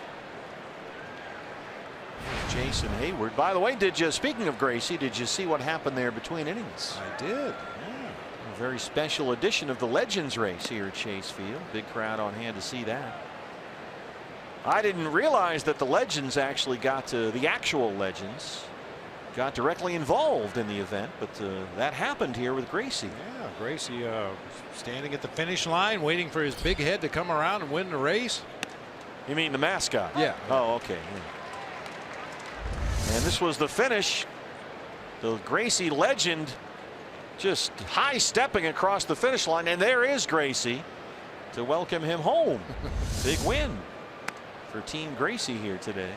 Jason Hayward. By the way, speaking of Gracie, did you see what happened there between innings? I did. Yeah. A very special edition of the Legends race here at Chase Field. Big crowd on hand to see that. I didn't realize that the Legends actually the actual Legends got directly involved in the event, but that happened here with Gracie. Yeah, Gracie standing at the finish line waiting for his big head to come around and win the race. You mean the mascot? Yeah. Oh, okay. Yeah. And this was the finish. The Gracie legend just high stepping across the finish line, and there is Gracie to welcome him home. Big win for Team Gracie here today.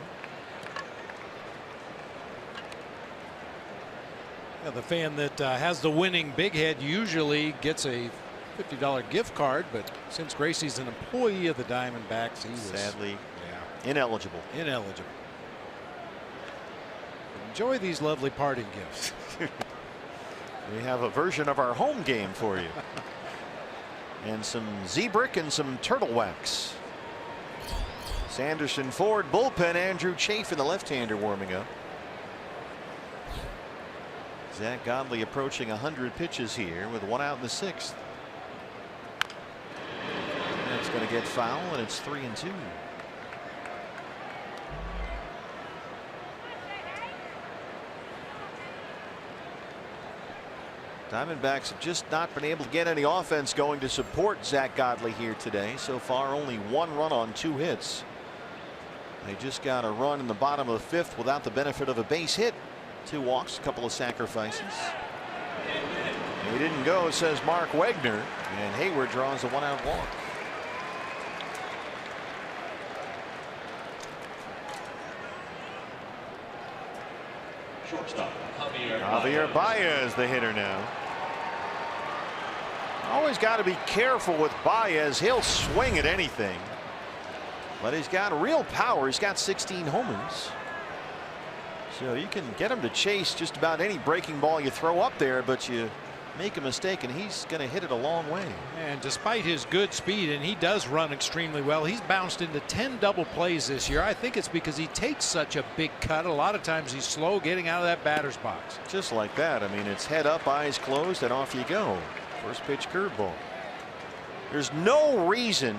Yeah, the fan that has the winning big head usually gets a $50 gift card, but since Gracie's an employee of the Diamondbacks, he was sadly ineligible. Enjoy these lovely parting gifts. We have a version of our home game for you. And some Z-Brick and some turtle wax. Sanderson Ford bullpen. Andrew Chaffin, the left-hander, warming up. Zach Godley approaching 100 pitches here with 1 out in the 6th. That's going to get foul, and it's 3-2. Diamondbacks have just not been able to get any offense going to support Zach Godley here today. So far, only 1 run on 2 hits. They just got a run in the bottom of the 5th without the benefit of a base hit. 2 walks, a couple of sacrifices. He didn't go, says Mark Wegner, and Hayward draws a 1-out walk. Shortstop Javier Baez, the hitter now. Always got to be careful with Baez. He'll swing at anything, but he's got real power. He's got 16 homers, so you can get him to chase just about any breaking ball you throw up there, but you make a mistake and he's going to hit it a long way. And despite his good speed, and he does run extremely well, he's bounced into 10 double plays this year. I think it's because he takes such a big cut. A lot of times he's slow getting out of that batter's box. Just like that. I mean, it's head up, eyes closed, and off you go. First pitch curveball. There's no reason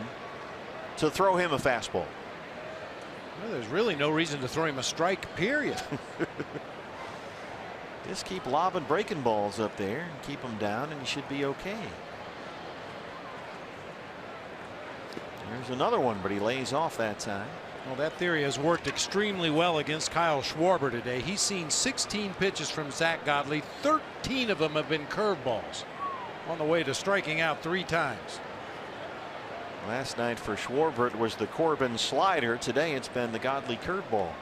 to throw him a fastball. Well, there's really no reason to throw him a strike, period. Just keep lobbing breaking balls up there and keep them down, and you should be okay. There's another one, but he lays off that time. Well, that theory has worked extremely well against Kyle Schwarber today. He's seen 16 pitches from Zach Godley. 13 of them have been curveballs, on the way to striking out 3 times. Last night for Schwarber, it was the Corbin slider. Today it's been the Godley curveball.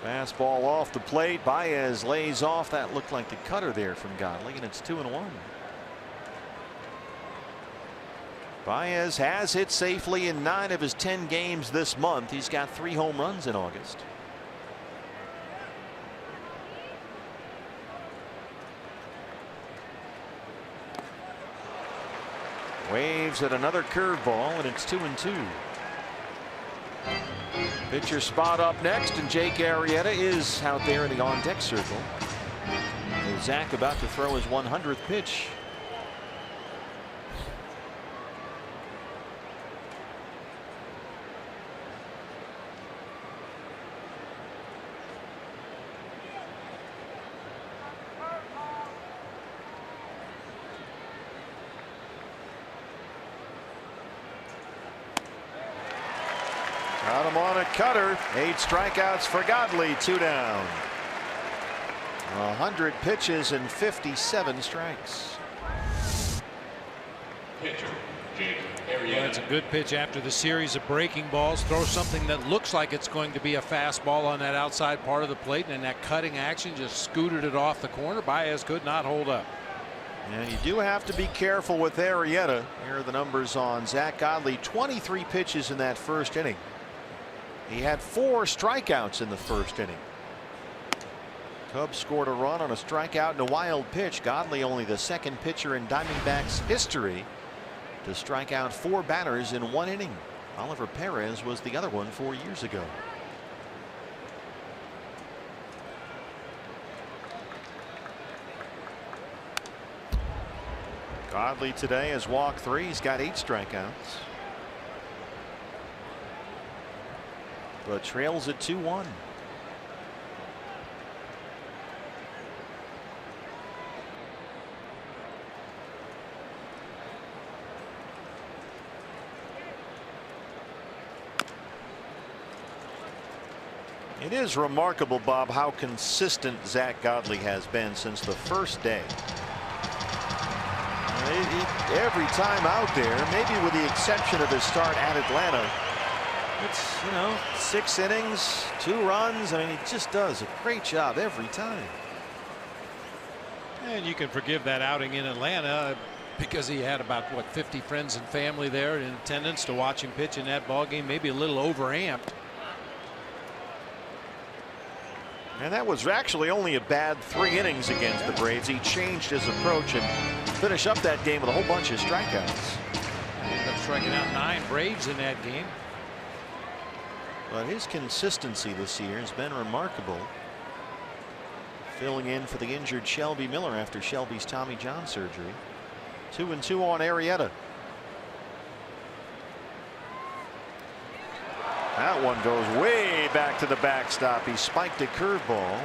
Fastball off the plate. Baez lays off. That looked like the cutter there from Godley, and it's 2-1. Baez has hit safely in 9 of his 10 games this month. He's got 3 home runs in August. Waves at another curveball, and it's 2-2. Pitcher spot up next, and Jake Arrieta is out there in the on-deck circle. And Zach about to throw his 100th pitch. Got him on a cutter. 8 strikeouts for Godley. 2 down. 100 pitches and 57 strikes. Pitcher, Jake Arrieta. Well, that's a good pitch after the series of breaking balls. Throw something that looks like it's going to be a fastball on that outside part of the plate, and then that cutting action just scooted it off the corner. Baez could not hold up. And you do have to be careful with Arrieta. Here are the numbers on Zach Godley. 23 pitches in that first inning. He had 4 strikeouts in the first inning. Cubs scored a run on a strikeout and a wild pitch. Godley, only the second pitcher in Diamondbacks history to strike out 4 batters in 1 inning. Oliver Perez was the other one 4 years ago. Godley today has walked 3. He's got 8 strikeouts, but trails at 2-1. It is remarkable, Bob, how consistent Zack Godley has been since the first day. Every time out there, maybe with the exception of his start at Atlanta, it's, you know, 6 innings, 2 runs. I mean, he just does a great job every time. And you can forgive that outing in Atlanta because he had about, what, 50 friends and family there in attendance to watch him pitch in that ball game, maybe a little overamped. And that was actually only a bad 3 innings against the Braves. He changed his approach and finished up that game with a whole bunch of strikeouts. He ended up striking out 9 Braves in that game. But his consistency this year has been remarkable. Filling in for the injured Shelby Miller after Shelby's Tommy John surgery. 2-2 on Arrieta. That one goes way back to the backstop. He spiked a curveball,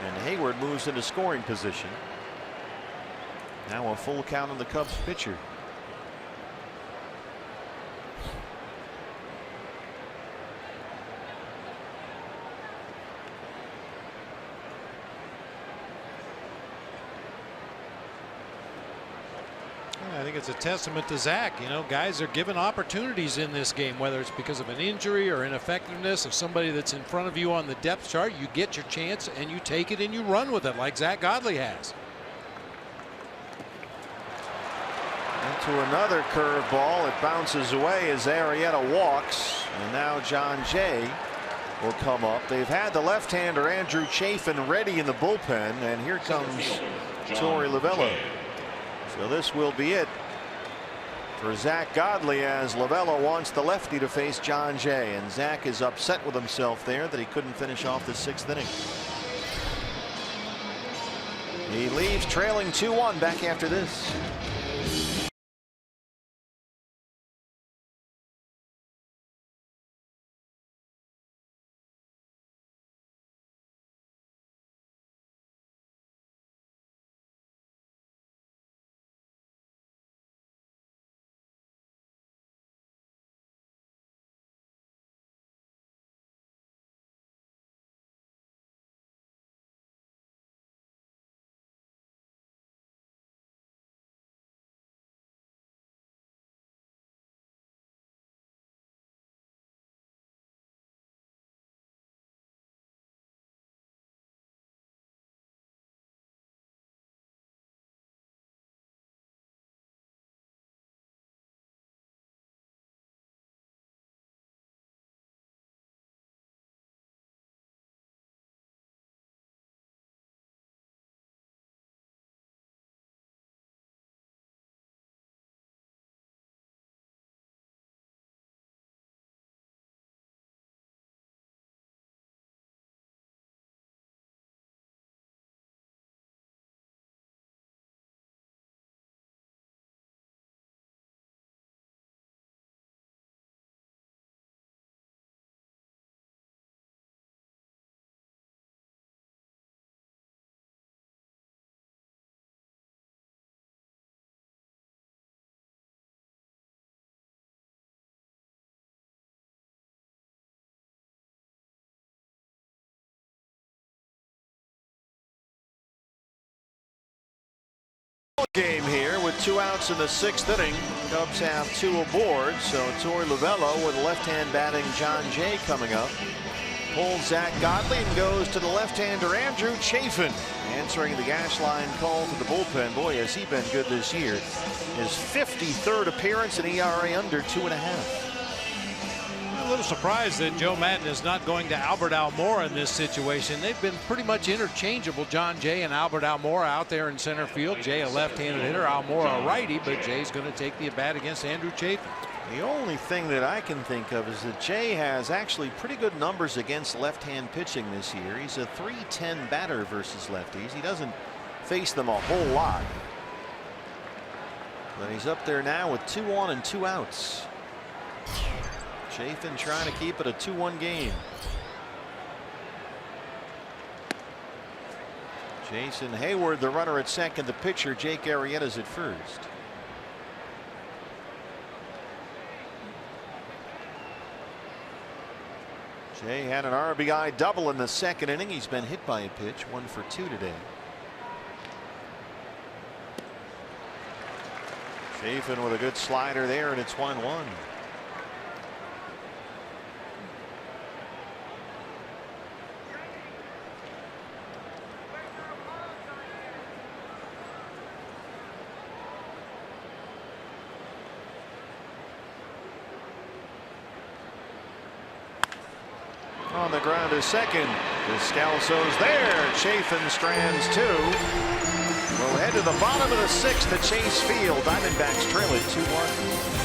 and Hayward moves into scoring position. Now a full count on the Cubs pitcher. I think it's a testament to Zack. You know, guys are given opportunities in this game, whether it's because of an injury or ineffectiveness of somebody that's in front of you on the depth chart. You get your chance and you take it and you run with it like Zack Godley has. Into another curveball. It bounces away as Arrieta walks, and now John Jay will come up. They've had the left-hander Andrew Chaffin ready in the bullpen, and here comes Torey Lovullo. So this will be it for Zack Godley, as Lovullo wants the lefty to face John Jay, and Zack is upset with himself there that he couldn't finish off the 6th inning. He leaves trailing 2-1 back after this. Game here with 2 outs in the 6th inning. Cubs have 2 aboard, so Torey Lovullo with left-hand batting John Jay coming up. Pulls Zack Godley and goes to the left-hander Andrew Chaffin, answering the gas line call to the bullpen. Boy, has he been good this year. His 53rd appearance, and ERA under 2.5. I'm a little surprised that Joe Madden is not going to Albert Almora in this situation. They've been pretty much interchangeable, John Jay and Albert Almora out there in center field. Jay a left-handed hitter, Almora a righty, but Jay's going to take the at-bat against Andrew Chaffin. The only thing that I can think of is that Jay has actually pretty good numbers against left-hand pitching this year. He's a .310 batter versus lefties. He doesn't face them a whole lot. But he's up there now with 2 on and 2 outs. Chaffin trying to keep it a 2-1 game. Jason Hayward, the runner at second. The pitcher, Jake Arrieta's at first. Jay had an RBI double in the second inning. He's been hit by a pitch, 1 for 2 today. Chaffin with a good slider there, and it's 1-1. On the ground to second. Descalso's there. Chaffin strands 2. We'll head to the bottom of the 6th at Chase Field. Diamondbacks trail it 2-1.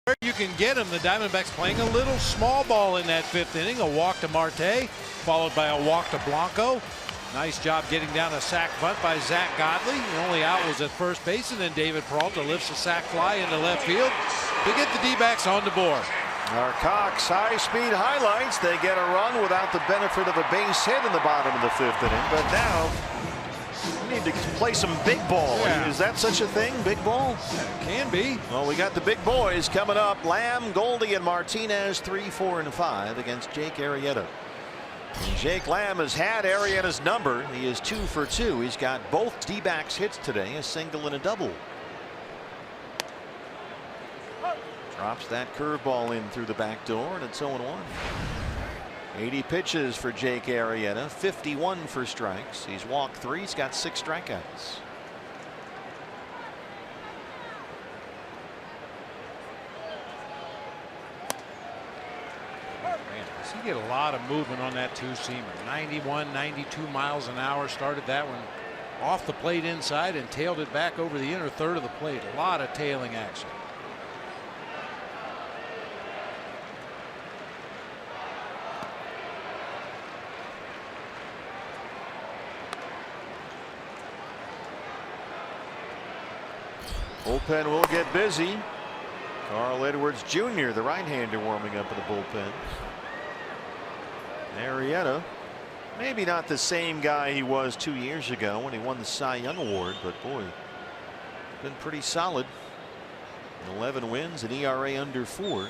Where you can get him, the Diamondbacks playing a little small ball in that 5th inning. A walk to Marte, followed by a walk to Blanco. Nice job getting down a sac bunt by Zach Godley. The only out was at first base, and then David Peralta lifts a sac fly into left field to get the D-backs on the board. Our Cox high-speed highlights. They get a run without the benefit of a base hit in the bottom of the 5th inning. But now we need to play some big ball. Yeah. Is that such a thing, big ball? Can be. Well, we got the big boys coming up. Lamb, Goldie, and Martinez 3, 4, and 5 against Jake Arrieta. And Jake Lamb has had Arrieta's number. He is 2 for 2. He's got both D-backs hits today, a single and a double. Drops that curveball in through the back door, and it's 0-1. 80 pitches for Jake Arrieta, 51 for strikes. He's walked 3. He's got 6 strikeouts. Man, does he get a lot of movement on that 2-seamer? 91, 92 miles an hour. Started that one off the plate inside and tailed it back over the inner third of the plate. A lot of tailing action. Bullpen will get busy. Carl Edwards Jr., the right-hander, warming up in the bullpen. Arrieta, maybe not the same guy he was 2 years ago when he won the Cy Young Award, but boy, been pretty solid. 11 wins, an ERA under 4.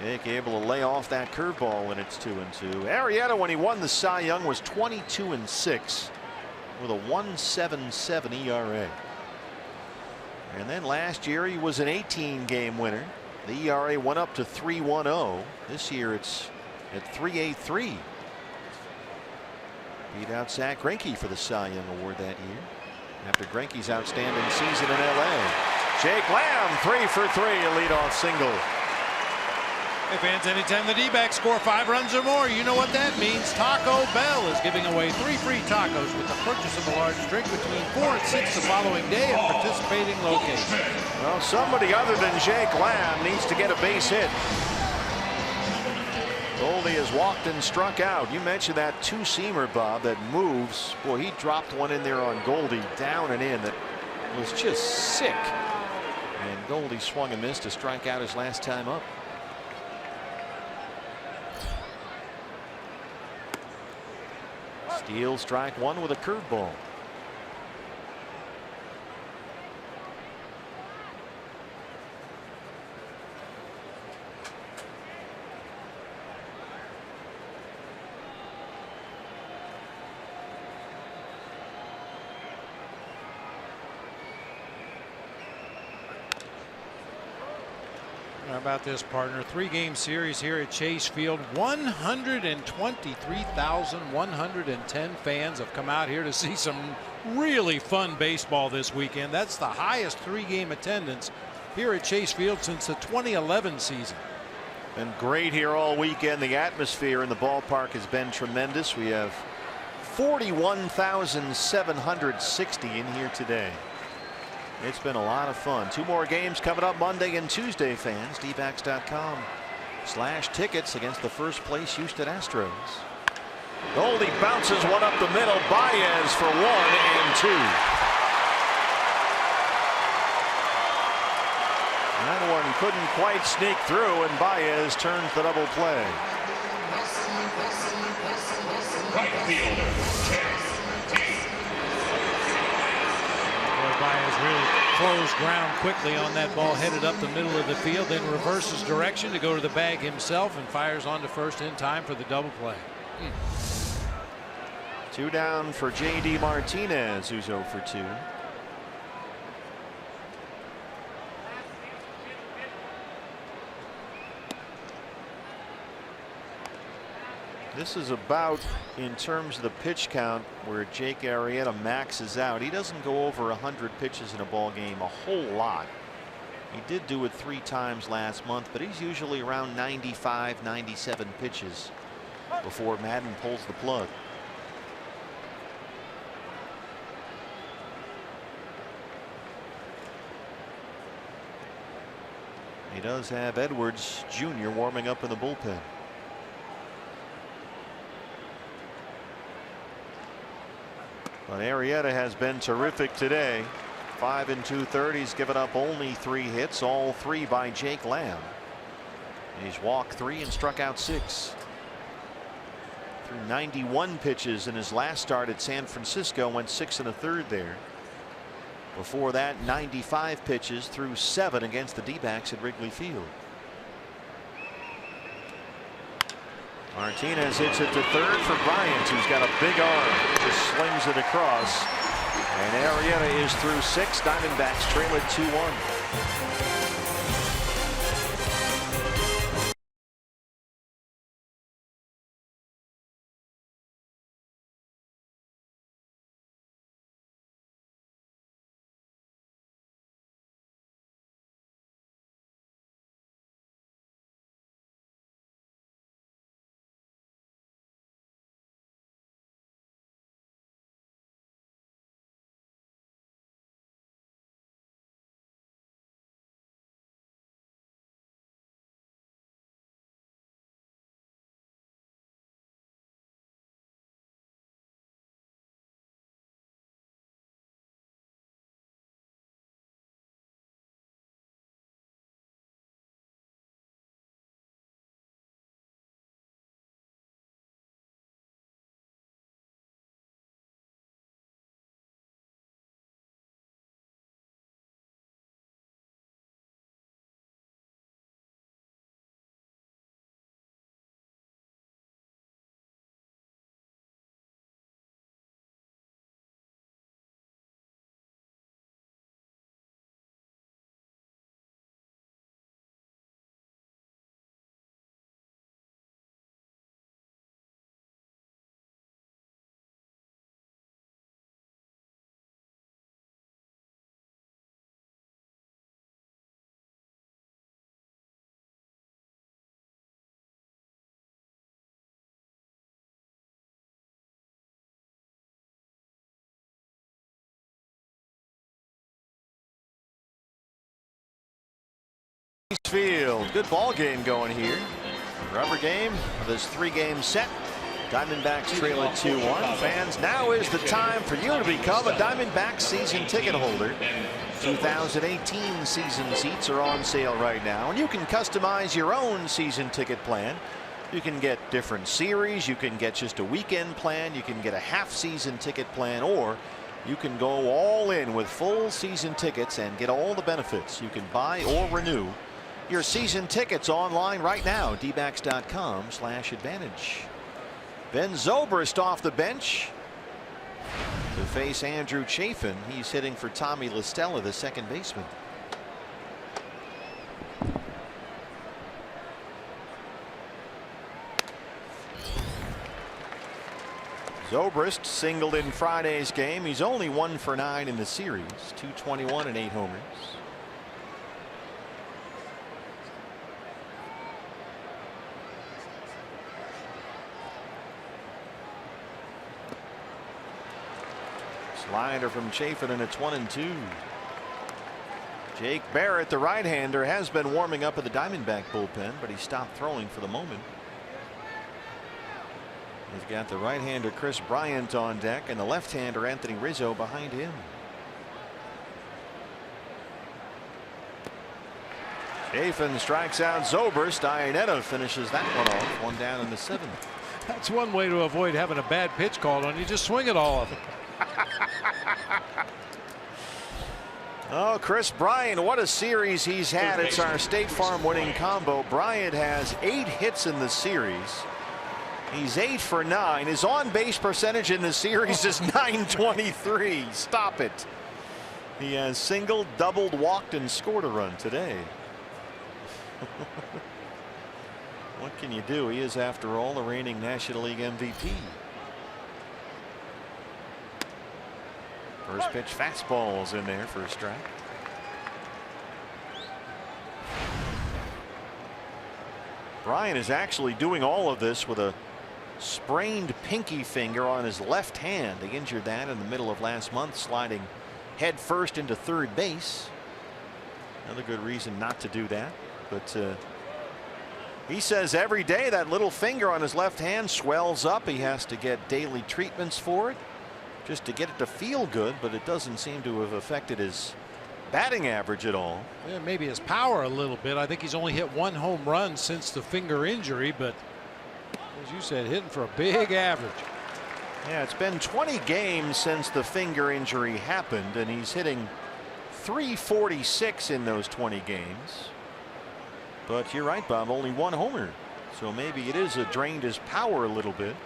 Jake able to lay off that curveball when it's 2-2. Arrieta, when he won the Cy Young, was 22-6 with a 1.77 ERA. And then last year he was an 18-game winner. The ERA went up to 3.10. This year it's at 3.83. Beat out Zach Greinke for the Cy Young Award that year after Greinke's outstanding season in LA. Jake Lamb 3 for 3, a leadoff single. Hey fans, anytime the D-backs score 5 runs or more, you know what that means. Taco Bell is giving away 3 free tacos with the purchase of a large drink between 4 and 6 the following day at participating locations. Well, somebody other than Jake Lamb needs to get a base hit. Goldie has walked and struck out. You mentioned that two-seamer, Bob, that moves. Boy, he dropped one in there on Goldie, down and in, that was just sick. And Goldie swung and missed to strike out his last time up. Steele strike one with a curveball. How about this, partner? 3-game series here at Chase Field. 123,110 fans have come out here to see some really fun baseball this weekend. That's the highest 3-game attendance here at Chase Field since the 2011 season. Been great here all weekend. The atmosphere in the ballpark has been tremendous. We have 41,760 in here today. It's been a lot of fun. 2 more games coming up Monday and Tuesday, fans. dbacks.com/tickets against the first place Houston Astros. Goldie bounces one up the middle. Baez for 1 and 2. That one couldn't quite sneak through, and Baez turns the double play. Right fielder, Baez really closed ground quickly on that ball, headed up the middle of the field, then reverses direction to go to the bag himself and fires on to first in time for the double play. 2 down for J.D. Martinez, who's 0 for 2. This is about, in terms of the pitch count, where Jake Arrieta maxes out. He doesn't go over 100 pitches in a ball game a whole lot. He did do it 3 times last month, but he's usually around 95, 97 pitches before Madden pulls the plug. He does have Edwards Jr. warming up in the bullpen. But Arrieta has been terrific today. 5 2/3. He's given up only 3 hits, all 3 by Jake Lamb. He's walked 3 and struck out 6. Threw 91 pitches in his last start at San Francisco, went 6 1/3 there. Before that, 95 pitches, threw 7 against the D-backs at Wrigley Field. Martinez hits it to third for Bryant, who's got a big arm. Just slings it across. And Arrieta is through 6. Diamondbacks trail it 2-1. Field. Good ball game going here. Rubber game of this 3-game set. Diamondbacks trail at 2-1. Fans, now is the time for you to become a Diamondbacks season ticket holder. 2018 season seats are on sale right now, and you can customize your own season ticket plan. You can get different series, you can get just a weekend plan, you can get a half-season ticket plan, or you can go all in with full season tickets and get all the benefits. You can buy or renew your season tickets online right now. dbacks.com/advantage. Ben Zobrist off the bench to face Andrew Chaffin. He's hitting for Tommy La Stella, the second baseman. Zobrist singled in Friday's game. He's only 1 for 9 in the series. 221 and 8 homers. Slider from Chaffin, and it's 1-2. Jake Barrett, the right-hander, has been warming up at the Diamondback bullpen, but he stopped throwing for the moment. He's got the right-hander Chris Bryant on deck and the left-hander Anthony Rizzo behind him. Chaffin strikes out Zobrist. Iannetta finishes that one off. 1 down in the 7th. That's one way to avoid having a bad pitch called on you. Just swing it all of it. Oh, Chris Bryant, what a series he's had. It's our State Farm winning combo. Bryant has 8 hits in the series. He's 8 for 9. His on-base percentage in the series is .923. Stop it. He has singled, doubled, walked, and scored a run today. What can you do? He is, after all, the reigning National League MVP. First pitch fastball's in there for a strike. Bryant is actually doing all of this with a sprained pinky finger on his left hand. He injured that in the middle of last month, sliding head first into third base. Another good reason not to do that. But he says every day that little finger on his left hand swells up. He has to get daily treatments for it just to get it to feel good, but it doesn't seem to have affected his batting average at all. Yeah, maybe his power a little bit. I think he's only hit 1 home run since the finger injury, but as you said, hitting for a big average. Yeah, it's been 20 games since the finger injury happened, and he's hitting .346 in those 20 games. But you're right, Bob, only 1 homer, so maybe it is drained his power a little bit.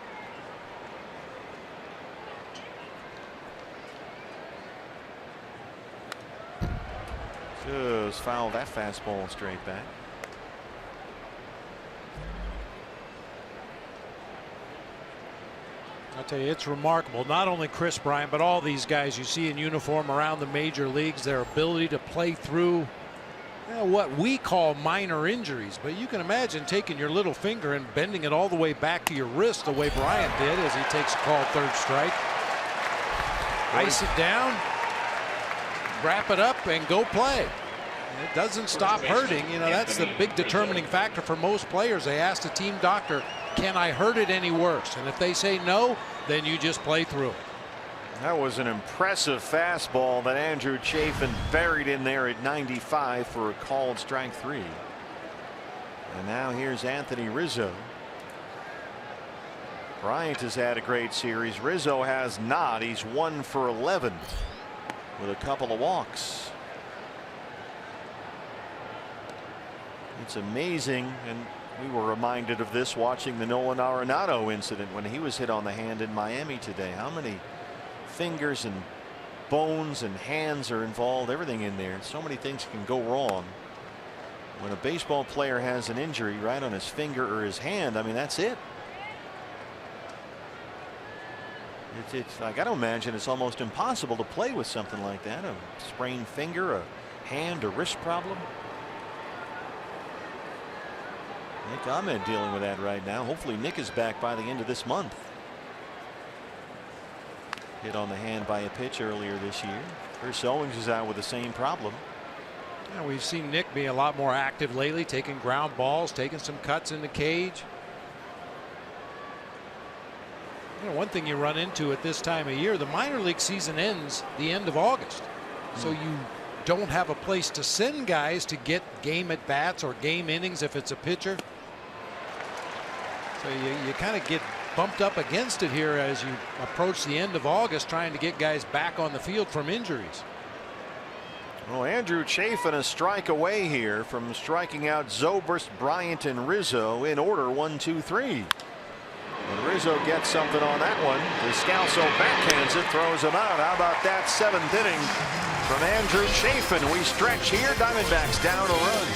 Just fouled that fastball straight back. I'll tell you, it's remarkable. Not only Chris Bryant, but all these guys you see in uniform around the major leagues, their ability to play through what we call minor injuries. But you can imagine taking your little finger and bending it all the way back to your wrist the way Bryant did as he takes a called third strike. Ice it down, wrap it up, and go play. It doesn't stop hurting. You know, that's the big determining factor for most players. They ask the team doctor, can I hurt it any worse? And if they say no, then you just play through it. That was an impressive fastball that Andrew Chaffin buried in there at 95 for a called strike 3. And now here's Anthony Rizzo. Bryant has had a great series. Rizzo has not. He's 1 for 11 with a couple of walks. It's amazing, and we were reminded of this watching the Nolan Arenado incident when he was hit on the hand in Miami today. How many fingers and bones and hands are involved, everything in there. So many things can go wrong when a baseball player has an injury right on his finger or his hand. I mean, that's it. It's I got to imagine it's almost impossible to play with something like that. A sprained finger, a hand, a wrist problem. Nick Ahmed dealing with that right now. Hopefully Nick is back by the end of this month. Hit on the hand by a pitch earlier this year. Chris Owings is out with the same problem. We've seen Nick be a lot more active lately, taking ground balls, taking some cuts in the cage. One thing you run into at this time of year, the minor league season ends the end of August. So you don't have a place to send guys to get game at bats or game innings if it's a pitcher. So you kind of get bumped up against it here as you approach the end of August, trying to get guys back on the field from injuries. Well, Andrew Chaffin a strike away here from striking out Zobrist, Bryant, and Rizzo in order 1, 2, 3. And Rizzo gets something on that one. Descalso backhands it, throws him out. How about that 7th inning from Andrew Chaffin? We stretch here. Diamondbacks down a run.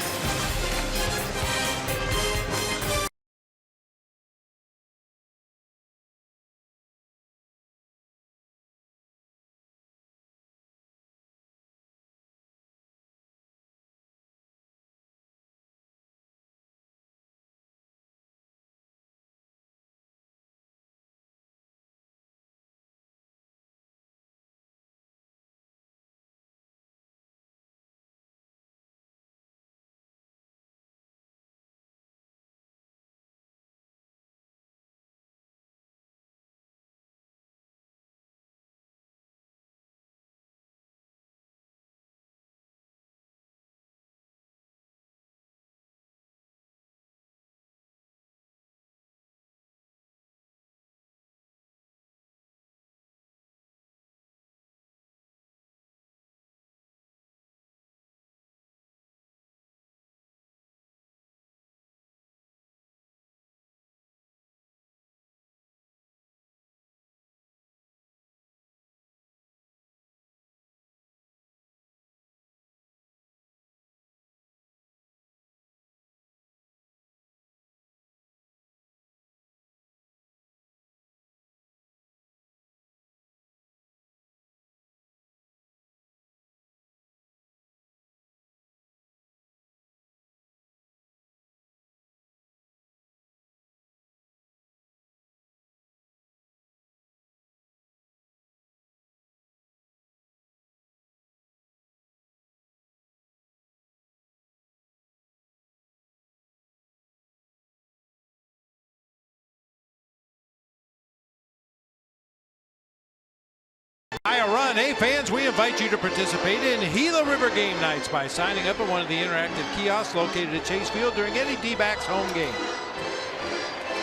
A run. Hey fans, we invite you to participate in Gila River game nights by signing up at one of the interactive kiosks located at Chase Field during any D-backs home game.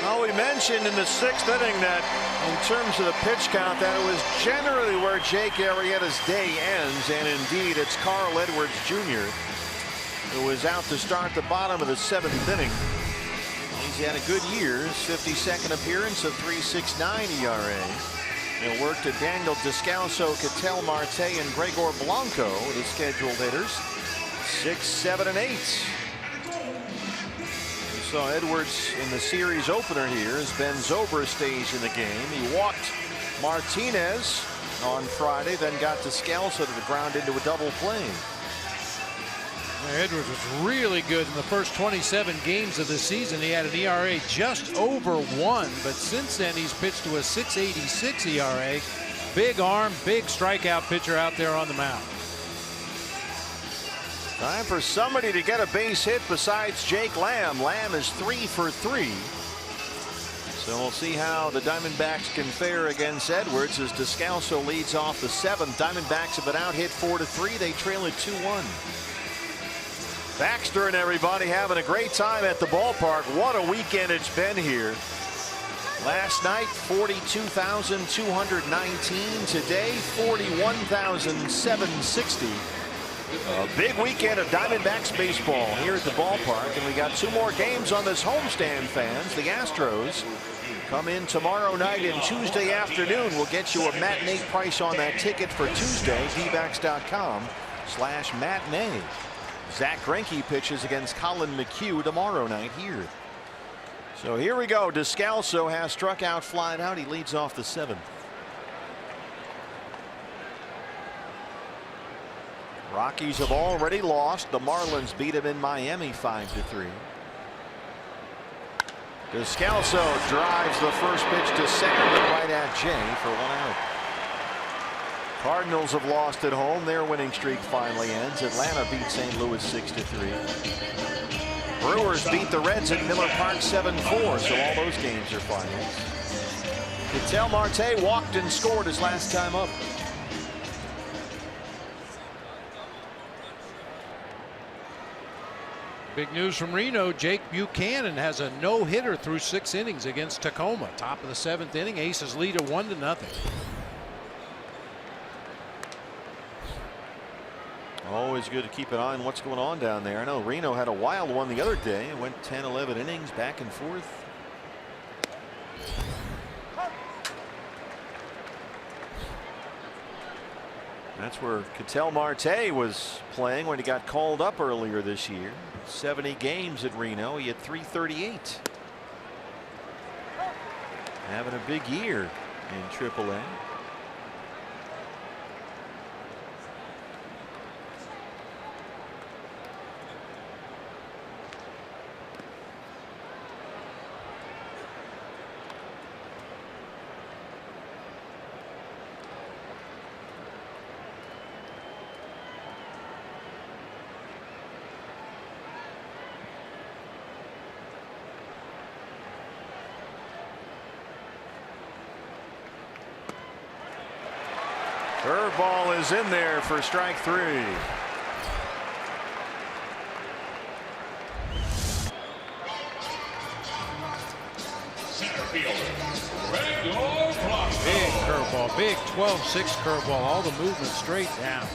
Well, we mentioned in the 6th inning that in terms of the pitch count that it was generally where Jake Arrieta's day ends, and indeed it's Carl Edwards Jr. who was out to start the bottom of the 7th inning. He's had a good year, his 52nd appearance, a 3.69 ERA. And worked at Daniel Descalso, Ketel Marte, and Gregor Blanco, the scheduled hitters, 6, 7, and 8. We saw Edwards in the series opener here as Ben Zobrist stays in the game. He walked Martinez on Friday, then got Descalso to the ground into a double play. Edwards was really good in the first 27 games of the season. He had an ERA just over 1, but since then he's pitched to a 6.86 ERA. Big arm, big strikeout pitcher out there on the mound. Time for somebody to get a base hit besides Jake Lamb. Lamb is 3 for 3. So we'll see how the Diamondbacks can fare against Edwards as Descalso leads off the 7th. Diamondbacks have been out hit 4-3. They trail it 2-1. Baxter and everybody having a great time at the ballpark. What a weekend it's been here. Last night 42,219. Today 41,760. A big weekend of Diamondbacks baseball here at the ballpark, and we got 2 more games on this homestand, fans. The Astros come in tomorrow night and Tuesday afternoon. We'll get you a matinee price on that ticket for Tuesday. dbacks.com/matinee. Zach Greinke pitches against Colin McHugh tomorrow night here. So here we go. Descalso has struck out, flied out. He leads off the 7th. Rockies have already lost. The Marlins beat him in Miami 5-3. Descalso drives the first pitch to center, but right at Jay for 1 out. Cardinals have lost at home. Their winning streak finally ends. Atlanta beat St. Louis 6-3. Brewers beat the Reds at Miller Park 7-4. So all those games are finals. Ketel Marte walked and scored his last time up. Big news from Reno. Jake Buchanan has a no-hitter through 6 innings against Tacoma. Top of the 7th inning. Aces lead at 1-0. Always good to keep an eye on what's going on down there. I know Reno had a wild one the other day. It went 10-11 innings back and forth. That's where Ketel Marte was playing when he got called up earlier this year. 70 games at Reno. He had 338. Having a big year in AAA. Curveball is in there for strike 3. Big curveball, big 12-6 curveball, all the movement straight down.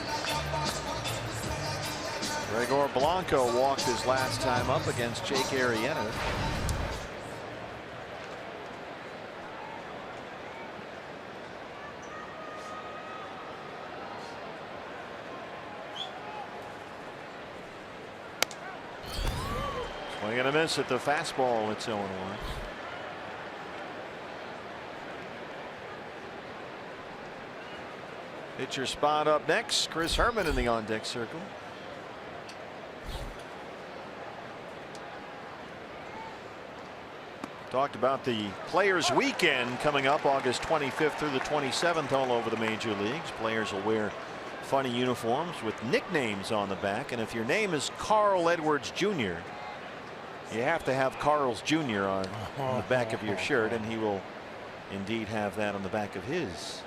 Gregor Blanco walked his last time up against Jake Arrieta. Swing and a miss at the fastball. It's 0-1. Pitcher spot up next. Chris Herman in the on-deck circle. Talked about the Players Weekend coming up August 25th through the 27th all over the major leagues. Players will wear funny uniforms with nicknames on the back, and if your name is Carl Edwards Jr., you have to have Carl's Jr. on the back of your shirt, and he will indeed have that on the back of his.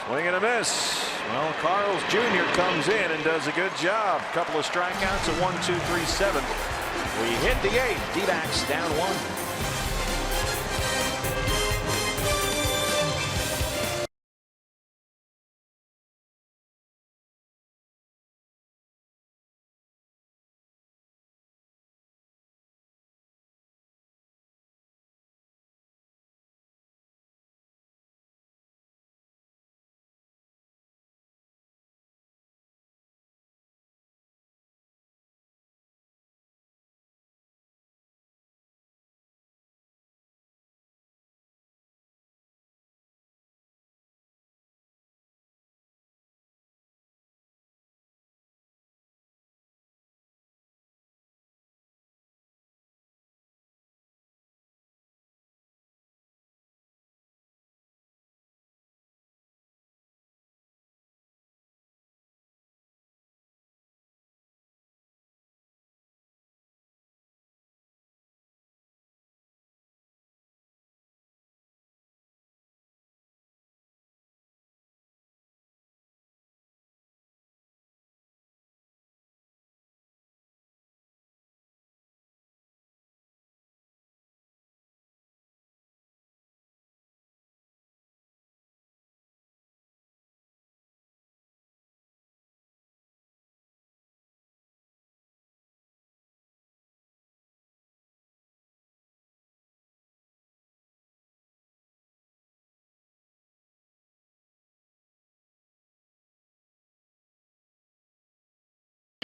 Swing and a miss. Well, Carl's Jr. comes in and does a good job. Couple of strikeouts at 1, 2, 3, 7. We hit the 8th. D-backs down 1.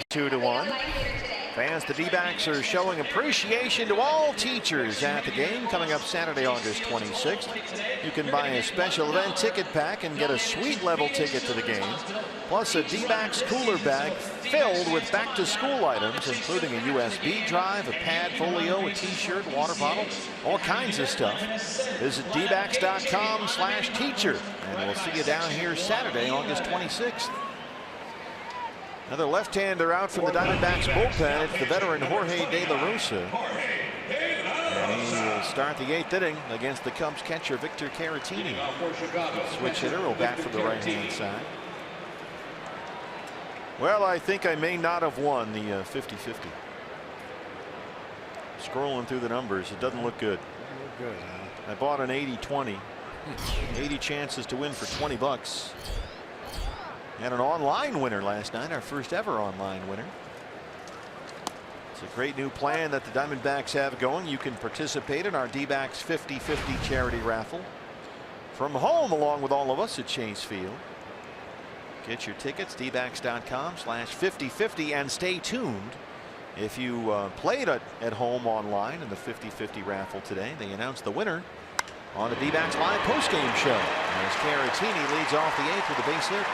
Two to 1. Fans, the D-backs are showing appreciation to all teachers at the game coming up Saturday, August 26th. You can buy a special event ticket pack and get a suite level ticket to the game, plus a D-backs cooler bag filled with back-to-school items, including a USB drive, a pad folio, a t-shirt, water bottle, all kinds of stuff. Visit dbacks.com/teacher, and we'll see you down here Saturday, August 26th. Another left-hander out from the Diamondbacks bullpen. It's the veteran Jorge De La Rosa. And he will start the 8th inning against the Cubs catcher Victor Caratini. Switch hitter will bat from the right-hand side. Well, I think I may not have won the 50-50. Scrolling through the numbers, it doesn't look good. I bought an 80-20. 80 chances to win for $20. And an online winner last night, our first ever online winner. It's a great new plan that the Diamondbacks have going. You can participate in our D-backs 50-50 charity raffle from home along with all of us at Chase Field. Get your tickets, dbacks.com/50-50, and stay tuned. If you played at home online in the 50-50 raffle today, they announced the winner on the D-backs live postgame show as Caratini leads off the 8th with a base hit.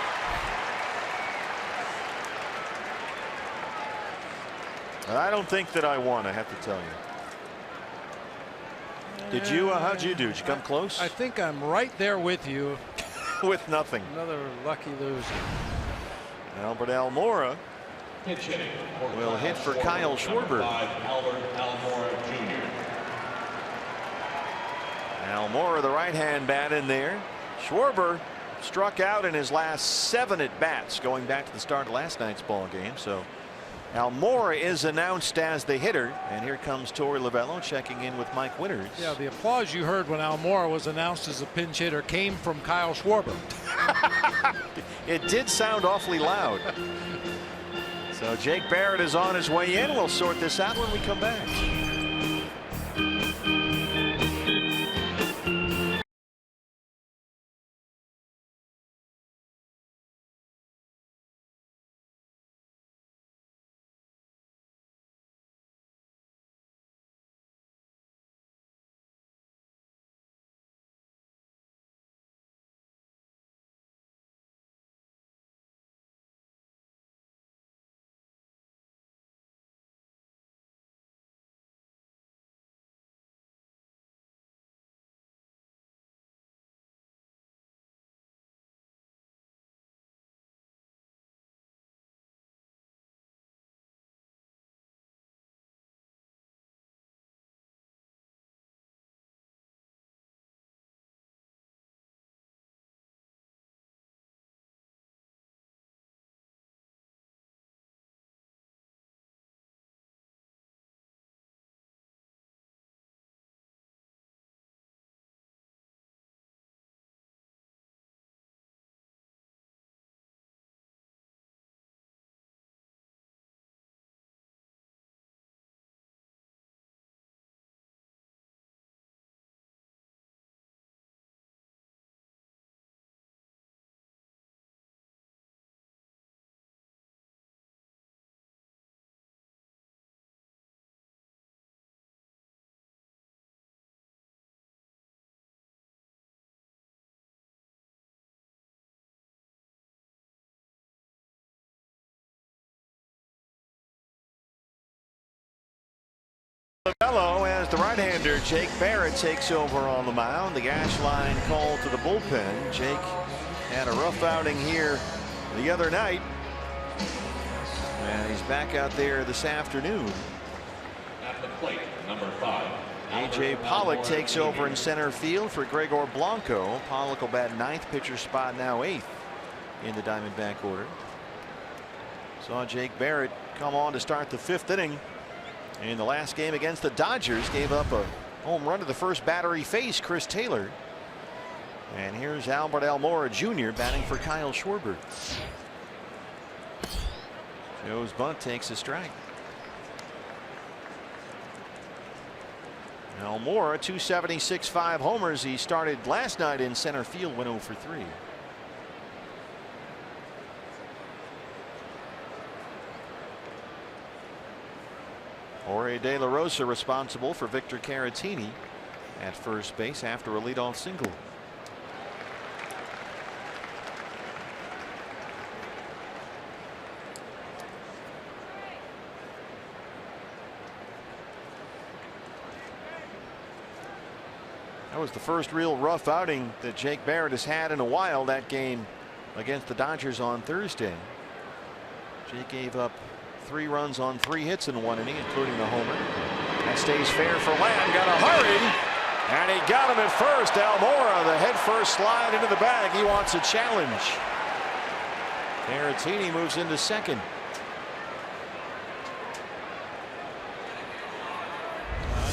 I don't think that I won, I have to tell you. Did you? How'd you do? Did you come close? I think I'm right there with you. With nothing. Another lucky loser. Albert Almora will hit for Kyle Schwarber. Almora, the right-hand bat in there. Schwarber struck out in his last 7 at-bats going back to the start of last night's ball game. So Almora is announced as the hitter, and here comes Torey Lovullo checking in with Mike Winters. Yeah, the applause you heard when Almora was announced as a pinch hitter came from Kyle Schwarber. It did sound awfully loud. So Jake Barrett is on his way in. We'll sort this out when we come back. Lovullo as the right-hander Jake Barrett takes over on the mound. The ash line called to the bullpen. Jake had a rough outing here the other night, and he's back out there this afternoon. At the plate, number 5. A.J. Pollock takes over in center field for Gregor Blanco. Pollock will bat 9th, pitcher spot now 8th in the Diamondback order. Saw Jake Barrett come on to start the 5th inning. In the last game against the Dodgers, gave up a home run to the first batter he faced, Chris Taylor. And here's Albert Almora Jr. batting for Kyle Schwarber. Joe's bunt takes a strike. Almora, 276.5 homers. He started last night in center field, went 0 for 3. Jorge De La Rosa responsible for Victor Caratini at first base after a leadoff single. That was the first real rough outing that Jake Barrett has had in a while. That game against the Dodgers on Thursday. Jake gave up 3 runs on 3 hits in 1 inning, including the homer. That stays fair for Lamb. Got to hurry, and he got him at first. Almora, the head first slide into the bag. He wants a challenge. Caratini moves into second.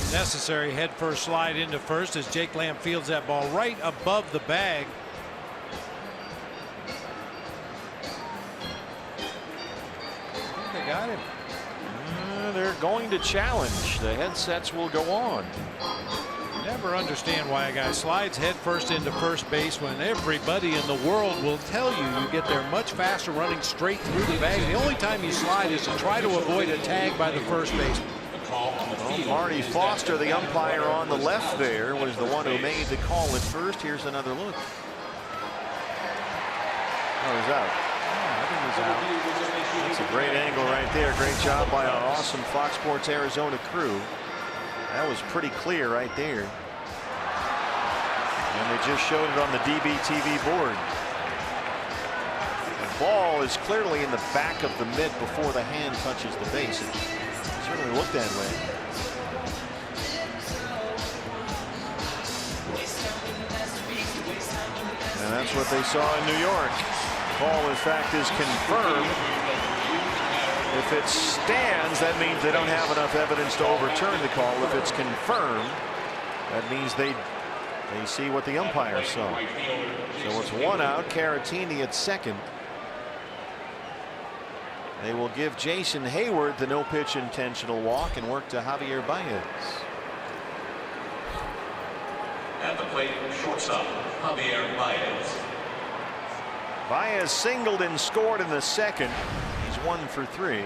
Unnecessary head first slide into first as Jake Lamb fields that ball right above the bag. They got him. They're going to challenge. The headsets will go on. Never understand why a guy slides head first into first base when everybody in the world will tell you you get there much faster running straight through the bag. The only time you slide is to try to avoid a tag by the first baseman. Well, Marty Foster, the umpire on the left there, was the one who made the call at first. Here's another look. Oh, he's out. I think he's out. That's a great angle right there. Great job by our awesome Fox Sports Arizona crew. That was pretty clear right there. And they just showed it on the DBTV board. The ball is clearly in the back of the mitt before the hand touches the base. It certainly looked that way. And that's what they saw in New York. Call, in fact, is confirmed. If it stands, that means they don't have enough evidence to overturn the call. If it's confirmed, that means they see what the umpire saw. So it's 1 out. Caratini at second. They will give Jason Hayward the no-pitch intentional walk and work to Javier Baez. At the plate, shortstop, Javier Baez. Baez singled and scored in the second. He's 1 for 3.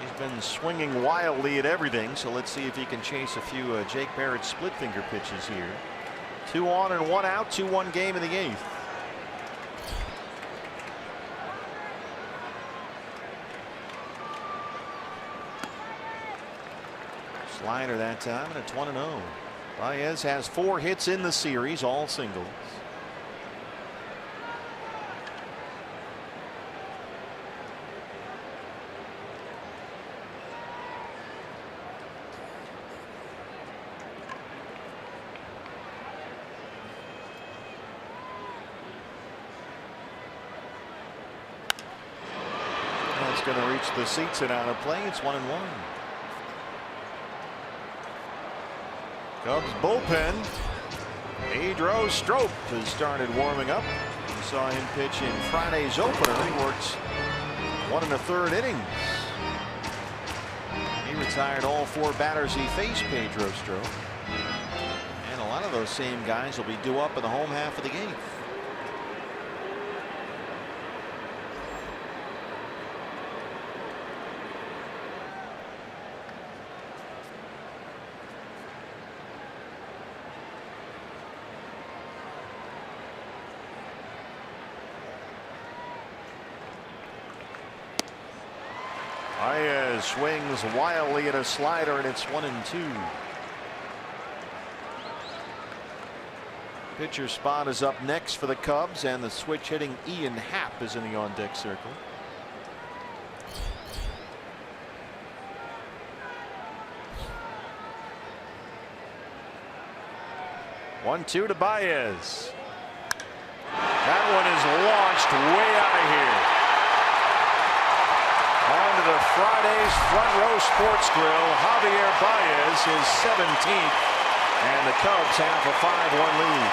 He's been swinging wildly at everything, so let's see if he can chase a few Jake Barrett split finger pitches here. 2 on and 1 out, 2-1 game in the 8th. Slider that time, and it's 1-0. Baez has 4 hits in the series, all singles. That's going to reach the seats and out of play. It's 1-1. Cubs bullpen. Pedro Strop has started warming up. We saw him pitch in Friday's opener. He worked 1 1/3 innings. He retired all 4 batters he faced, Pedro Strop. And a lot of those same guys will be due up in the home half of the 8th. Baez swings wildly at a slider, and it's 1-2. Pitcher spot is up next for the Cubs, and the switch hitting Ian Happ is in the on deck circle. One-two to Baez. That one is launched way out of here. On to the Friday's Front Row Sports Grill. Javier Baez, his 17th, and the Cubs have a 5-1 lead.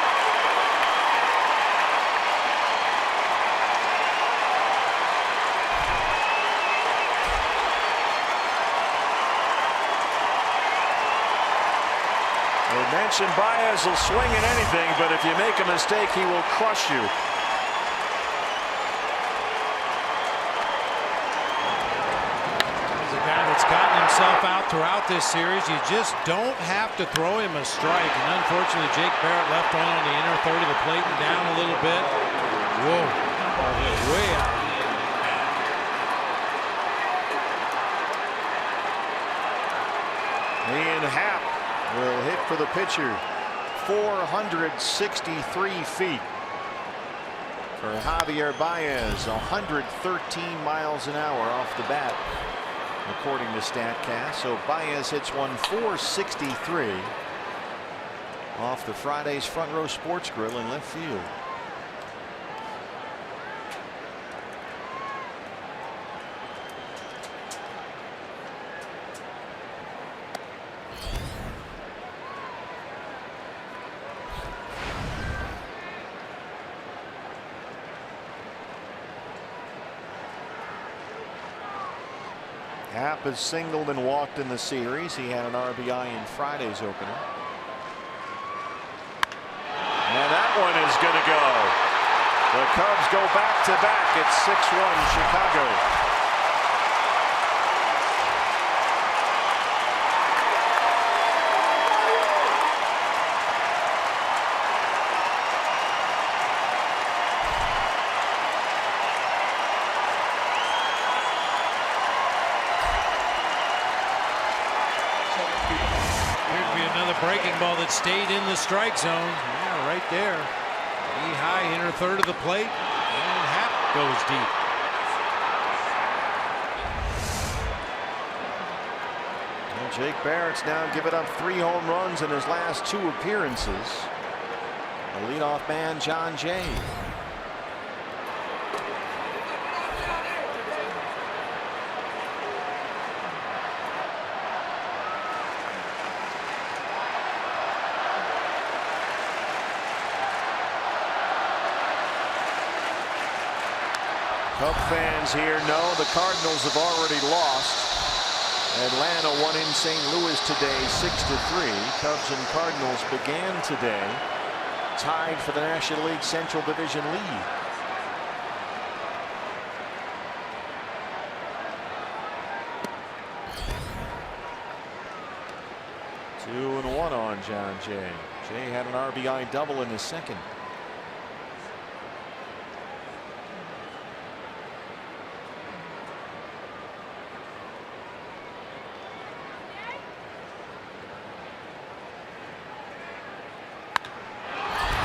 They mentioned Baez will swing at anything, but if you make a mistake, he will crush you. himself out throughout this series. You just don't have to throw him a strike. And unfortunately, Jake Barrett left one on the inner third of the plate and down a little bit. Whoa, way out. Ian Happ will hit for the pitcher. 463 feet for Javier Baez. 113 miles an hour off the bat, according to StatCast. So Baez hits one 463 off the Friday's Front Row Sports Grill in left field. Happ has singled and walked in the series. He had an RBI in Friday's opener. And that one is going to go. The Cubs go back to back. It's 6-1 Chicago. Breaking ball that stayed in the strike zone. Yeah, right there. Knee high, inner third of the plate, and Happ goes deep. And Jake Barrett's now given up 3 home runs in his last 2 appearances. The leadoff man, John Jay. Cub fans here know the Cardinals have already lost. Atlanta won in St. Louis today 6-3. Cubs and Cardinals began today tied for the National League Central Division lead. Two and one on John Jay. Jay had an RBI double in the second.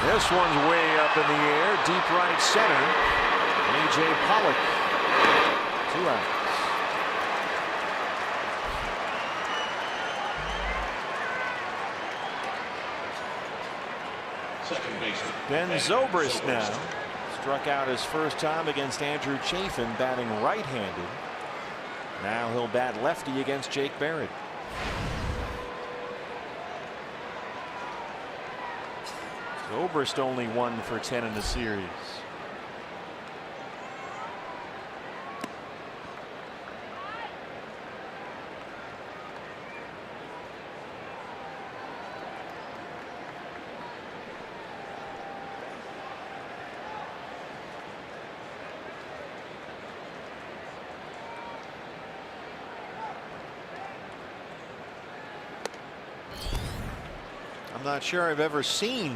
This one's way up in the air, deep right center. A.J. Pollock. 2 outs. Second baseman Ben Zobrist now struck out his first time against Andrew Chaffin, batting right-handed. Now he'll bat lefty against Jake Barrett. Zobrist only 1 for 10 in the series. I'm not sure I've ever seen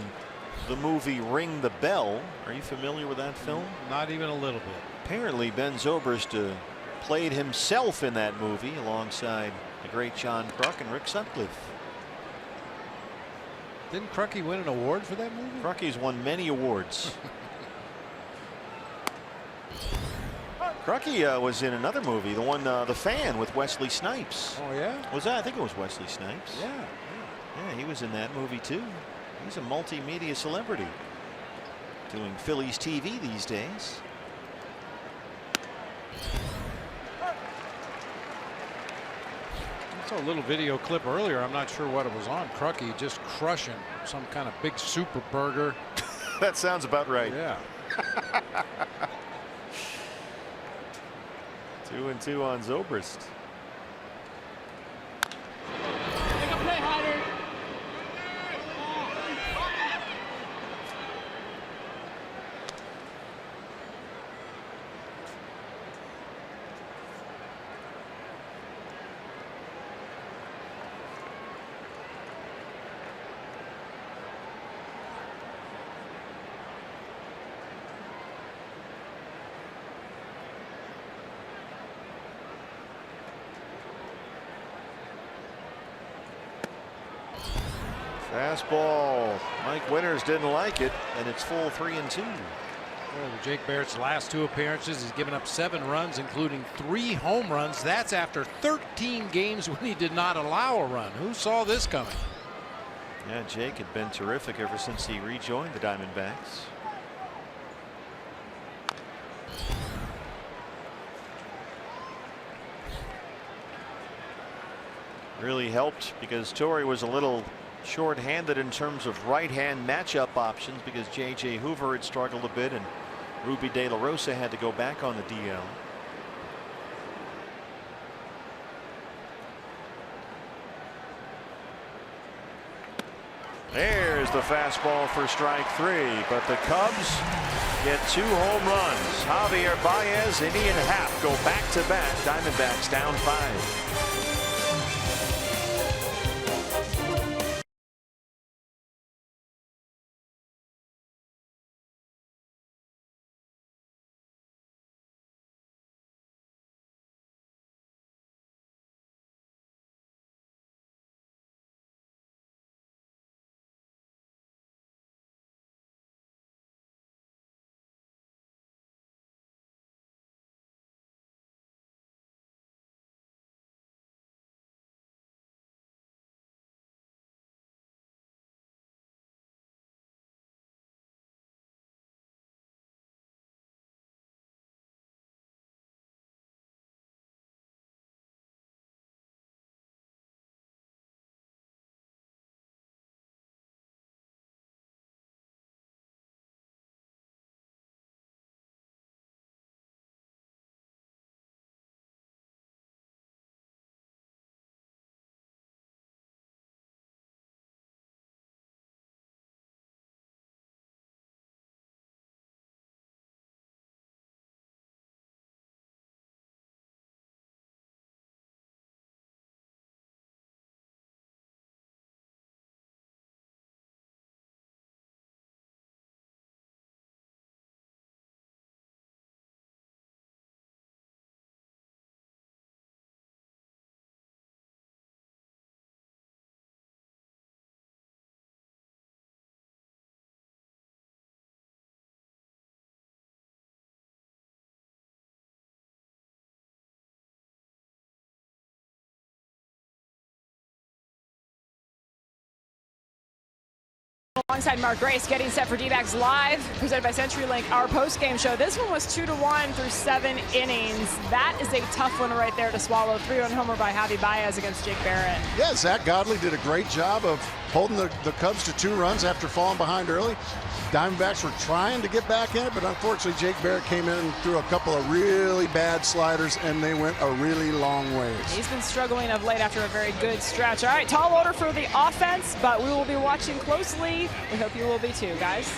the movie Ring the Bell. Are you familiar with that film? Not even a little bit. Apparently Ben Zobrist played himself in that movie alongside the great John Kruk and Rick Sutcliffe. Didn't Crucky win an award for that movie? Crucky's won many awards. Crucky was in another movie, the one The Fan with Wesley Snipes. Oh yeah? Was that? I think it was Wesley Snipes. Yeah. Yeah, he was in that movie too. He's a multimedia celebrity doing Phillies TV these days. I saw a little video clip earlier. I'm not sure what it was on. Crucky just crushing some kind of big super burger. That sounds about right. Yeah. 2-2 on Zobrist. Fastball. Mike Winters didn't like it, and it's full 3-2. Well, Jake Barrett's last 2 appearances, he's given up 7 runs, including 3 home runs. That's after 13 games when he did not allow a run. Who saw this coming? Yeah, Jake had been terrific ever since he rejoined the Diamondbacks. Really helped because Torrey was a little short-handed in terms of right-hand matchup options because J.J. Hoover had struggled a bit and Ruby De La Rosa had to go back on the DL. There's the fastball for strike 3, but the Cubs get 2 home runs. Javier Baez, inning and a half go back-to-back. Diamondbacks down 5. Alongside Mark Grace, getting set for D-backs Live, presented by CenturyLink, our post-game show. This one was 2-1 through 7 innings. That is a tough one right there to swallow. 3-run homer by Javi Baez against Jake Barrett. Yeah, Zach Godley did a great job of holding the Cubs to 2 runs after falling behind early. Diamondbacks were trying to get back in it, but unfortunately Jake Barrett came in and threw a couple of really bad sliders, and they went a really long ways. He's been struggling of late after a very good stretch. All right, tall order for the offense, but we will be watching closely. We hope you will be too, guys.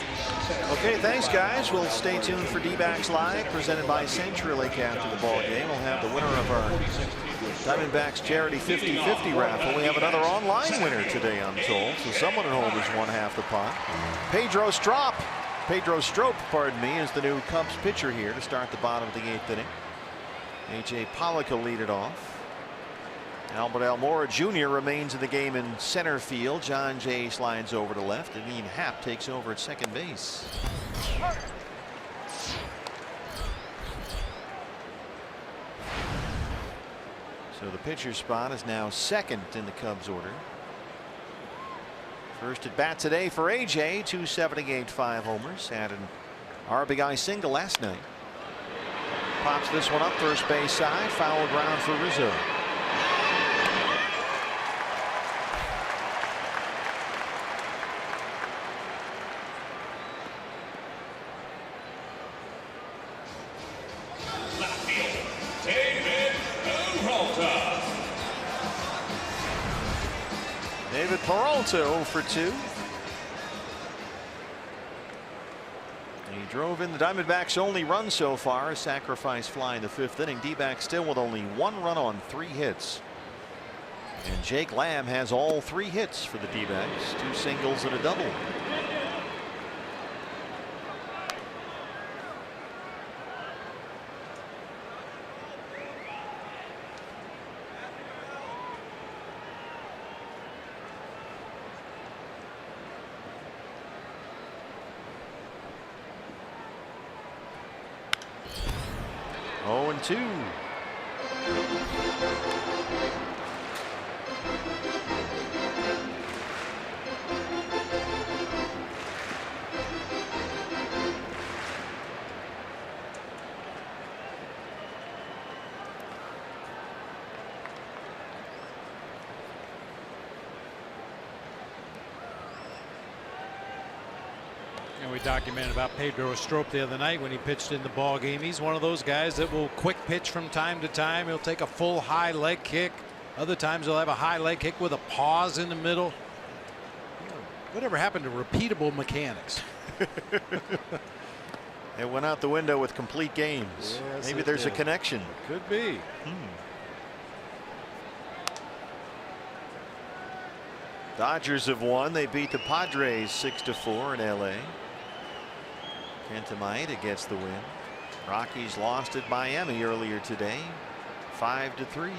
Okay, thanks, guys. We'll stay tuned for D-backs Live, presented by CenturyLink after the ball game. We'll have the winner of our Diamondbacks charity 50-50 raffle. We have another online winner today, I'm told. So someone at home has won half the pot. Pedro Strop, pardon me, is the new Cubs pitcher here to start the bottom of the 8th inning. A.J. Pollock will lead it off. Albert Almora Jr. remains in the game in center field. John Jay slides over to left, and Ian Happ takes over at second base. So the pitcher spot is now second in the Cubs order. First at bat today for AJ, 278, 5 homers. Had an RBI single last night. Pops this one up first base side, foul ground for Rizzo. Peralta 0 for 2. He drove in the Diamondbacks' only run so far, a sacrifice fly in the 5th inning. D-backs still with only 1 run on 3 hits. And Jake Lamb has all 3 hits for the D-backs, 2 singles and a double. 0-2. We documented about Pedro Strop the other night when he pitched in the ball game. He's one of those guys that will quick pitch from time to time. He'll take a full high leg kick. Other times he'll have a high leg kick with a pause in the middle. Whatever happened to repeatable mechanics? It went out the window with complete games. Yes, maybe there's a connection. Could be. Dodgers have won. They beat the Padres 6-4 in LA. Kenta Maeda gets the win. Rockies lost at Miami earlier today, 5-3.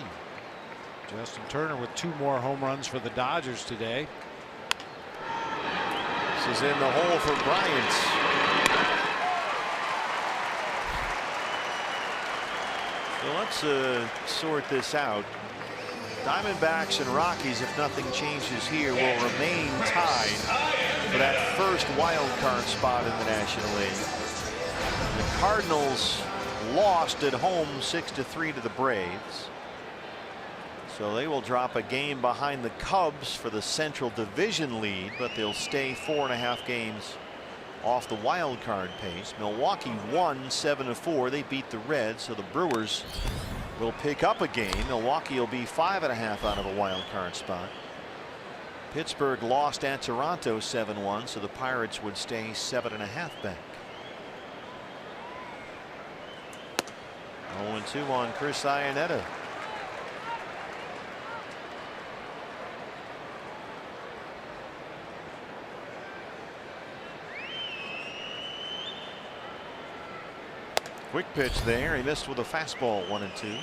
Justin Turner with 2 more home runs for the Dodgers today. This is in the hole for Bryant. So let's sort this out. Diamondbacks and Rockies, if nothing changes here, will remain tied for that first wild card spot in the National League. The Cardinals lost at home 6-3 to the Braves. So they will drop a game behind the Cubs for the Central Division lead, but they'll stay 4.5 games off the wild card pace. Milwaukee won 7-4. They beat the Reds, so the Brewers will pick up a game. Milwaukee will be 5.5 out of a wild card spot. Pittsburgh lost at Toronto 7-1, so the Pirates would stay 7.5 back. 0-2 on Chris Iannetta. Quick pitch there. He missed with a fastball. 1-2.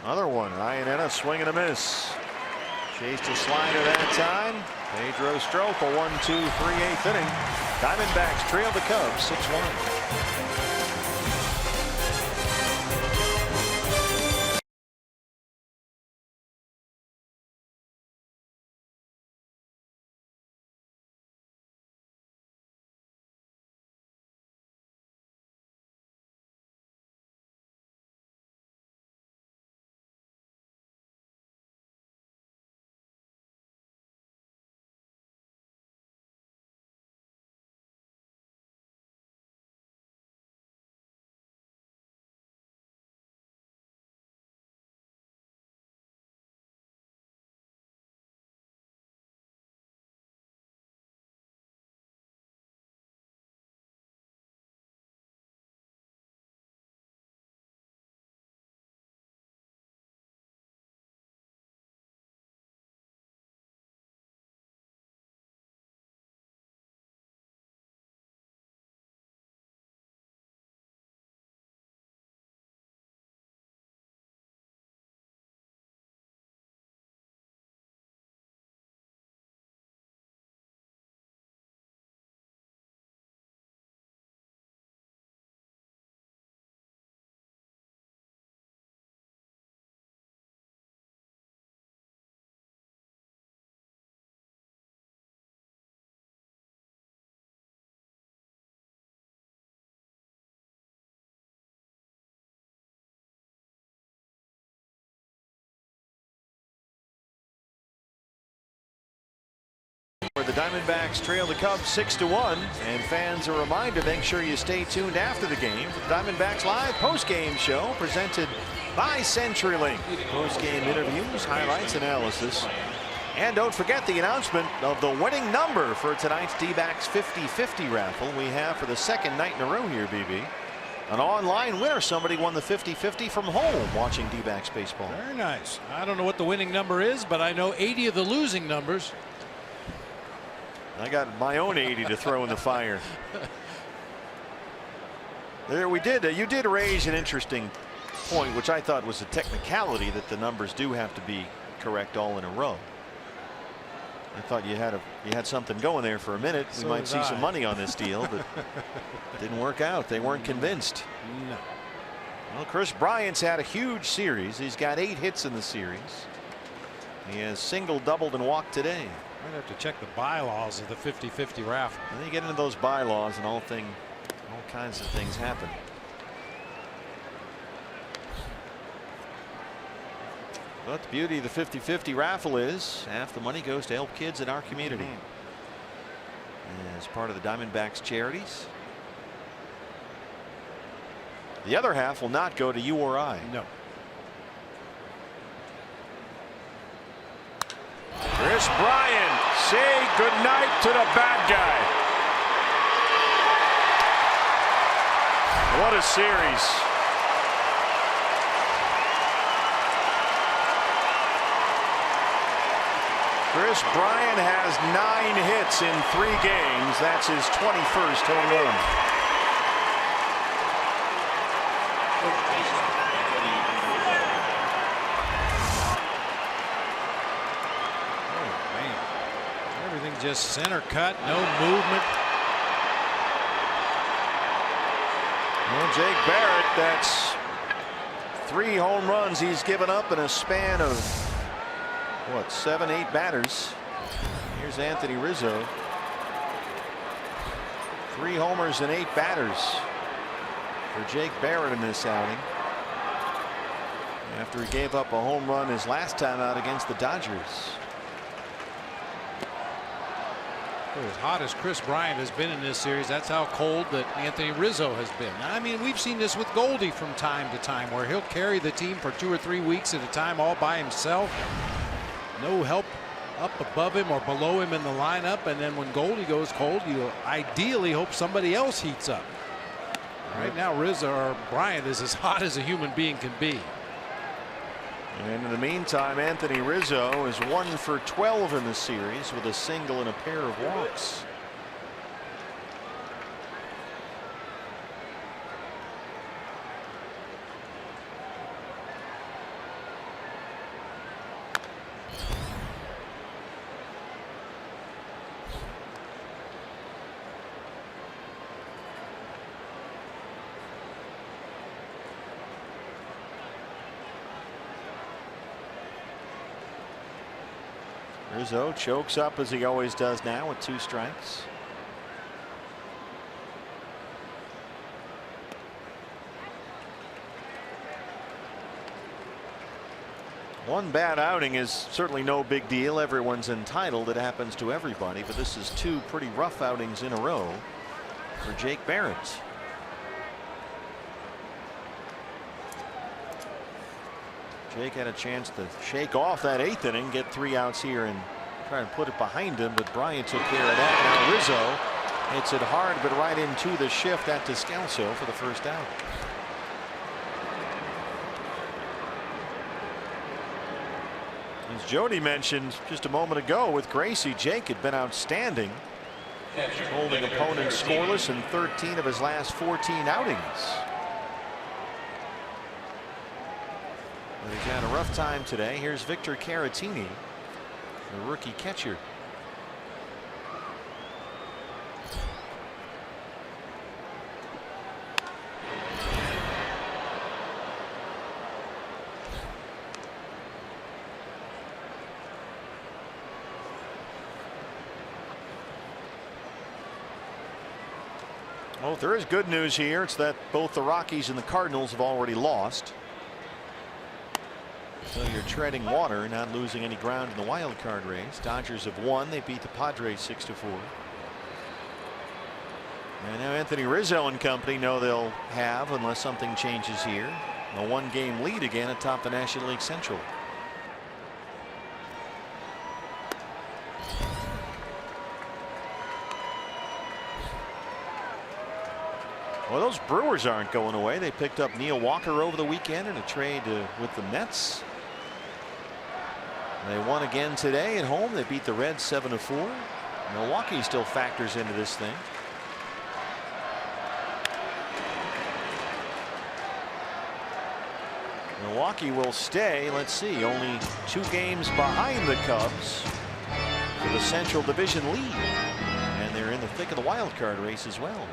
Another one. Iannetta swing and a miss. Chased a slider that time. Pedro Strop, a 1-2 3/8 inning. Diamondbacks trail the Cubs 6-1. The Diamondbacks trail the Cubs 6-1, and fans a reminder, make sure you stay tuned after the game for the Diamondbacks live post-game show presented by CenturyLink. Post-game interviews, highlights, analysis, and don't forget the announcement of the winning number for tonight's D-backs 50-50 raffle we have for the second night in a row here, BB. An online winner. Somebody won the 50-50 from home watching D-backs baseball. Very nice. I don't know what the winning number is, but I know 80 of the losing numbers. I got my own 80 to throw in the fire. There we did. You did raise an interesting point, which I thought was a technicality, that the numbers do have to be correct all in a row. I thought you had something going there for a minute. We might see some money on this deal, but it didn't work out. They weren't convinced. No. Well, Chris Bryant's had a huge series. He's got 8 hits in the series. He has singled, doubled, and walked today. Might have to check the bylaws of the 50-50 raffle. And you get into those bylaws, and all kinds of things happen. But the beauty of the 50-50 raffle is half the money goes to help kids in our community. As part of the Diamondbacks charities. The other half will not go to you or I. No. Chris Bryant, say goodnight to the bad guy. What a series. Chris Bryant has 9 hits in 3 games. That's his 21st home run. Just center cut, no movement. Well, Jake Barrett, that's 3 home runs he's given up in a span of what, 7, 8 batters. Here's Anthony Rizzo. 3 homers and 8 batters for Jake Barrett in this outing. After he gave up a home run his last time out against the Dodgers. As hot as Chris Bryant has been in this series, that's how cold that Anthony Rizzo has been. I mean, we've seen this with Goldie from time to time, where he'll carry the team for 2 or 3 weeks at a time all by himself. No help up above him or below him in the lineup, and then when Goldie goes cold, you ideally hope somebody else heats up. Right now, Rizzo or Bryant is as hot as a human being can be. And in the meantime, Anthony Rizzo is 1 for 12 in the series with a single and a pair of walks. Rizzo chokes up as he always does now with 2 strikes. One bad outing is certainly no big deal. Everyone's entitled. It happens to everybody. But this is 2 pretty rough outings in a row for Jake Barrett. Jake had a chance to shake off that 8th inning, get 3 outs here and try and put it behind him, but Bryant took care of that. Now Rizzo hits it hard, but right into the shift at Descalso for the first out. As Jody mentioned just a moment ago with Gracie, Jake had been outstanding, holding opponents scoreless in 13 of his last 14 outings. But he's had a rough time today. Here's Victor Caratini, the rookie catcher. Well, if there is good news here, it's that both the Rockies and the Cardinals have already lost. So you're treading water, not losing any ground in the wild card race. Dodgers have won. They beat the Padres 6-4. And now Anthony Rizzo and company know they'll have, unless something changes here, a 1-game lead again atop the National League Central. Well, those Brewers aren't going away. They picked up Neil Walker over the weekend in a trade with the Mets. They won again today at home. They beat the Reds 7-4. Milwaukee still factors into this thing. Milwaukee will stay. Let's see, only 2 games behind the Cubs for the Central Division lead. And they're in the thick of the wild card race as well.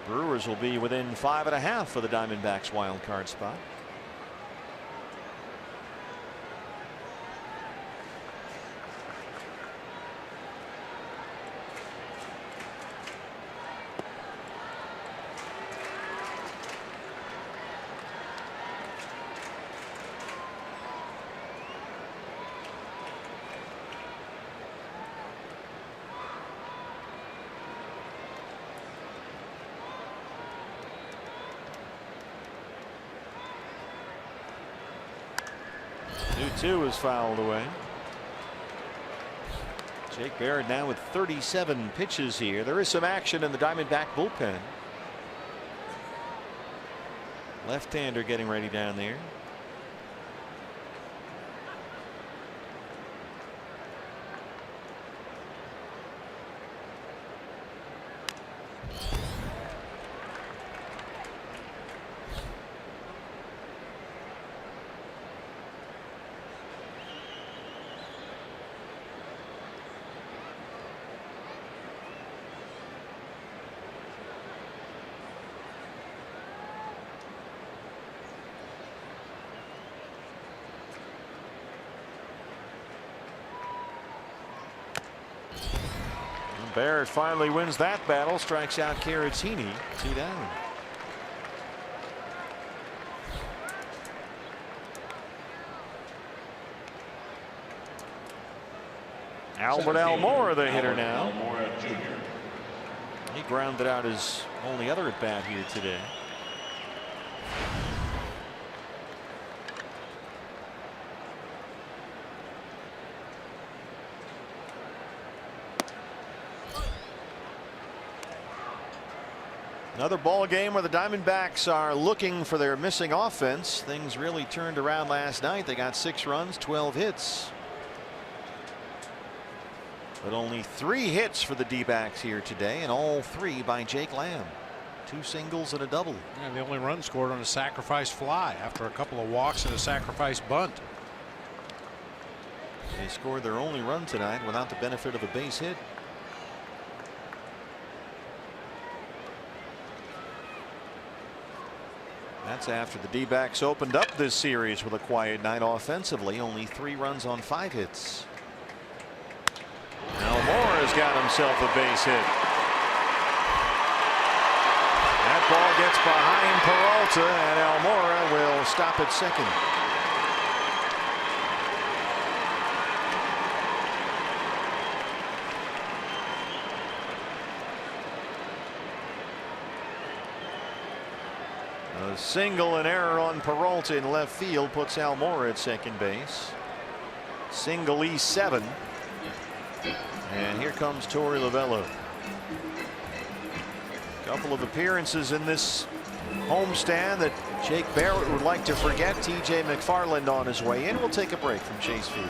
Brewers will be within 5.5 for the Diamondbacks wild card spot. Two is fouled away. Jake Barrett now with 37 pitches here. There is some action in the Diamondback bullpen. Left-hander getting ready down there. Barrett finally wins that battle, strikes out Caratini, 2 down. Albert Almora, the hitter now. He grounded out his only other at bat here today. Another ball game where the Diamondbacks are looking for their missing offense. Things really turned around last night. They got 6 runs, 12 hits. But only 3 hits for the D-backs here today, and all 3 by Jake Lamb. 2 singles and a double. Yeah, the only run scored on a sacrifice fly after a couple of walks and a sacrifice bunt. They scored their only run tonight without the benefit of a base hit. That's after the D-backs opened up this series with a quiet night offensively. Only 3 runs on 5 hits. Almora's got himself a base hit. That ball gets behind Peralta, and Almora will stop at second. A single and error on Peralta in left field puts Almora at second base. Single E7. And here comes Torey Lovullo. Couple of appearances in this homestand that Jake Barrett would like to forget. TJ McFarland on his way in. We'll take a break from Chase Field.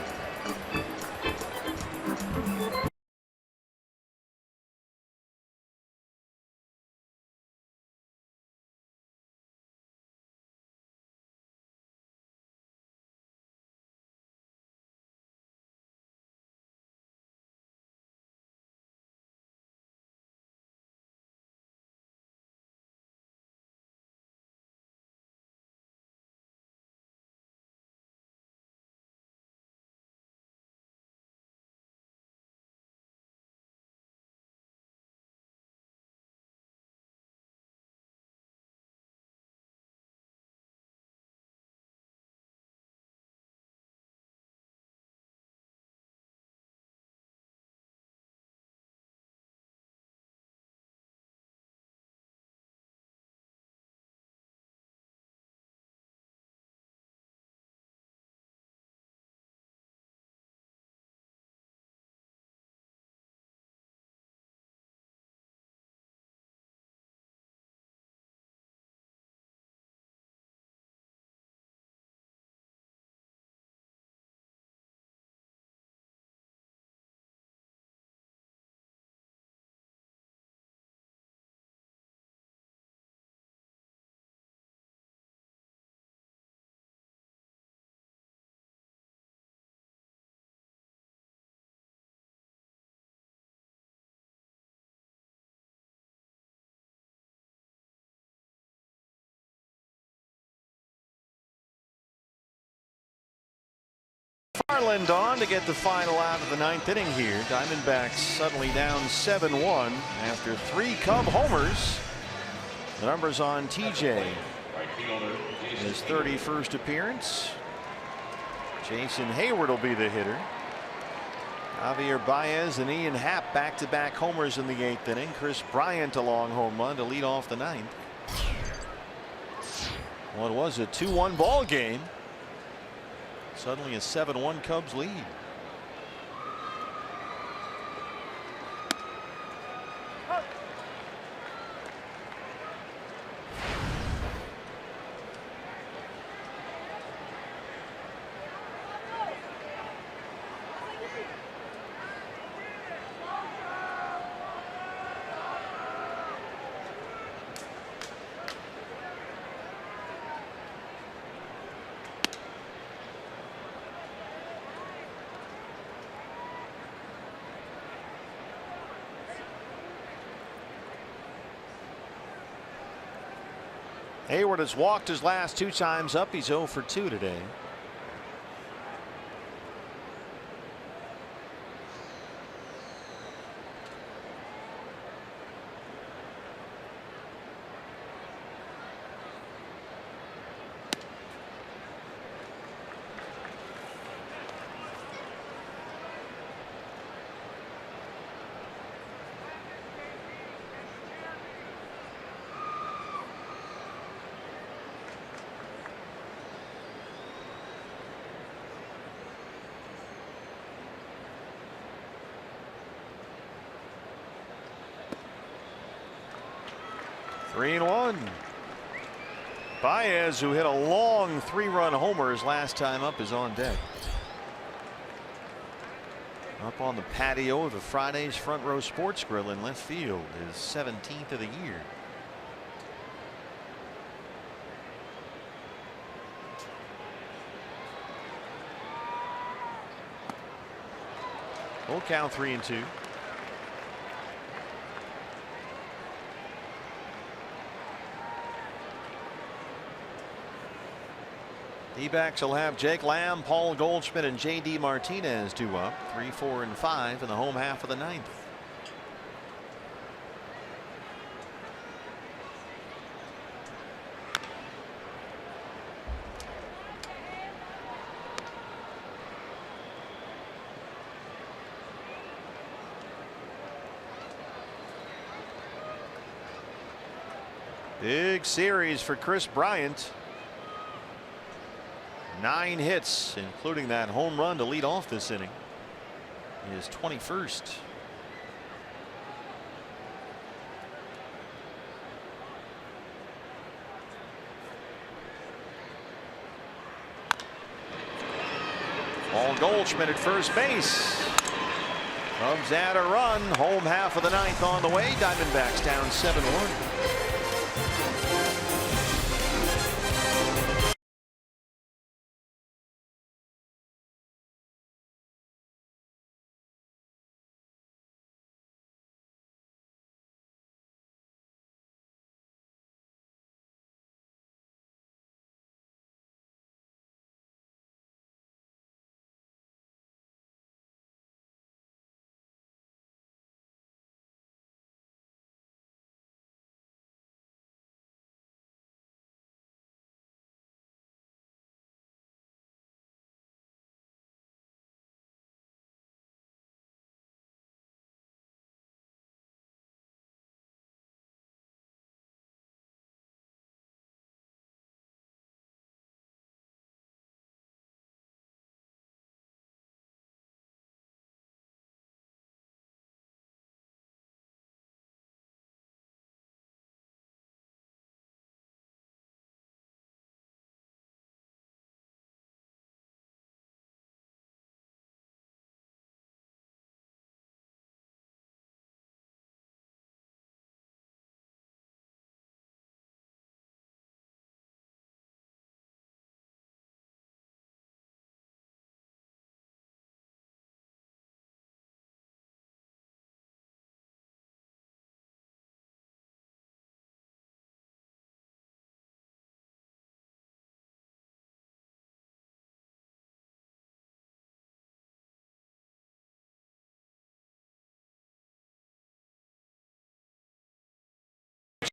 Garland on to get the final out of the 9th inning here. Diamondbacks suddenly down 7-1 after 3 Cub homers. The numbers on TJ. His 31st appearance. Jason Hayward will be the hitter. Javier Baez and Ian Happ back-to-back homers in the 8th inning. Chris Bryant a long home run to lead off the 9th. Well, it was a 2-1 ball game. Suddenly a 7-1 Cubs lead. Hayward has walked his last 2 times up. He's 0 for 2 today. Three and one. Baez, who hit a long 3-run homer his last time up, is on deck. Up on the patio of the Friday's Front Row Sports Grill in left field, his 17th of the year. Full count, 3-2. D-backs will have Jake Lamb, Paul Goldschmidt, and J.D. Martinez due up. 3, 4, and 5 in the home half of the 9th. Big series for Chris Bryant. 9 hits, including that home run to lead off this inning. His 21st. Paul Goldschmidt at first base. Cubs add a run. Home half of the 9th on the way. Diamondbacks down 7-1.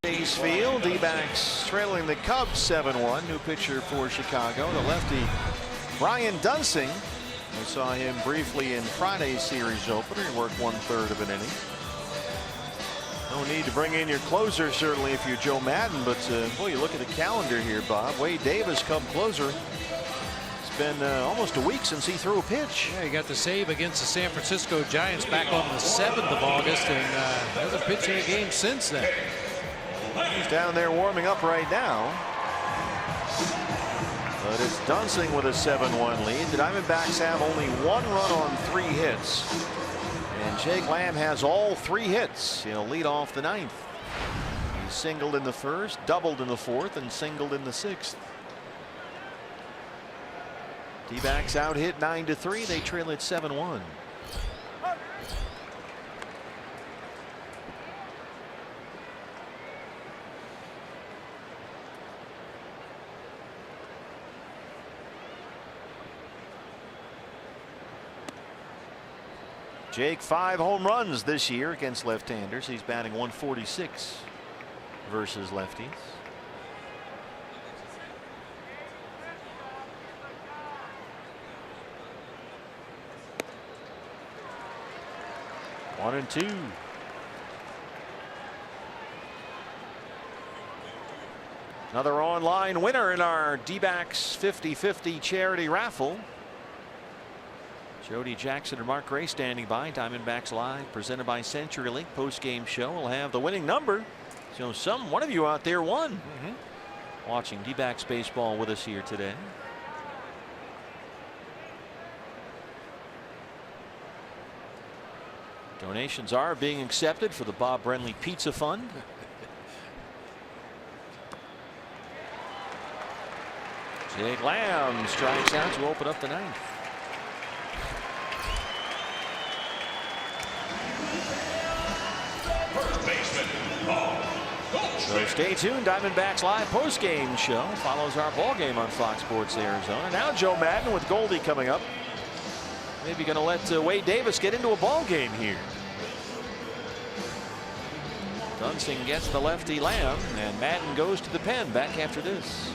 Chase Field, D-backs trailing the Cubs 7-1. New pitcher for Chicago, the lefty Brian Dunsing. We saw him briefly in Friday's series opener. He worked 1/3 of an inning. No need to bring in your closer, certainly, if you're Joe Madden, but boy, you look at the calendar here, Bob. Wade Davis, Cub closer. It's been almost a week since he threw a pitch. Yeah, he got the save against the San Francisco Giants back on the 7th of August, and hasn't pitched in a game since then. He's down there warming up right now. But it's Dunsing with a 7-1 lead. The Diamondbacks have only 1 run on 3 hits. And Jake Lamb has all 3 hits. He'll lead off the 9th. He singled in the 1st, doubled in the 4th, and singled in the 6th. D-backs out hit 9-3. They trail it 7-1. Jake 5 home runs this year against left-handers. He's batting .146 versus lefties. One and 2. Another online winner in our D-backs 50-50 charity raffle. Jody Jackson and Mark Gray standing by. Diamondbacks Live, presented by CenturyLink. Post-game show will have the winning number. So one of you out there won. Watching D-backs baseball with us here today. Donations are being accepted for the Bob Brenly Pizza Fund. Jake Lamb strikes out to open up the 9th. So stay tuned. Diamondbacks Live post-game show follows our ball game on Fox Sports Arizona. Now Joe Madden with Goldie coming up. Maybe going to let Wade Davis get into a ball game here. Dunsing gets the lefty Lamb, and Madden goes to the pen back after this.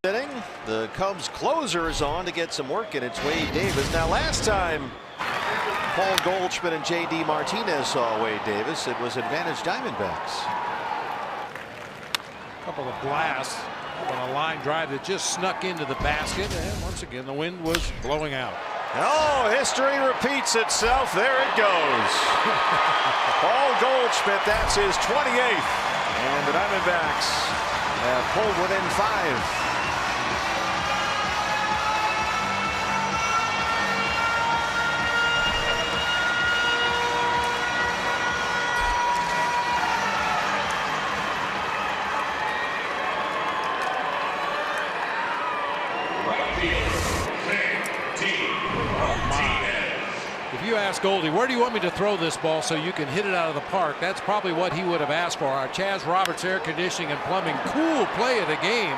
Inning, the Cubs closer is on to get some work in. It's Wade Davis. Now last time Paul Goldschmidt and J.D. Martinez saw Wade Davis, it was advantage Diamondbacks. A couple of blasts on a line drive that just snuck into the basket, and once again the wind was blowing out. Oh, history repeats itself. There it goes. Paul Goldschmidt, that's his 28th, and the Diamondbacks have pulled within 5. asked Goldie, where do you want me to throw this ball so you can hit it out of the park? That's probably what he would have asked for. Our Chaz Roberts Air Conditioning and Plumbing cool play of the game.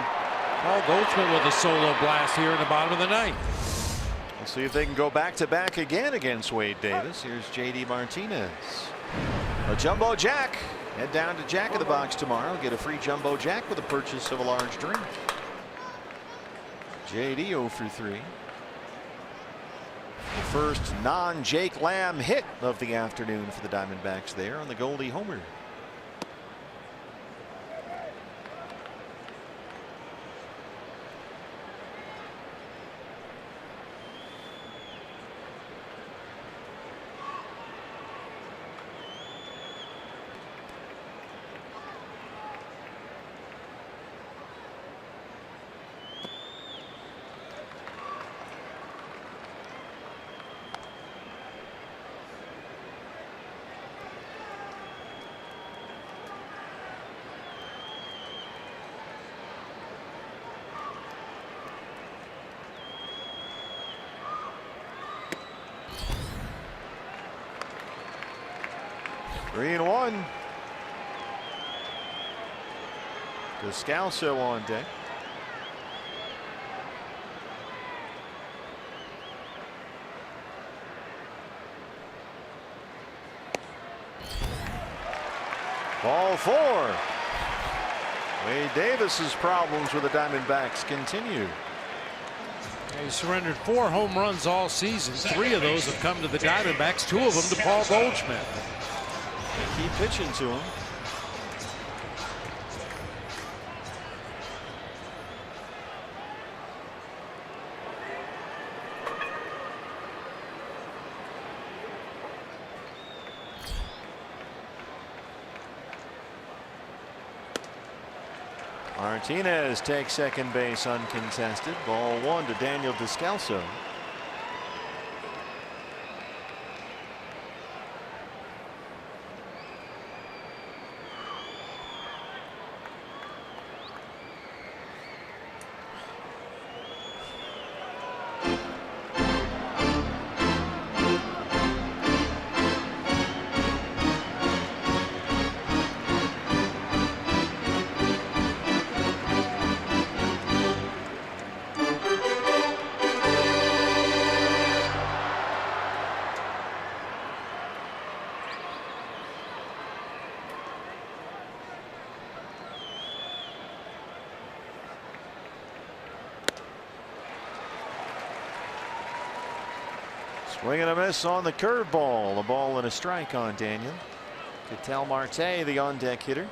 Paul Goldschmidt with a solo blast here in the bottom of the ninth. We'll see if they can go back-to-back again against Wade Davis. Here's J.D. Martinez. A jumbo jack. Head down to Jack in the Box tomorrow. Get a free jumbo jack with the purchase of a large drink. J.D. 0 for 3. The first non-Jake Lamb hit of the afternoon for the Diamondbacks there on the Goldie homer. Three and one. Descalso on deck. Ball 4. Wade Davis's problems with the Diamondbacks continue. He surrendered 4 home runs all season. 3 of those have come to the Diamondbacks, 2 of them to Paul Goldschmidt. They keep pitching to him. Martinez takes second base uncontested. Ball 1 to Daniel Descalso. Swing and a miss on the curveball. A ball and a strike on Daniel. Ketel Marte, the on deck hitter.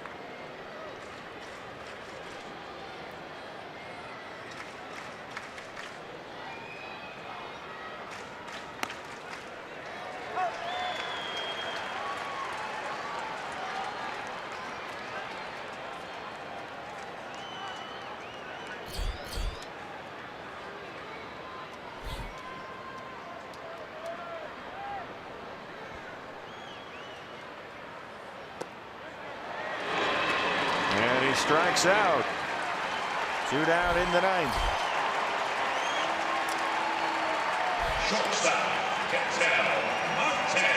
Strikes out. 2 down in the 9th. Shortstop, Ketel Marte.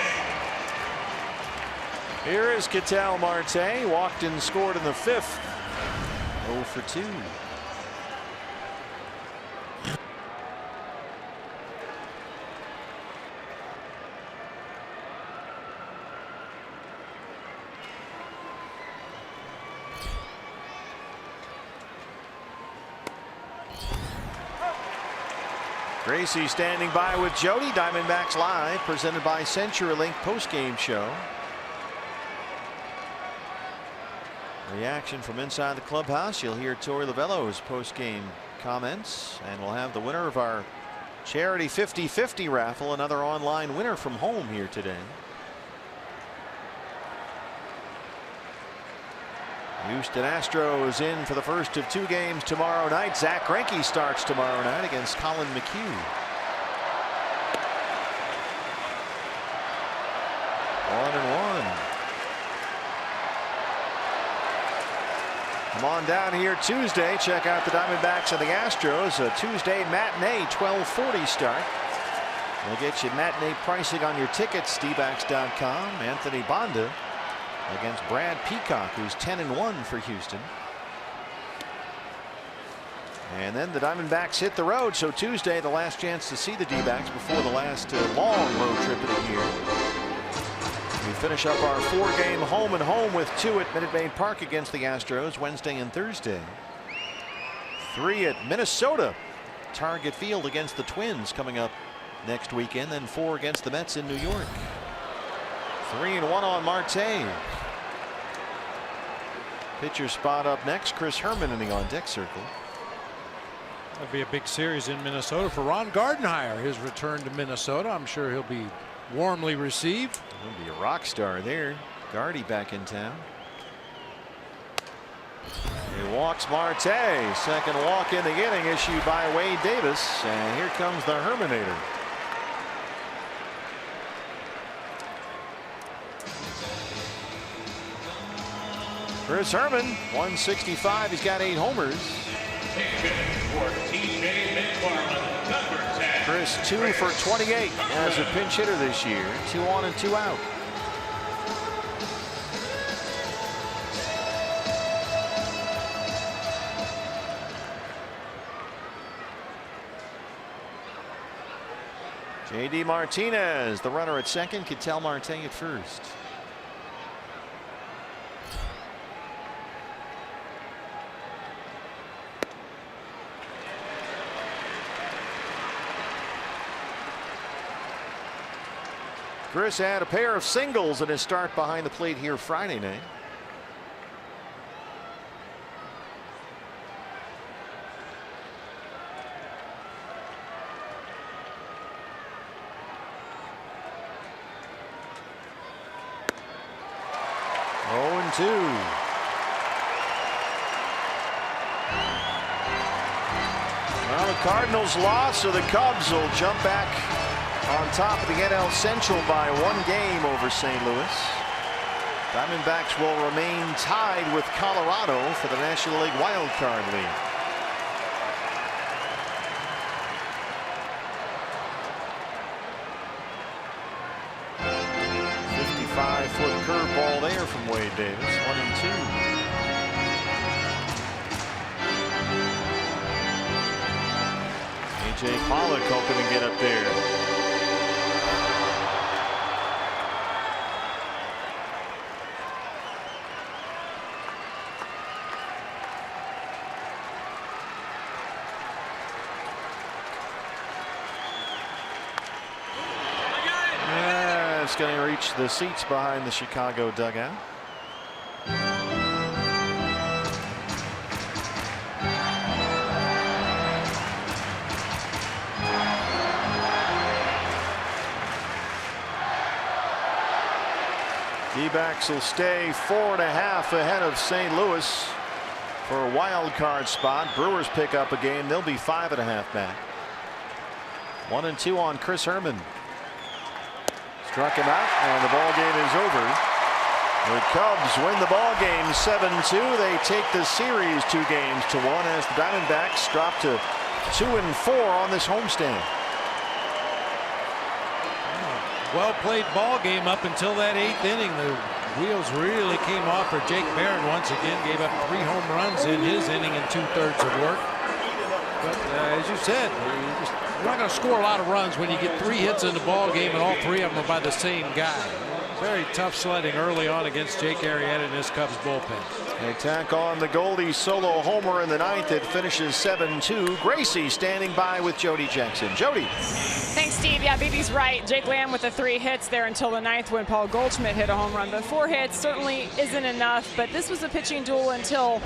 Here is Ketel Marte. Walked and scored in the 5th. 0 for 2. Gracie standing by with Jody. Diamondbacks Live, presented by CenturyLink postgame show. Reaction from inside the clubhouse. You'll hear Torey Lovullo's postgame comments, and we'll have the winner of our charity 50-50 raffle, another online winner from home here today. Houston Astros in for the first of 2 games tomorrow night. Zach Greinke starts tomorrow night against Colin McHugh. 1-1. Come on down here Tuesday. Check out the Diamondbacks and the Astros. A Tuesday matinee 12:40 start. We'll get you matinee pricing on your tickets, dbacks.com. Anthony Bonda against Brad Peacock, who's 10-1 for Houston. And then the Diamondbacks hit the road. So Tuesday, the last chance to see the D-backs before the last long road trip of the year. We finish up our 4-game home and home with 2 at Minute Maid Park against the Astros Wednesday and Thursday. 3 at Minnesota Target Field against the Twins coming up next weekend. Then 4 against the Mets in New York. 3-1 on Marte. Pitcher spot up next. Chris Herman in the on-deck circle. That'll be a big series in Minnesota for Ron Gardenhire. His return to Minnesota. I'm sure he'll be warmly received. He'll be a rock star there. Gardy back in town. He walks Marte. Second walk in the inning issued by Wade Davis. And here comes the Herminator. Chris Herman, 165. He's got 8 homers. Chris 2 for 28 as a pinch hitter this year. 2 on and 2 out. J.D. Martinez, the runner at second. Ketel Marte at first. Chris had a pair of singles in his start behind the plate here Friday night. Well, the Cardinals lost, so the Cubs will jump back on top of the NL Central by 1 game over St. Louis. Diamondbacks will remain tied with Colorado for the National League wild card lead. Foot curveball there from Wade Davis. 1-2. A.J. Pollock hoping to get up there. Going to reach the seats behind the Chicago dugout. D-backs will stay 4.5 ahead of St. Louis for a wild card spot. Brewers pick up a game. They'll be 5.5 back. 1-2 on Chris Herman. Struck him out, and the ball game is over. The Cubs win the ball game 7-2. They take the series 2-1 as the Diamondbacks drop to 2-4 on this homestand. Well played ball game up until that 8th inning. The wheels really came off for Jake Barron once again. Gave up 3 home runs in his inning and 2/3 of work. But as you said, you're not going to score a lot of runs when you get 3 hits in the ball game and all 3 of them are by the same guy. Very tough sledding early on against Jake Arrieta in this Cubs bullpen. They tack on the Goldie solo homer in the 9th. It finishes 7-2. Gracie standing by with Jody Jackson. Jody. Thanks, Steve. Yeah, BB's right. Jake Lamb with the 3 hits there until the 9th when Paul Goldschmidt hit a home run. But 4 hits certainly isn't enough. But this was a pitching duel until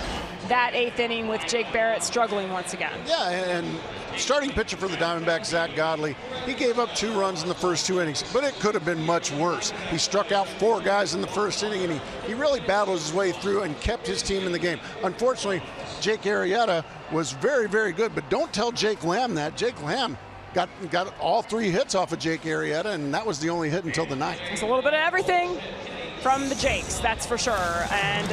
that 8th inning with Jake Barrett struggling once again. Yeah, and starting pitcher for the Diamondbacks, Zach Godley, he gave up 2 runs in the first 2 innings, but it could have been much worse. He struck out 4 guys in the first inning, and he really battled his way through and kept his team in the game. Unfortunately, Jake Arrieta was very, very good, but don't tell Jake Lamb that. Jake Lamb got all 3 hits off of Jake Arrieta, and that was the only hit until the 9th. It's a little bit of everything from the Jakes, that's for sure. And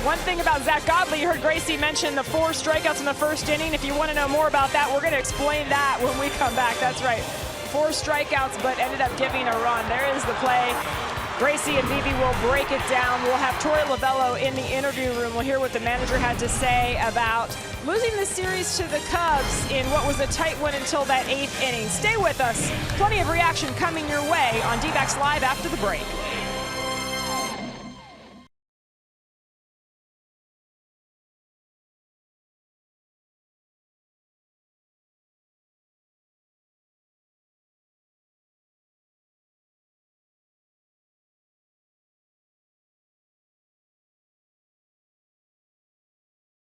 one thing about Zach Godley, you heard Gracie mention the 4 strikeouts in the first inning. If you want to know more about that, we're going to explain that when we come back. That's right. 4 strikeouts, but ended up giving a run. There is the play. Gracie and Vivi will break it down. We'll have Torey Lovello in the interview room. We'll hear what the manager had to say about losing the series to the Cubs in what was a tight one until that 8th inning. Stay with us. Plenty of reaction coming your way on D-Backs Live after the break.